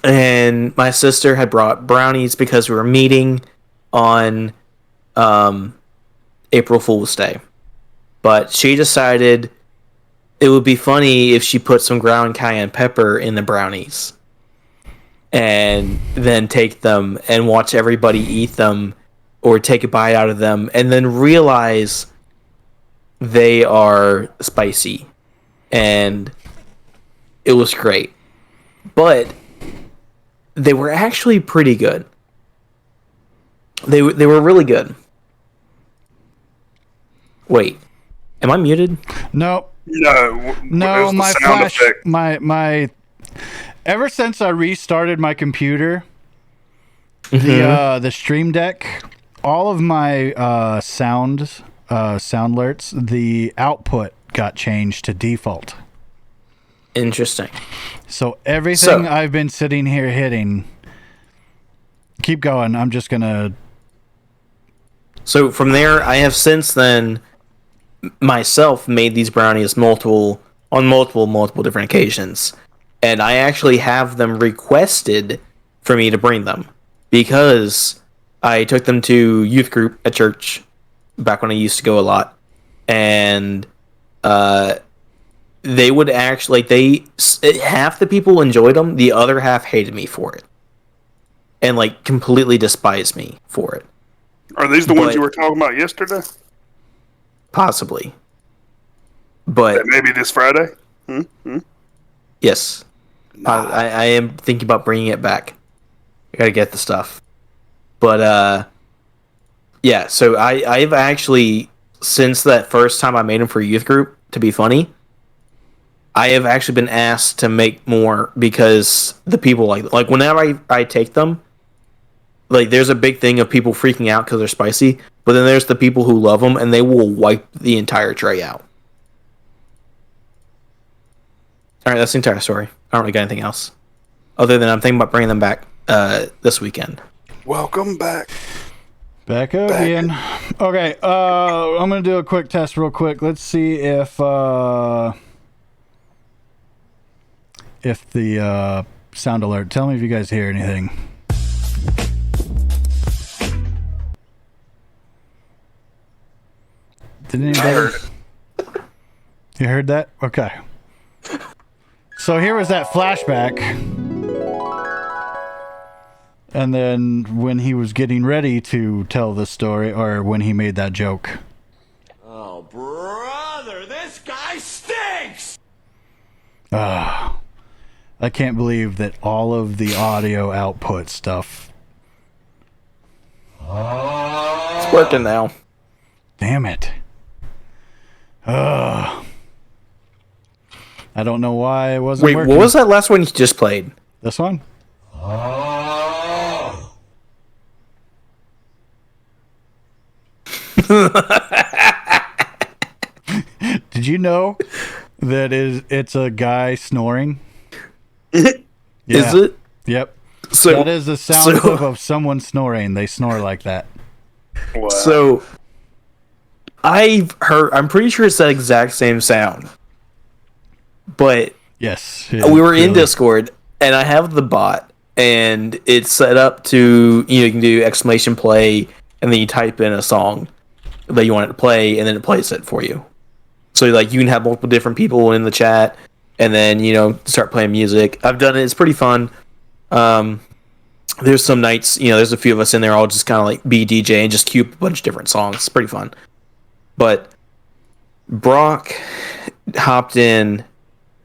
and my sister had brought brownies because we were meeting on April Fool's Day. But she decided it would be funny if she put some ground cayenne pepper in the brownies and then take them and watch everybody eat them or take a bite out of them and then realize they are spicy. And it was great. But they were actually pretty good. They were really good. Wait, am I muted? No. No, No, my flash, my. Ever since I restarted my computer, the Stream Deck, all of my sound alerts, the output got changed to default. Interesting. So everything I've been sitting here hitting. Keep going. I'm just gonna. So from there, I have since then myself made these brownies on multiple different occasions, and I actually have them requested for me to bring them because I took them to youth group at church back when I used to go a lot, and they would actually half the people enjoyed them, the other half hated me for it, and like completely despised me for it. Are these the ones you were talking about yesterday? Possibly. But maybe this Friday? Yes. I am thinking about bringing it back. I gotta get the stuff. But, yeah, so I've actually, since that first time I made them for youth group, to be funny, I have actually been asked to make more because the people like whenever I take them, like, there's a big thing of people freaking out because they're spicy, but then there's the people who love them, and they will wipe the entire tray out. Alright, that's the entire story. I don't really got anything else. Other than I'm thinking about bringing them back this weekend. Welcome back. Back again. Okay, I'm going to do a quick test real quick. Let's see if the sound alert. Tell me if you guys hear anything. Did anybody? I heard it. You heard that? Okay. So here was that flashback. And then when he was getting ready to tell the story, or when he made that joke. Oh, brother, this guy stinks! I can't believe that all of the audio output stuff. It's working now. Damn it. I don't know why it wasn't working. What was that last one you just played? This one? Did you know that it's a guy snoring? Yeah. Is it? Yep. So that is the sound clip of someone snoring. They snore like that. Wow. So I'm pretty sure it's that exact same sound. But yes, we were in Discord, and I have the bot, and it's set up to, you can do exclamation play, and then you type in a song that you want it to play, and then it plays it for you. So like you can have multiple different people in the chat, and then start playing music. I've done it; it's pretty fun. There's some nights, there's a few of us in there. I'll just kind of like be DJ and just queue up a bunch of different songs. It's pretty fun. But Brock hopped in,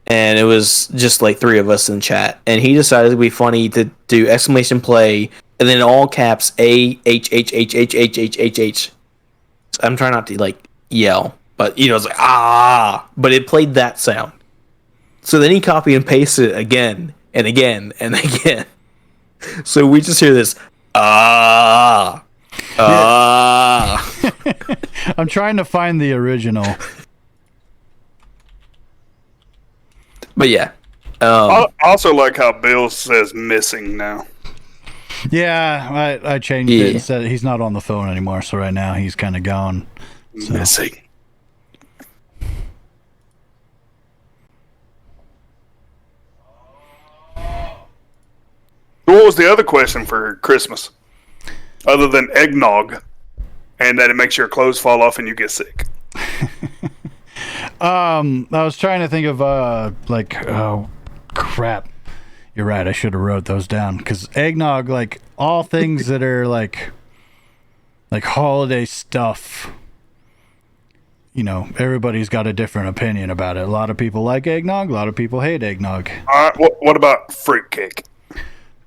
and it was just like three of us in chat, and he decided it would be funny to do exclamation play, and then in all caps A-H-H-H-H-H-H-H-H. I'm trying not to like yell, but it's like but it played that sound. So then he copied and pasted it again and again and again. So we just hear this I'm trying to find the original. But yeah. I also like how Bill says missing now. Yeah, I changed it and said he's not on the phone anymore, so right now he's kind of gone. So. Missing. was the other question for Christmas? Other than eggnog, and that it makes your clothes fall off and you get sick. I was trying to think of oh crap. You're right. I should have wrote those down because eggnog, like all things that are like holiday stuff. You know, everybody's got a different opinion about it. A lot of people like eggnog. A lot of people hate eggnog. All right. What about fruitcake?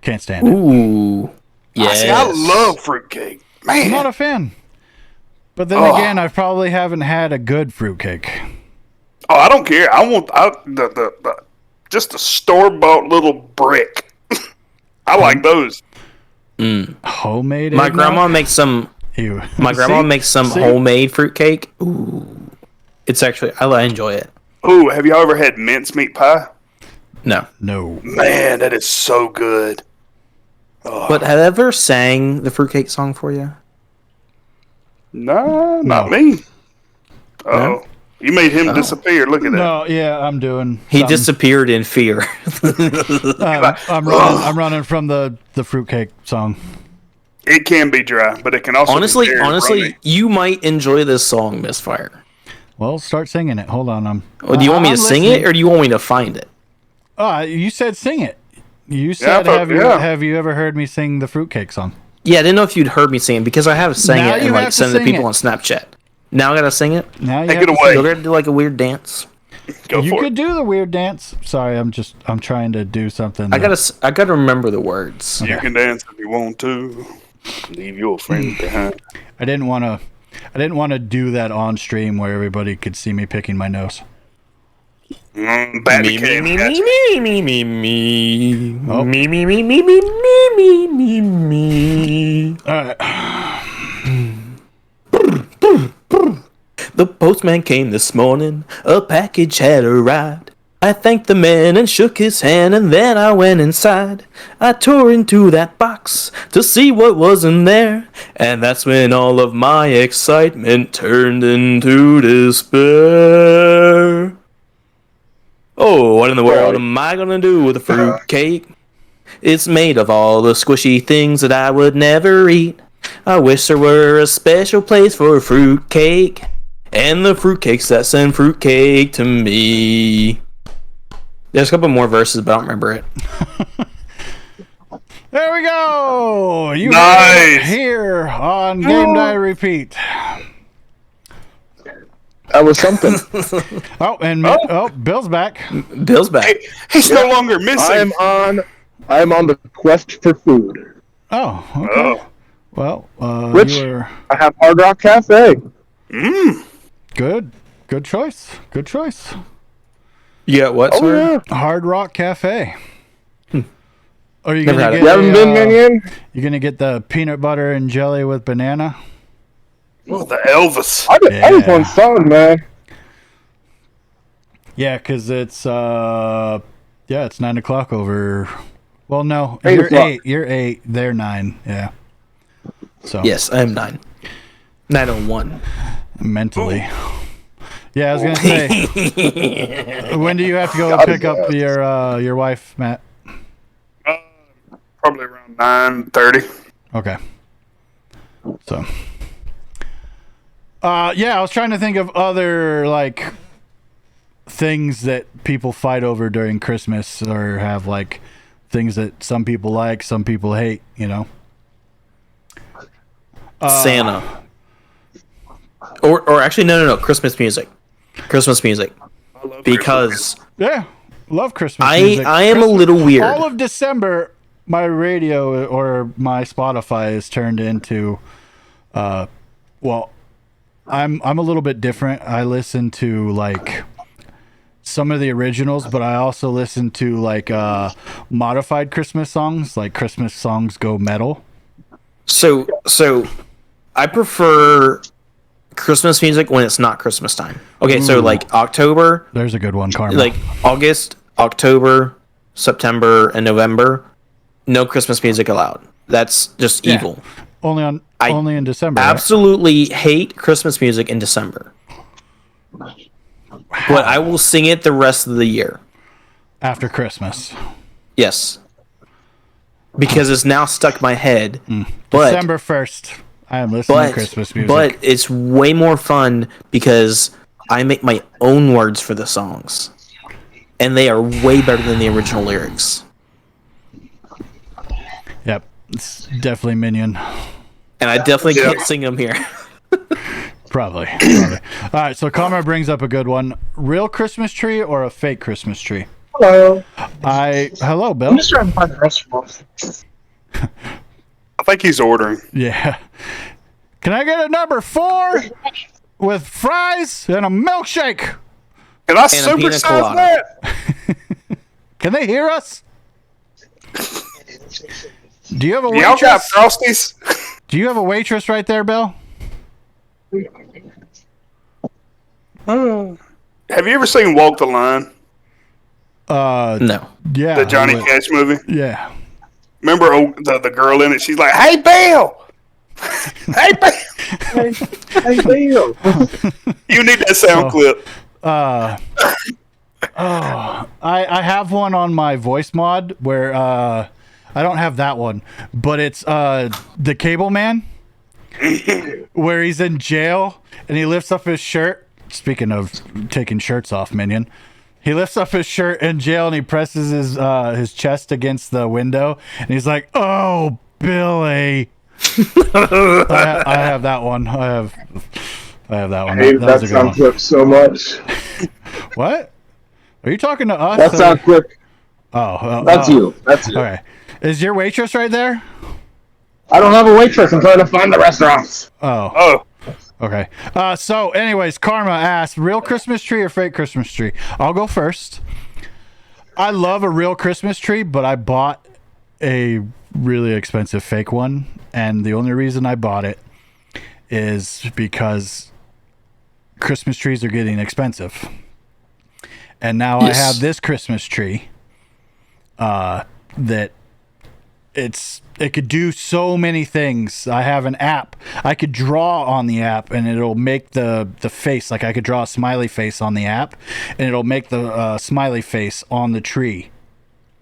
Can't stand it. Ooh. Yes. See, I love fruitcake. Man. I'm not a fan. But then again, I probably haven't had a good fruitcake. Oh, I don't care. I want just a store-bought little brick. I like those. Homemade My eggnog? grandma makes some. Ew. My grandma See? makes some See? homemade fruitcake. Ooh. It's actually, I enjoy it. Ooh, have y'all ever had mincemeat pie? No. No. Man, that is so good. But have I ever sang the fruitcake song for you? No, not No. me. Oh, you made him disappear. Look at that. No, yeah, I'm doing. He something. disappeared in fear. I'm running from the fruitcake song. It can be dry, but it can also honestly, be very runny. you might enjoy this song, Misfire. Well, start singing it. Hold on. Well, do you want me to I'm sing listening. it, or do you want me to find it? You said sing it. You said, but- have you ever heard me sing the fruitcake song? Yeah, I didn't know if you'd heard me sing it because I have sang Now it you and have like to send it to sing people it. on Snapchat. Now I gotta sing it. Now you Take have it to away. You're gonna do like a weird dance. Go You for could it. do the weird dance. Sorry, I'm trying to do something. I gotta remember the words. You can dance if you want to. Leave your friends behind. I didn't want to do that on stream where everybody could see me picking my nose. Bat Me, cave, me, gotcha. me, me, me, me, Oh. me, me, me, me, me, me, me, me. All right. The postman came this morning, a package had arrived. I thanked the man and shook his hand, and then I went inside. I tore into that box to see what was in there, and that's when all of my excitement turned into despair. Oh, what in the world am I gonna do with a fruitcake? It's made of all the squishy things that I would never eat. I wish there were a special place for fruitcake, and the fruitcakes that send fruitcake to me. There's a couple more verses, but I don't remember it. There we go. You Nice. heard it here on Game Die Repeat. That was something. Oh, and Bill's back. Bill's back. Hey, he's no longer missing. I am on the quest for food. Oh, okay. Oh. Well, Which you were I have Hard Rock Cafe. good. Good choice. Good choice. You got what, Oh sir? yeah. Hard Rock Cafe. Are you Never gonna had it. get? You haven't been, Minion? You gonna get the peanut butter and jelly with banana? Oh, the Elvis. I just Yeah. want something, man. Yeah, because it's it's 9 o'clock over. Well, no, 8 you're o'clock. 8. You're 8. They're 9. Yeah. So Yes, I am 9. 901. mentally. Yeah, I was gonna say. When do you have to go pick up your wife, Matt? Probably around 9:30. Okay. So. Yeah, I was trying to think of other like things that people fight over during Christmas, or have like things that some people like, some people hate. You know. Santa. Or actually, no. Christmas music. Christmas music. I love Because Yeah, love Christmas music. I am a Christmas- little weird. All of December, my radio or my Spotify is turned into, well, I'm a little bit different. I listen to like some of the originals, but I also listen to like modified Christmas songs, like Christmas songs go metal. So I prefer Christmas music when it's not Christmas time. Okay, so like October, There's a good one, Karma. like August, October, September, and November, no Christmas music allowed. That's just Yeah. evil. only in December. right? Absolutely hate Christmas music in December. But I will sing it the rest of the year. After Christmas. Yes. because it's now stuck in my head. But December 1st. I am listening to Christmas music. But it's way more fun because I make my own words for the songs, and they are way better than the original lyrics. Yep, it's definitely Minion. And I definitely can't sing them here. Probably. All right, so Karma brings up a good one. Real Christmas tree or a fake Christmas tree? Hello. Hello, Bill. I'm just trying to find the restaurant. I think he's ordering. Yeah. Can I get a number 4 with fries and a milkshake? Can I And a pina supersize colada. that? Can they hear us? Do you have a Y'all got waitress? Frosties? Do you have a waitress right there, Bill? Have you ever seen Walk the Line? No. Yeah. The Johnny Cash movie? Yeah. Remember the girl in it? She's like, "Hey, Bill! Hey, Bill! Hey, Bill. You need that sound clip." I have one on my voice mod where I don't have that one, but it's the Cable Man where he's in jail and he lifts up his shirt. Speaking of taking shirts off, Minion. He lifts up his shirt in jail and he presses his chest against the window and he's like, "Oh, Billy." I have that one. I have that one. I hate That was that a good sound one. clip so much. What? Are you talking to us? That sound clip. That's you. That's you. Okay. Is your waitress right there? I don't have a waitress. I'm trying to find the restaurants. Oh, Okay. So, anyways, Karma asked, real Christmas tree or fake Christmas tree? I'll go first. I love a real Christmas tree, but I bought a really expensive fake one. And the only reason I bought it is because Christmas trees are getting expensive. And now I have this Christmas tree that it could do so many things. I have an app. I could draw on the app and it'll make the face, like I could draw a smiley face on the app and it'll make the smiley face on the tree.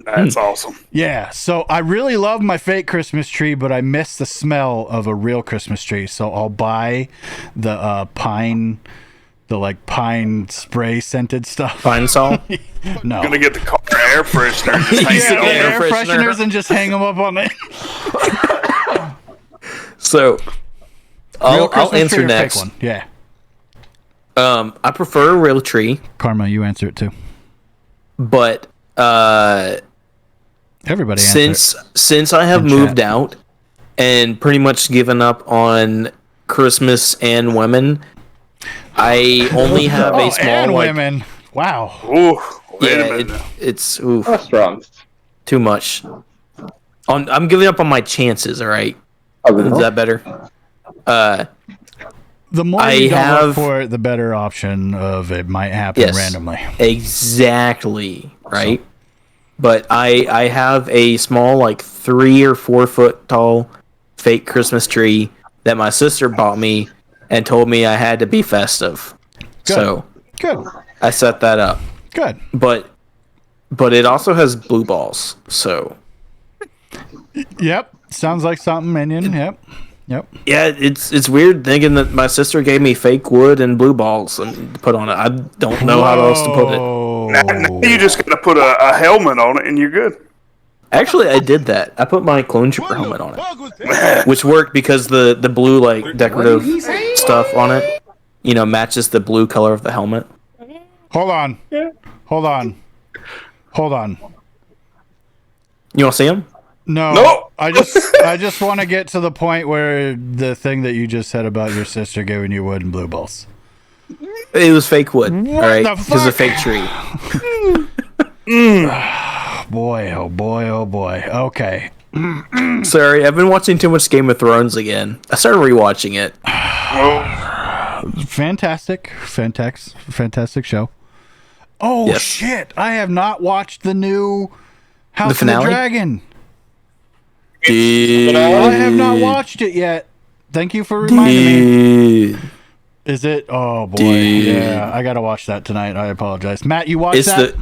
that's awesome. Yeah, so I really love my fake Christmas tree, but I miss the smell of a real Christmas tree. So I'll buy the pine spray scented stuff. Pine Sol? No. Gonna get the car air freshener. And just hang Yeah, it on air there. fresheners and just hang them up on it. So, I'll Christmas answer tree or fake next. one? Yeah. I prefer a real tree, Karma, you answer it too. but Everybody answer it. since I have In moved chat. out and pretty much given up on Christmas and women, I only have a small and like, women. Wow. Ooh, wait a yeah, minute. now. it's oof, Restaurants. too much. I'm giving up on my chances. All right, is that better? The more I you don't look have- for it, the better option of it might happen Yes. randomly. Exactly, right? But I have a small, like 3 or 4 foot tall fake Christmas tree that my sister bought me and told me I had to be festive. Good. So Good. I set that up. Good. But it also has blue balls. So Yep. Sounds like something, Minion. Yep. yeah, it's weird thinking that my sister gave me fake wood and blue balls and to put on it. I don't know how else to put it. Now you just gotta put a helmet on it and you're good. Actually, I did that. I put my clone trooper helmet on it, which worked because the blue like decorative stuff on it, matches the blue color of the helmet. Hold on. You want to see him? No. No. I just want to get to the point where the thing that you just said about your sister giving you wood and blue balls. It was fake wood, all right? the Because a fuck? fake tree. Boy, oh boy, oh boy. Okay. Sorry, I've been watching too much Game of Thrones again. I started rewatching it. Fantastic show. Oh Yes. shit! I have not watched the new House of the finale? Dragon. Dude. I have not watched it yet. Thank you for reminding me. Dude. Is it? Oh boy, Dude. yeah. I gotta watch that tonight. I apologize, Matt. You watched It's that?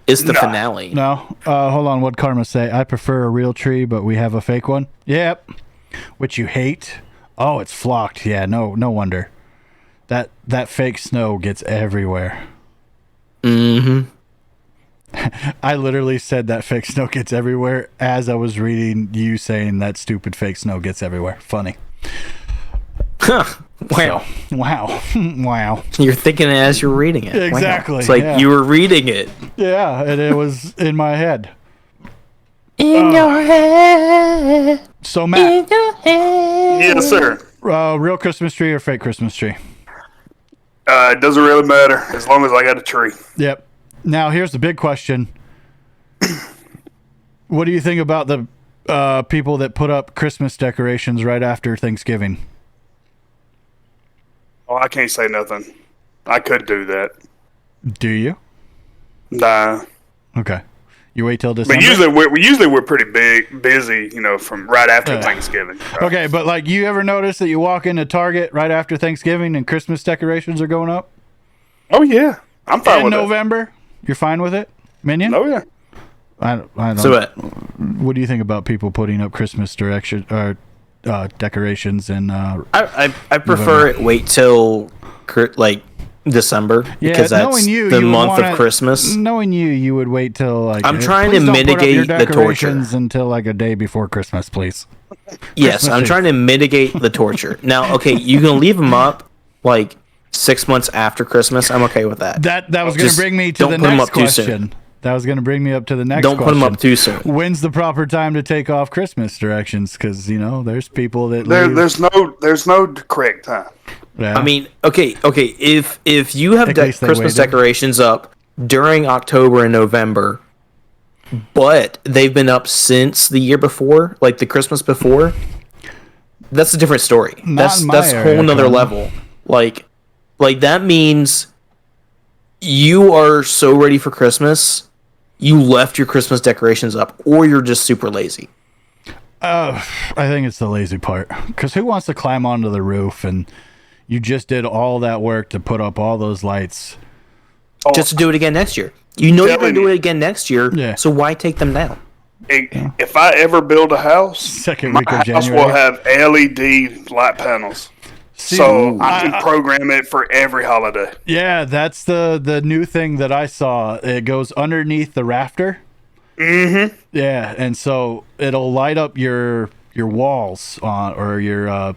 It's the No. finale. No. Hold on. What'd Karma say? I prefer a real tree, but we have a fake one. Yep. Which you hate. Oh, it's flocked. Yeah. No wonder. That fake snow gets everywhere. Mm-hmm. I literally said that fake snow gets everywhere as I was reading you saying that stupid fake snow gets everywhere. Funny. Huh. Wow. So, wow. Wow. You're thinking it as you're reading it. Wow. Exactly, It's like yeah. you were reading it. Yeah, and it was in my head. In your head. So, Matt, Yes, sir. real Christmas tree or fake Christmas tree? It doesn't really matter as long as I got a tree. Yep. Now, here's the big question. What do you think about the people that put up Christmas decorations right after Thanksgiving? Oh, I can't say nothing. I could do that. Do you? Nah. Okay. You wait till December? But usually we're pretty busy, from right after Thanksgiving. So. Okay, but like you ever notice that you walk into Target right after Thanksgiving and Christmas decorations are going up? Oh yeah, I'm fine In with November? You're fine with it? Minion? it. Oh yeah. I don't. So what? What do you think about people putting up Christmas decorations and I prefer it wait till December because that's you, the you would month wanna- of Christmas. Knowing you would wait till I'm trying to please don't put up your mitigate the torture. decorations until like a day before Christmas, please. Yes, Christmas I'm Eve. trying to mitigate the torture. Now, okay, you can leave them up like 6 months after Christmas. I'm okay with that. That was going to Just bring me to don't the put 'em next up too soon. question. That was going to bring me up to the next Don't question. put them up too soon. When's the proper time to take off Christmas directions? Because there's people that leave. There's no correct time. Yeah. I mean, okay. If you have At least they Christmas waited. decorations up during October and November, but they've been up since the year before, like the Christmas before, that's a different story. Not in my That's a area, whole nother Colin. level. Like that means you are so ready for Christmas, you left your Christmas decorations up, or you're just super lazy. I think it's the lazy part. Because who wants to climb onto the roof and you just did all that work to put up all those lights? Just to do it again next year. You know you're going to do Telling it again next year, Yeah. so why take them down? If I ever build a house, Second my week of house January. will have LED light panels. See, So I can program it for every holiday. yeah, that's the new thing that I saw. It goes underneath the rafter. Mm-hmm. Yeah, and so it'll light up your walls or your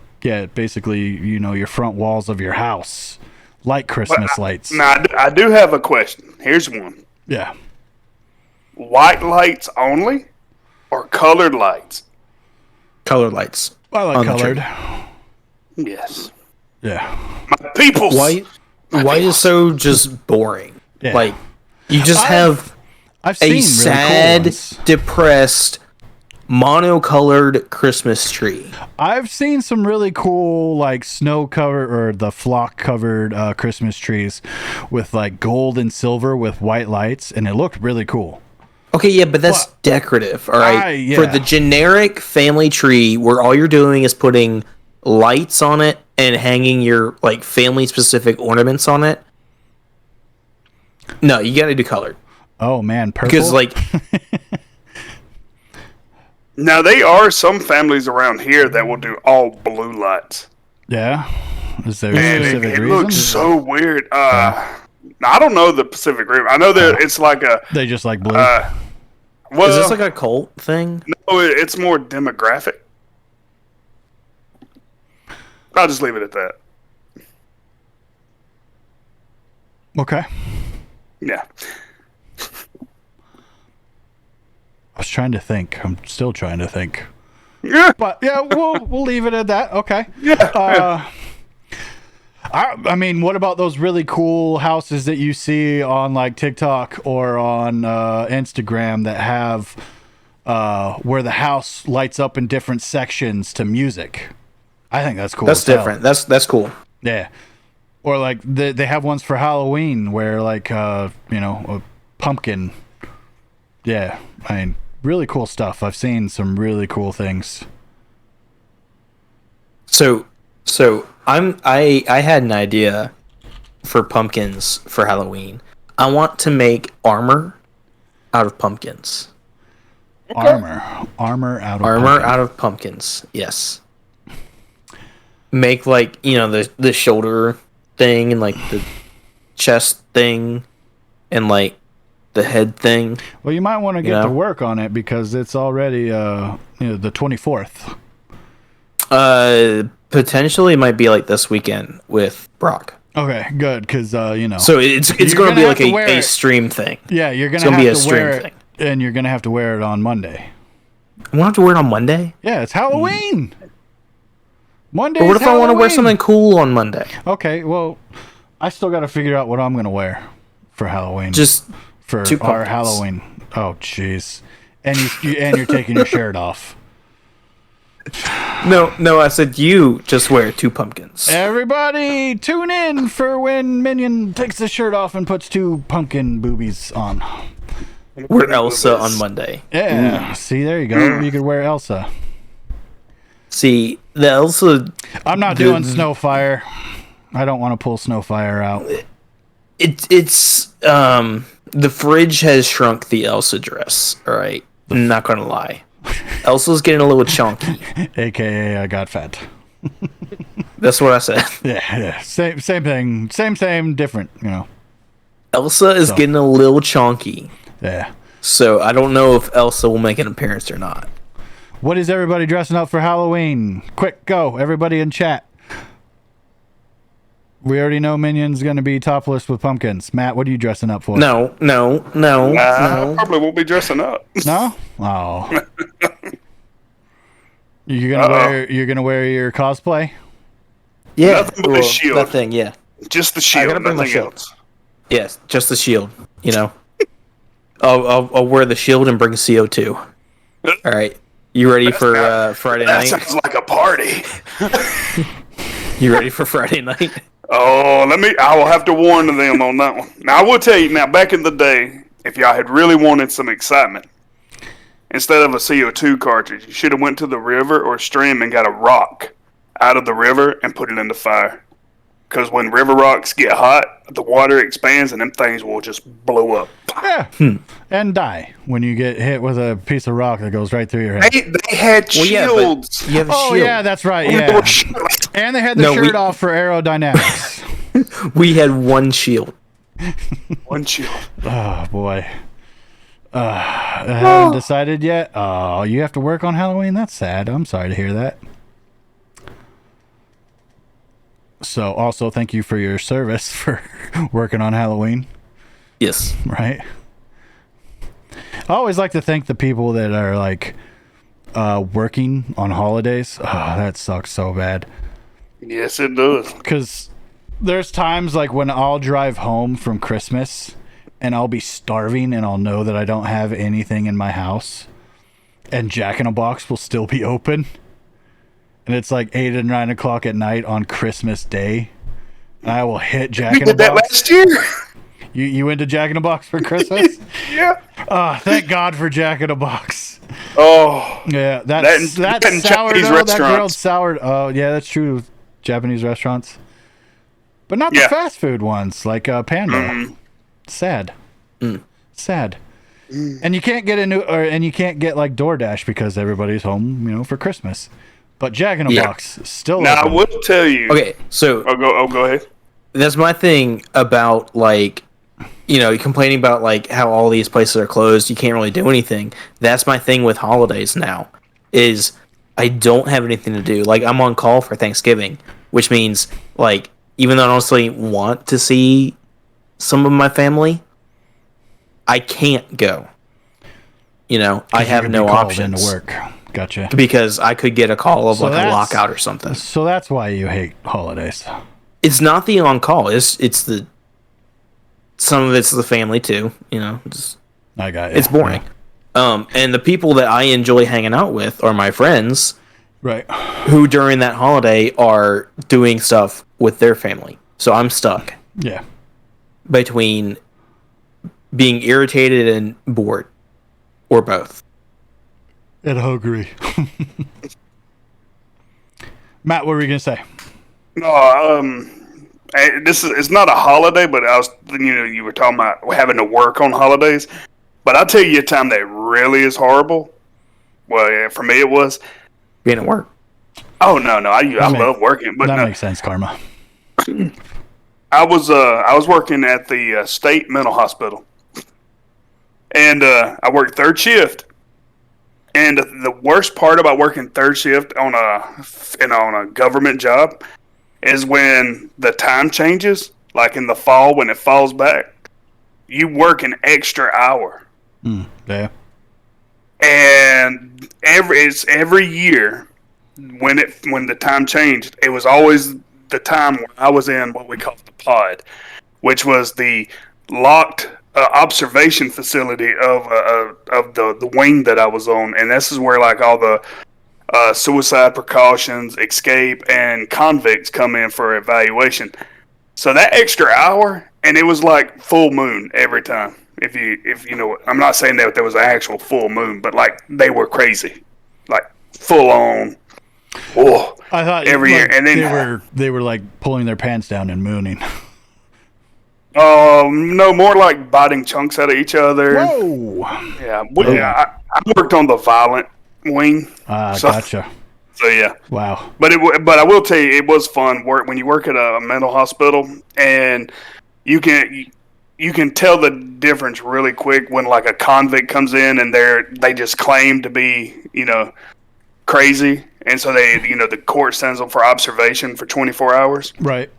basically your front walls of your house like Christmas lights. Now I do have a question. Here's one: Yeah. white lights only, or colored lights? Colored lights. I like On the colored. Yes. Yeah. My people's White is so just boring. Yeah. Like you just have I've seen a really sad, cool ones. depressed, monocolored Christmas tree. I've seen some really cool like snow cover or the flock covered Christmas trees with like gold and silver with white lights, and it looked really cool. Okay, yeah, but that's decorative, all right? yeah. For the generic family tree where all you're doing is putting lights on it and hanging your like family specific ornaments on it. No, you got to do colored. Oh man, purple. Because like Now there are some families around here that will do all blue lights, yeah, is there a and specific it reason? looks so weird. I don't know the Pacific Rim. I know that it's like a They just like blue. well, is this like a cult thing? no, it's more demographic. I'll just leave it at that. Okay. Yeah. I was trying to think. I'm still trying to think. Yeah. But yeah, we'll leave it at that. Okay. Yeah. I mean, what about those really cool houses that you see on like TikTok or on Instagram that have where the house lights up in different sections to music? I think that's cool. That's as hell. different. That's cool. Yeah. Or like they have ones for Halloween where like a pumpkin. Yeah, I mean, really cool stuff. I've seen some really cool things. So I had an idea for pumpkins for Halloween. I want to make armor out of pumpkins. Armor out of pumpkin. Out of pumpkins. Yes. Make like the shoulder thing and like the chest thing and like the head thing. Well, you might want to get to work on it because it's already the 24th. Potentially it might be like this weekend with Brock. Okay, good, because So it's going to be like a stream thing. Yeah, you're going to have to wear it, and you're going to have to wear it on Monday. I won't have to wear it on Monday? Yeah, it's Halloween. Monday. But what if I want to wear something cool on Monday? Okay, well, I still got to figure out what I'm going to wear for Halloween. Just for two our pumpkins. Halloween. Oh, jeez. And you're taking your shirt off. No, I said you just wear 2 pumpkins. Everybody, tune in for when Minion takes his shirt off and puts 2 pumpkin boobies on. Wear Elsa on Monday. Yeah, see, there you go. You could wear Elsa. See, the Elsa... I'm not doing Snowfire. I don't want to pull Snowfire out. It's the fridge has shrunk the Elsa dress, alright? I'm not gonna lie. Elsa's getting a little chunky. AKA I got fat. That's what I said. Yeah. Same thing. Same, different, Elsa is getting a little chunky. Yeah. So I don't know if Elsa will make an appearance or not. What is everybody dressing up for Halloween? Quick, go. Everybody in chat. We already know Minion's going to be topless with pumpkins. Matt, what are you dressing up for? No. I probably won't be dressing up. No? Oh. You're gonna wear your cosplay? Yeah. Nothing but the shield. That thing, yeah. Just the shield, gotta bring my nothing shield. else. Yes, just the shield, I'll wear the shield and bring CO2. All right. You ready for Friday That night? sounds like a party. You ready for Friday night? Oh, I will have to warn them on that one. Now, I will tell you, back in the day, if y'all had really wanted some excitement, instead of a CO2 cartridge, you should have went to the river or stream and got a rock out of the river and put it in the fire. Because when river rocks get hot, the water expands and them things will just blow up. Yeah. And die when you get hit with a piece of rock that goes right through your head. They had shields. You have a Oh, shield. yeah, that's right. Yeah. And they had the shirt off for aerodynamics. We had one shield. One shield. Oh, boy. I haven't decided yet. Oh, you have to work on Halloween? That's sad. I'm sorry to hear that. So, also, thank you for your service for working on Halloween. Yes. Right? I always like to thank the people that are, like, working on holidays. Oh, that sucks so bad. Yes, it does. Because there's times, like, when I'll drive home from Christmas and I'll be starving and I'll know that I don't have anything in my house and Jack in a Box will still be open. And it's like 8 or 9 o'clock at night on Christmas Day. And I will hit Jack in a Box. You did that last year? You went to Jack in a Box for Christmas? Yeah. Thank God for Jack in a Box. Oh. Yeah, That that's and sourdough, Japanese that grilled restaurants. sourdough. Oh, yeah, that's true. Japanese restaurants. But not the Yeah. fast food ones, like Panda. Sad. Sad. And you can't get and you can't get like DoorDash because everybody's home, for Christmas. But Jack in a Box still Now, I open. will tell you. Okay, so Go ahead. that's my thing about like, you're complaining about like how all these places are closed. You can't really do anything. That's my thing with holidays now. Is I don't have anything to do. Like I'm on call for Thanksgiving, which means like even though I honestly want to see some of my family, I can't go. I have no options. To work. Gotcha. Because I could get a call of So like a that's- lockout or something. So that's why you hate holidays. It's not the on call. It's the some of it's the family too. I got you. It's boring. And the people that I enjoy hanging out with are my friends, Right. who during that holiday are doing stuff with their family. So I'm stuck Yeah. between being irritated and bored, or both. And hungry. Matt, what were you gonna say? No, it's not a holiday, but I was, you were talking about having to work on holidays. But I'll tell you a time that really is horrible. Well, yeah, for me it was. Being at work. Oh no, I love working, but that no, makes sense, Karma. I was working at the state mental hospital, and I worked third shift. And the worst part about working third shift on a government job is when the time changes, like in the fall when it falls back. You work an extra hour. Yeah. And every year when the time changed, it was always the time when I was in what we call the pod, which was the locked observation facility of the wing that I was on, and this is where like all the suicide precautions, escape, and convicts come in for evaluation. So that extra hour, and it was like full moon every time. If you know, I'm not saying that there was an actual full moon, but like they were crazy, like full on. Oh, I thought every year, and then they were like pulling their pants down and mooning. No, more like biting chunks out of each other. Whoa! Yeah, I worked on the violent wing. Gotcha. So yeah, wow. But I will tell you, it was fun work when you work at a mental hospital, and you can tell the difference really quick when like a convict comes in and they just claim to be crazy, and so the court sends them for observation for 24 hours. Right.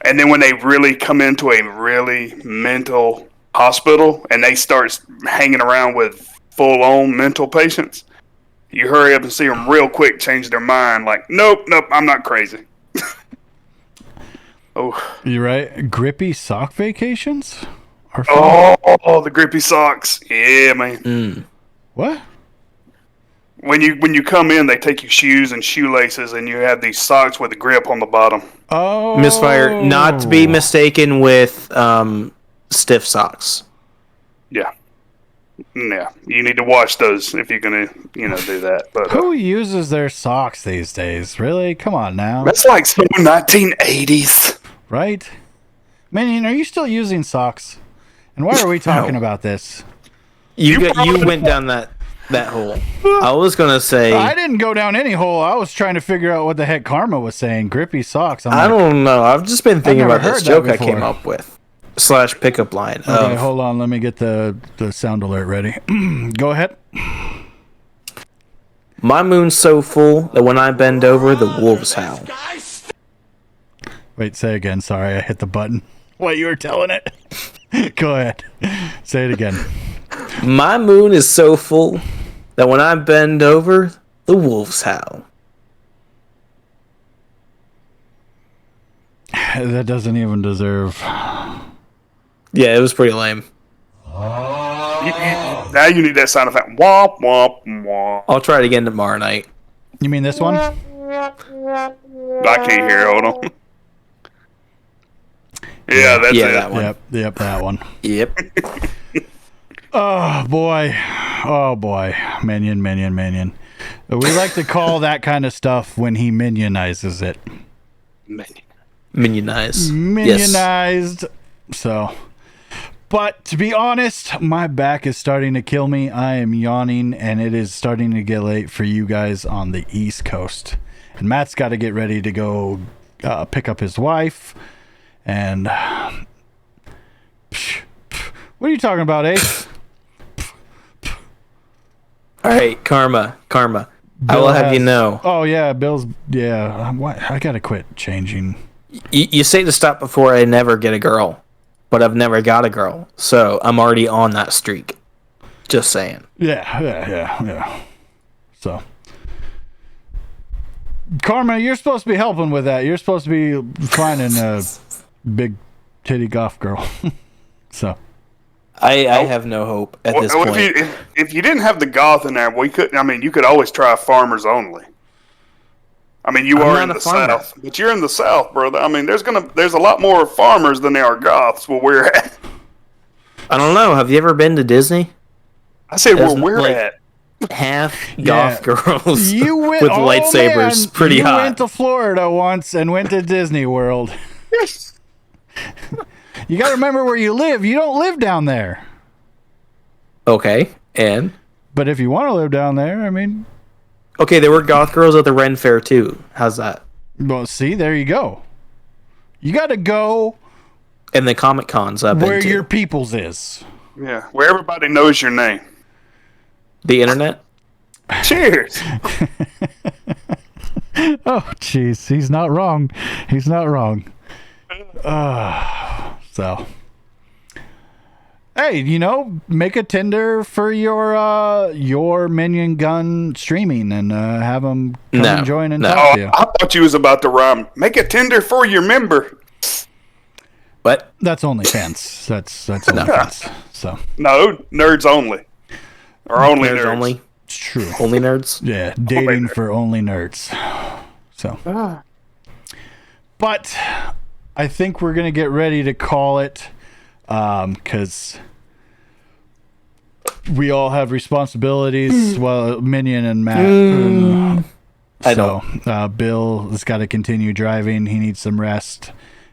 And then when they really come into a really mental hospital and they start hanging around with full-on mental patients, you hurry up and see them real quick change their mind. Like, nope, I'm not crazy. Oh, You're right. Grippy sock vacations are fun. Oh, the grippy socks. Yeah, man. What? When you come in, they take your shoes and shoelaces, and you have these socks with a grip on the bottom. Oh, Misfire, not to be mistaken with stiff socks. Yeah. Yeah, you need to wash those if you're gonna, do that. But Who uses their socks these days? Really? Come on now. that's like so 1980s. Right? Minion, are you still using socks? And why are we talking about this? You went down that hole. I was gonna say I didn't go down any hole. I was trying to figure out what the heck Karma was saying. Grippy socks. I don't know. I've just been thinking never about this heard that joke I before. came up with / pickup line. Okay, hold on. Let me get the sound alert ready. Go ahead. My moon's so full that when I bend over, the wolves howl. Wait, say again. Sorry, I hit the button while you were telling it. Go ahead. Say it again. My moon is so full that when I bend over, the wolves howl. That doesn't even deserve. Yeah, it was pretty lame. Now you need that sound effect. Womp womp womp. I'll try it again tomorrow night. You mean this one? I can't hear. Hold on. Yeah, that's Yeah, it. that one. Yep, that one. Yep. Oh boy. Minion. We like to call that kind of stuff when he minionizes it. Minionize. Minionized. So, but to be honest, my back is starting to kill me. I am yawning, and it is starting to get late for you guys on the East Coast. And Matt's got to get ready to go pick up his wife. And what are you talking about, Ace? All right, Karma. I will have you know. Oh yeah, Bill's. Yeah, I gotta quit changing. You say to stop before I never get a girl, but I've never got a girl, so I'm already on that streak. Just saying. Yeah. So, Karma, you're supposed to be helping with that. You're supposed to be finding a big titty goth girl. So, I have no hope at this point. If you didn't have the goth in there, we couldn't. I mean, you could always try farmers only. I mean, you are in the South, but you're in the South, brother. I mean, there's a lot more farmers than there are goths where we're at. I don't know. Have you ever been to Disney? I said where we're at. Half goth girls you went, with lightsabers. Man, pretty hot. You went to Florida once and went to Disney World. You got to remember where you live. You don't live down there. Okay, and But if you want to live down there, I mean, okay, there were goth girls at the Ren Fair too. How's that? well, see, there you go. You got to go And the Comic Cons I've where been to. your people's is. Yeah, where everybody knows your name. The internet. Cheers. Oh, jeez, he's not wrong. He's not wrong. So, hey, make a Tinder for your minion gun streaming and have them come No, and join and no. talk Oh, to you. I thought you was about to rhyme. Make a Tinder for your member. What? That's OnlyFans. That's OnlyFans. So No, nerds only. Or only Nerds nerds. only. it's true. Only nerds. Yeah, dating for only nerds. So, but I think we're gonna get ready to call it, because we all have responsibilities. Well, Minion and Matt. I So Bill has got to continue driving. He needs some rest.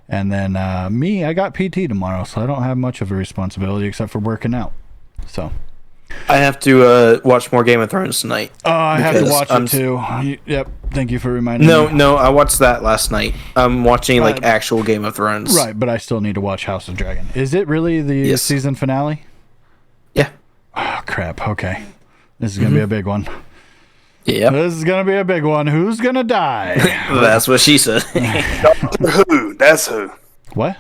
And then me, I got PT tomorrow, so I don't have much of a responsibility except for working out. So I have to watch more Game of Thrones tonight. I have to Because watch I'm- it too. Yep. Thank you for reminding No, me. no, I watched that last night. I'm watching like Right. actual Game of Thrones. Right, but I still need to watch House of Dragon. Is it really the Yes. season finale? Yeah. Oh, crap. Okay. This is going to be a big one. Yep. This is going to be a big one. Who's going to die? That's what she said. Doctor Who. That's who. What?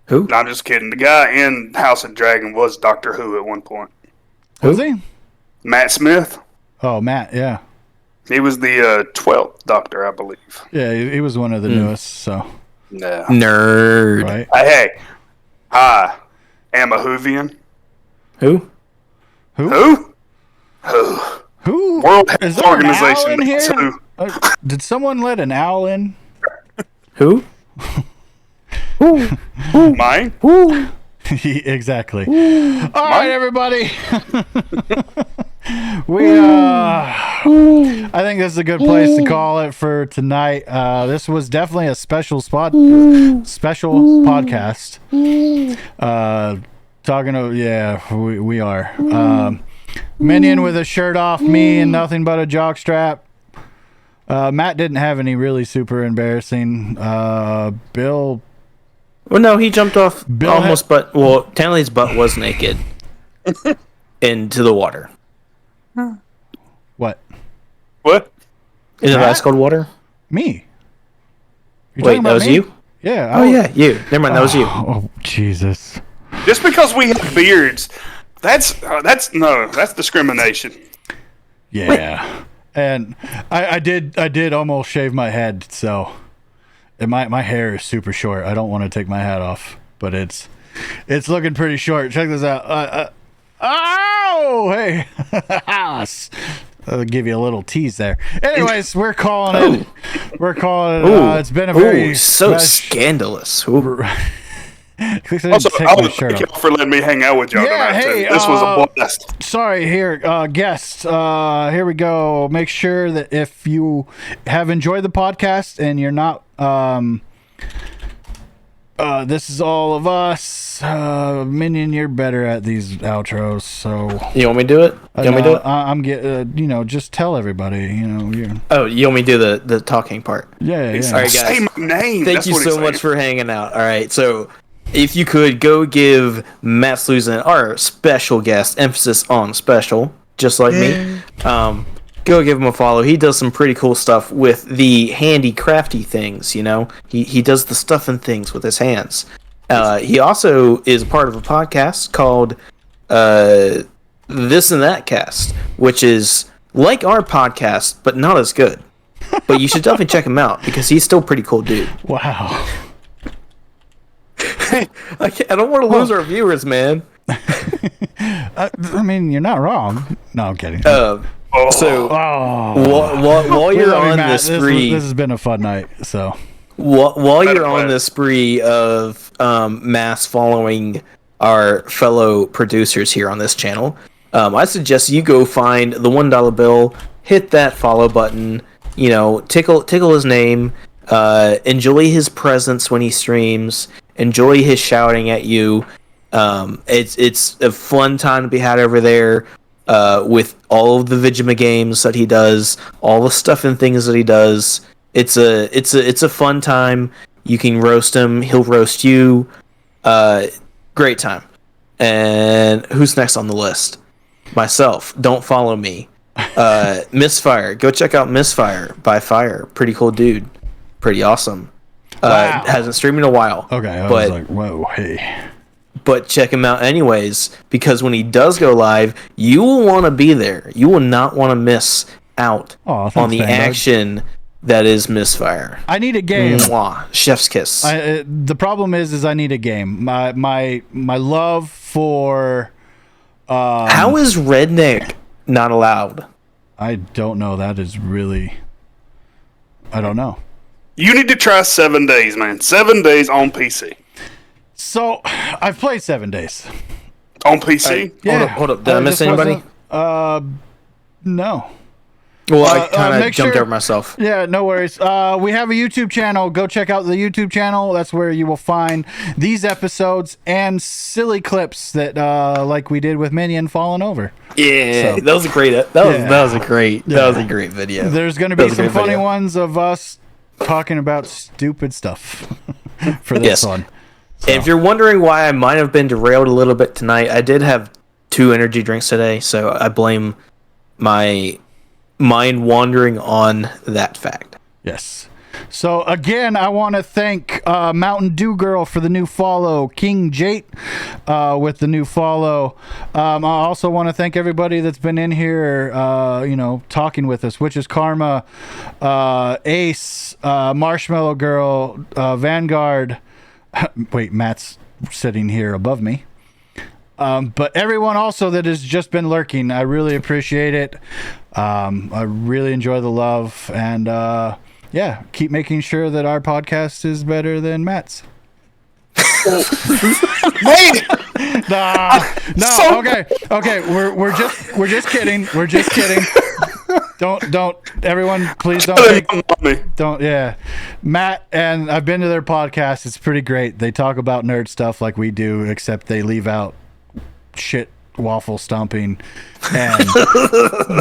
Who? No, I'm just kidding. The guy in House of Dragon was Doctor Who at one point. Was he? Matt Smith. Oh, Matt. Yeah. He was the 12th Doctor, I believe. Yeah, he was one of the newest, so. No. Nerd. Right. Hey, I am a Whovian. Who? Who? Who? World Is Health there an owl Organization. in That's here? who. Did someone let an owl in? Who? Mine? Exactly. All right, everybody. I think this is a good place to call it for tonight. This was definitely a special podcast. Talking to, yeah, we are. Minion with a shirt off, me and nothing but a jock strap. Matt didn't have any really super embarrassing. Bill. Well, no, he jumped off Bill almost, but well, Tanley's butt was naked into the water. What? What? Is it Matt? ice cold water? Me? You Wait, talking that about was me? you? Yeah. Oh yeah, you. Never mind, that was you. Oh, Jesus. Just because we have beards, that's discrimination. Yeah. And I did almost shave my head, so and my hair is super short. I don't want to take my hat off, but it's looking pretty short. Check this out. Oh, hey. I'll give you a little tease there. Anyways, we're calling it. We're calling it. It's been a very so scandalous. Ooh. Also, take I my want to shirt thank off. y'all for letting me hang out with y'all Yeah, tonight. hey, This was a blast. Sorry, here, guests. Here we go. Make sure that if you have enjoyed the podcast and you're not, this is all of us. Minion, you're better at these outros, so. You want me to do it? You want me to do it? I'm get. Just tell everybody. You're. Oh, you want me to do the talking part? Yeah, yeah. All right, guys. Say my name. Thank That's you what he's so much saying. for hanging out. All right, so if you could go give Matt's Losing our special guest, emphasis on special, just like me, go give him a follow. He does some pretty cool stuff with the handy crafty things, He does the stuff and things with his hands. He also is part of a podcast called This and That Cast, which is like our podcast, but not as good. But you should definitely check him out because he's still a pretty cool dude. Wow. I don't want to lose our viewers, man. I mean, you're not wrong. No, I'm kidding. So while you're Love you, on Matt. this spree, this has been a fun night. So while you're on this spree of mass following our fellow producers here on this channel, I suggest you go find the $1 bill, hit that follow button, tickle his name, enjoy his presence when he streams, enjoy his shouting at you, It's a fun time to be had over there with all of the Vigima games that he does, all the stuff and things that he does. It's a fun time. You can roast him, he'll roast you. Great time. And who's next on the list? Myself. Don't follow me. Misfire. Go check out MisfireByFire. Pretty cool dude. Pretty awesome. Wow. Hasn't streamed in a while. Okay, I but, was like, whoa, hey. But check him out anyways, because when he does go live, you will want to be there. You will not want to miss out on the action that is Misfire. I need a game. Mwah. Chef's kiss. The problem is I need a game. My love for. How is Redneck not allowed? I don't know. That is really. I don't know. You need to try 7 days, man. 7 days on PC. So, I've played 7 days. On PC? Yeah. Hold up. Did I miss anybody? No. Well, I kind of jumped sure, over myself. Yeah, no worries. We have a YouTube channel. Go check out the YouTube channel. That's where you will find these episodes and silly clips that, like we did with Minion falling over. Yeah, that was a great. That was a great video. There's going to be some funny ones of us talking about stupid stuff for this one. So. And if you're wondering why I might have been derailed a little bit tonight, I did have 2 energy drinks today, so I blame my mind wandering on that fact. Yes. So again, I want to thank Mountain Dew Girl for the new follow, King Jate with the new follow. I also want to thank everybody that's been in here, talking with us, which is Karma, Ace, Marshmallow Girl, Vanguard. Wait, Matt's sitting here above me. But everyone also that has just been lurking, I really appreciate it. I really enjoy the love, and keep making sure that our podcast is better than Matt's. Wait! No. Okay. We're just kidding. We're just kidding. Don't everyone, please don't. Yeah, Matt and I've been to their podcast. It's pretty great. They talk about nerd stuff like we do, except they leave out shit waffle stomping and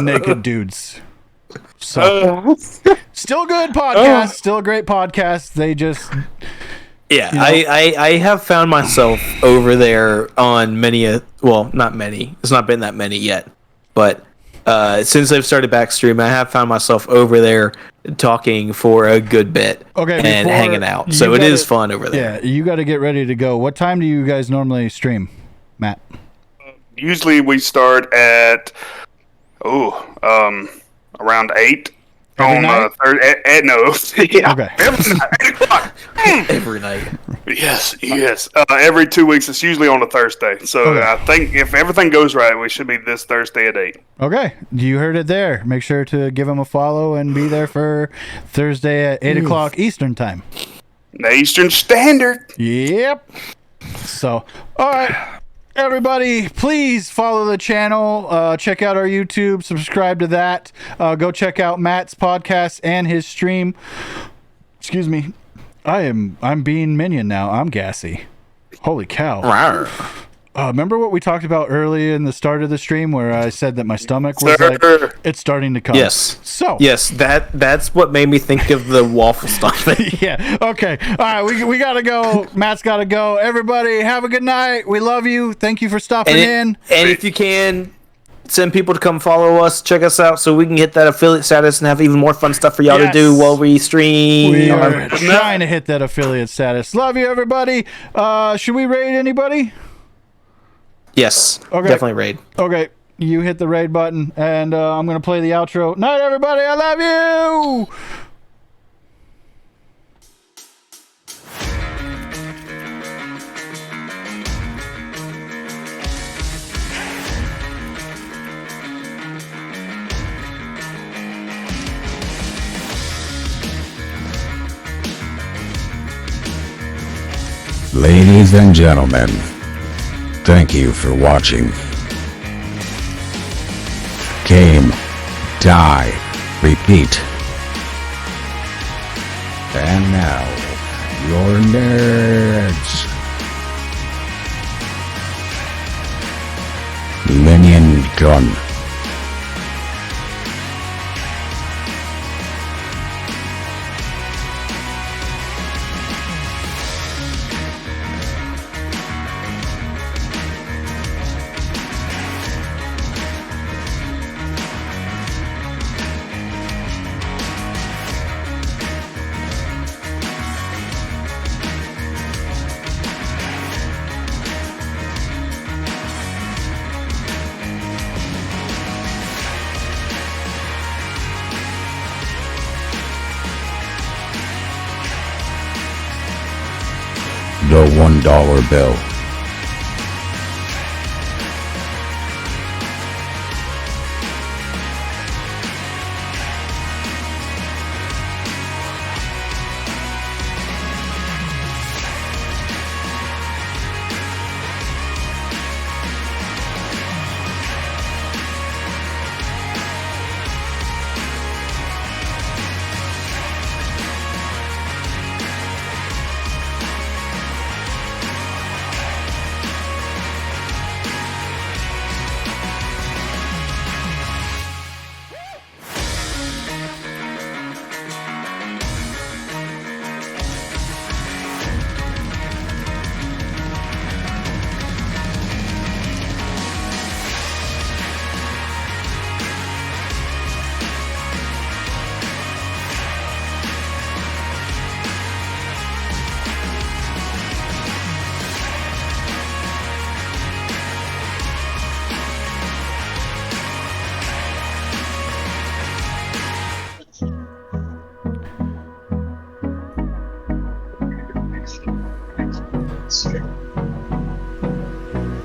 naked dudes. So still good podcast, still a great podcast. They just I have found myself over there on not many. It's not been that many yet, but since I've started backstream, I have found myself over there talking for a good bit and hanging out. So it is fun over there. Yeah, you got to get ready to go. What time do you guys normally stream, Matt? Usually we start at around 8 on Thursday. No, yeah, okay. Every night, 8 o'clock. Every night. Yes. Every 2 weeks. It's usually on a Thursday. So I think if everything goes right, we should be this Thursday at 8. Okay, you heard it there. Make sure to give them a follow and be there for Thursday at 8 o'clock Eastern time. Eastern Standard. Yep. So, all right. Everybody, please follow the channel. Check out our YouTube. Subscribe to that. Go check out Matt's podcast and his stream. Excuse me. I'm being Minion now. I'm gassy. Holy cow. Remember what we talked about early in the start of the stream where I said that my stomach was it's starting to come. Yes. So. Yes, that's what made me think of the waffle stomping. Yeah. Okay. All right. We got to go. Matt's got to go. Everybody, have a good night. We love you. Thank you for stopping in. And if you can, send people to come follow us, check us out so we can hit that affiliate status and have even more fun stuff for y'all to do while we stream. We are trying to hit that affiliate status. Love you, everybody. Should we raid anybody? Yes. Okay. Definitely raid. Okay. You hit the raid button, and I'm going to play the outro. Night, everybody. I love you. Ladies and gentlemen, thank you for watching. Game, die, repeat. And now, your nerds. Minion gun. The $1 bill.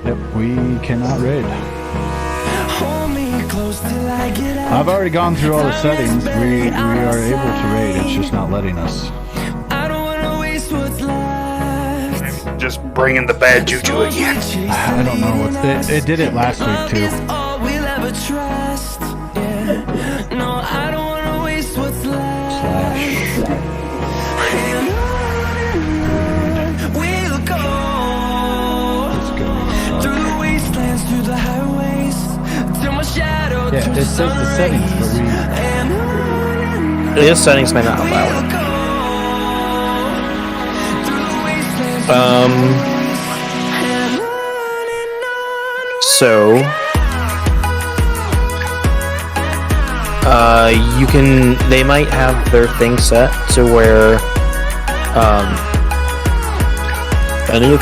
Yep, we cannot raid. I've already gone through all the settings. We are able to raid, it's just not letting us. Just bringing the bad juju again. I don't know what it did it last week too. Yeah, it says the settings, but The settings may not allow it. So you can. They might have their thing set to where any of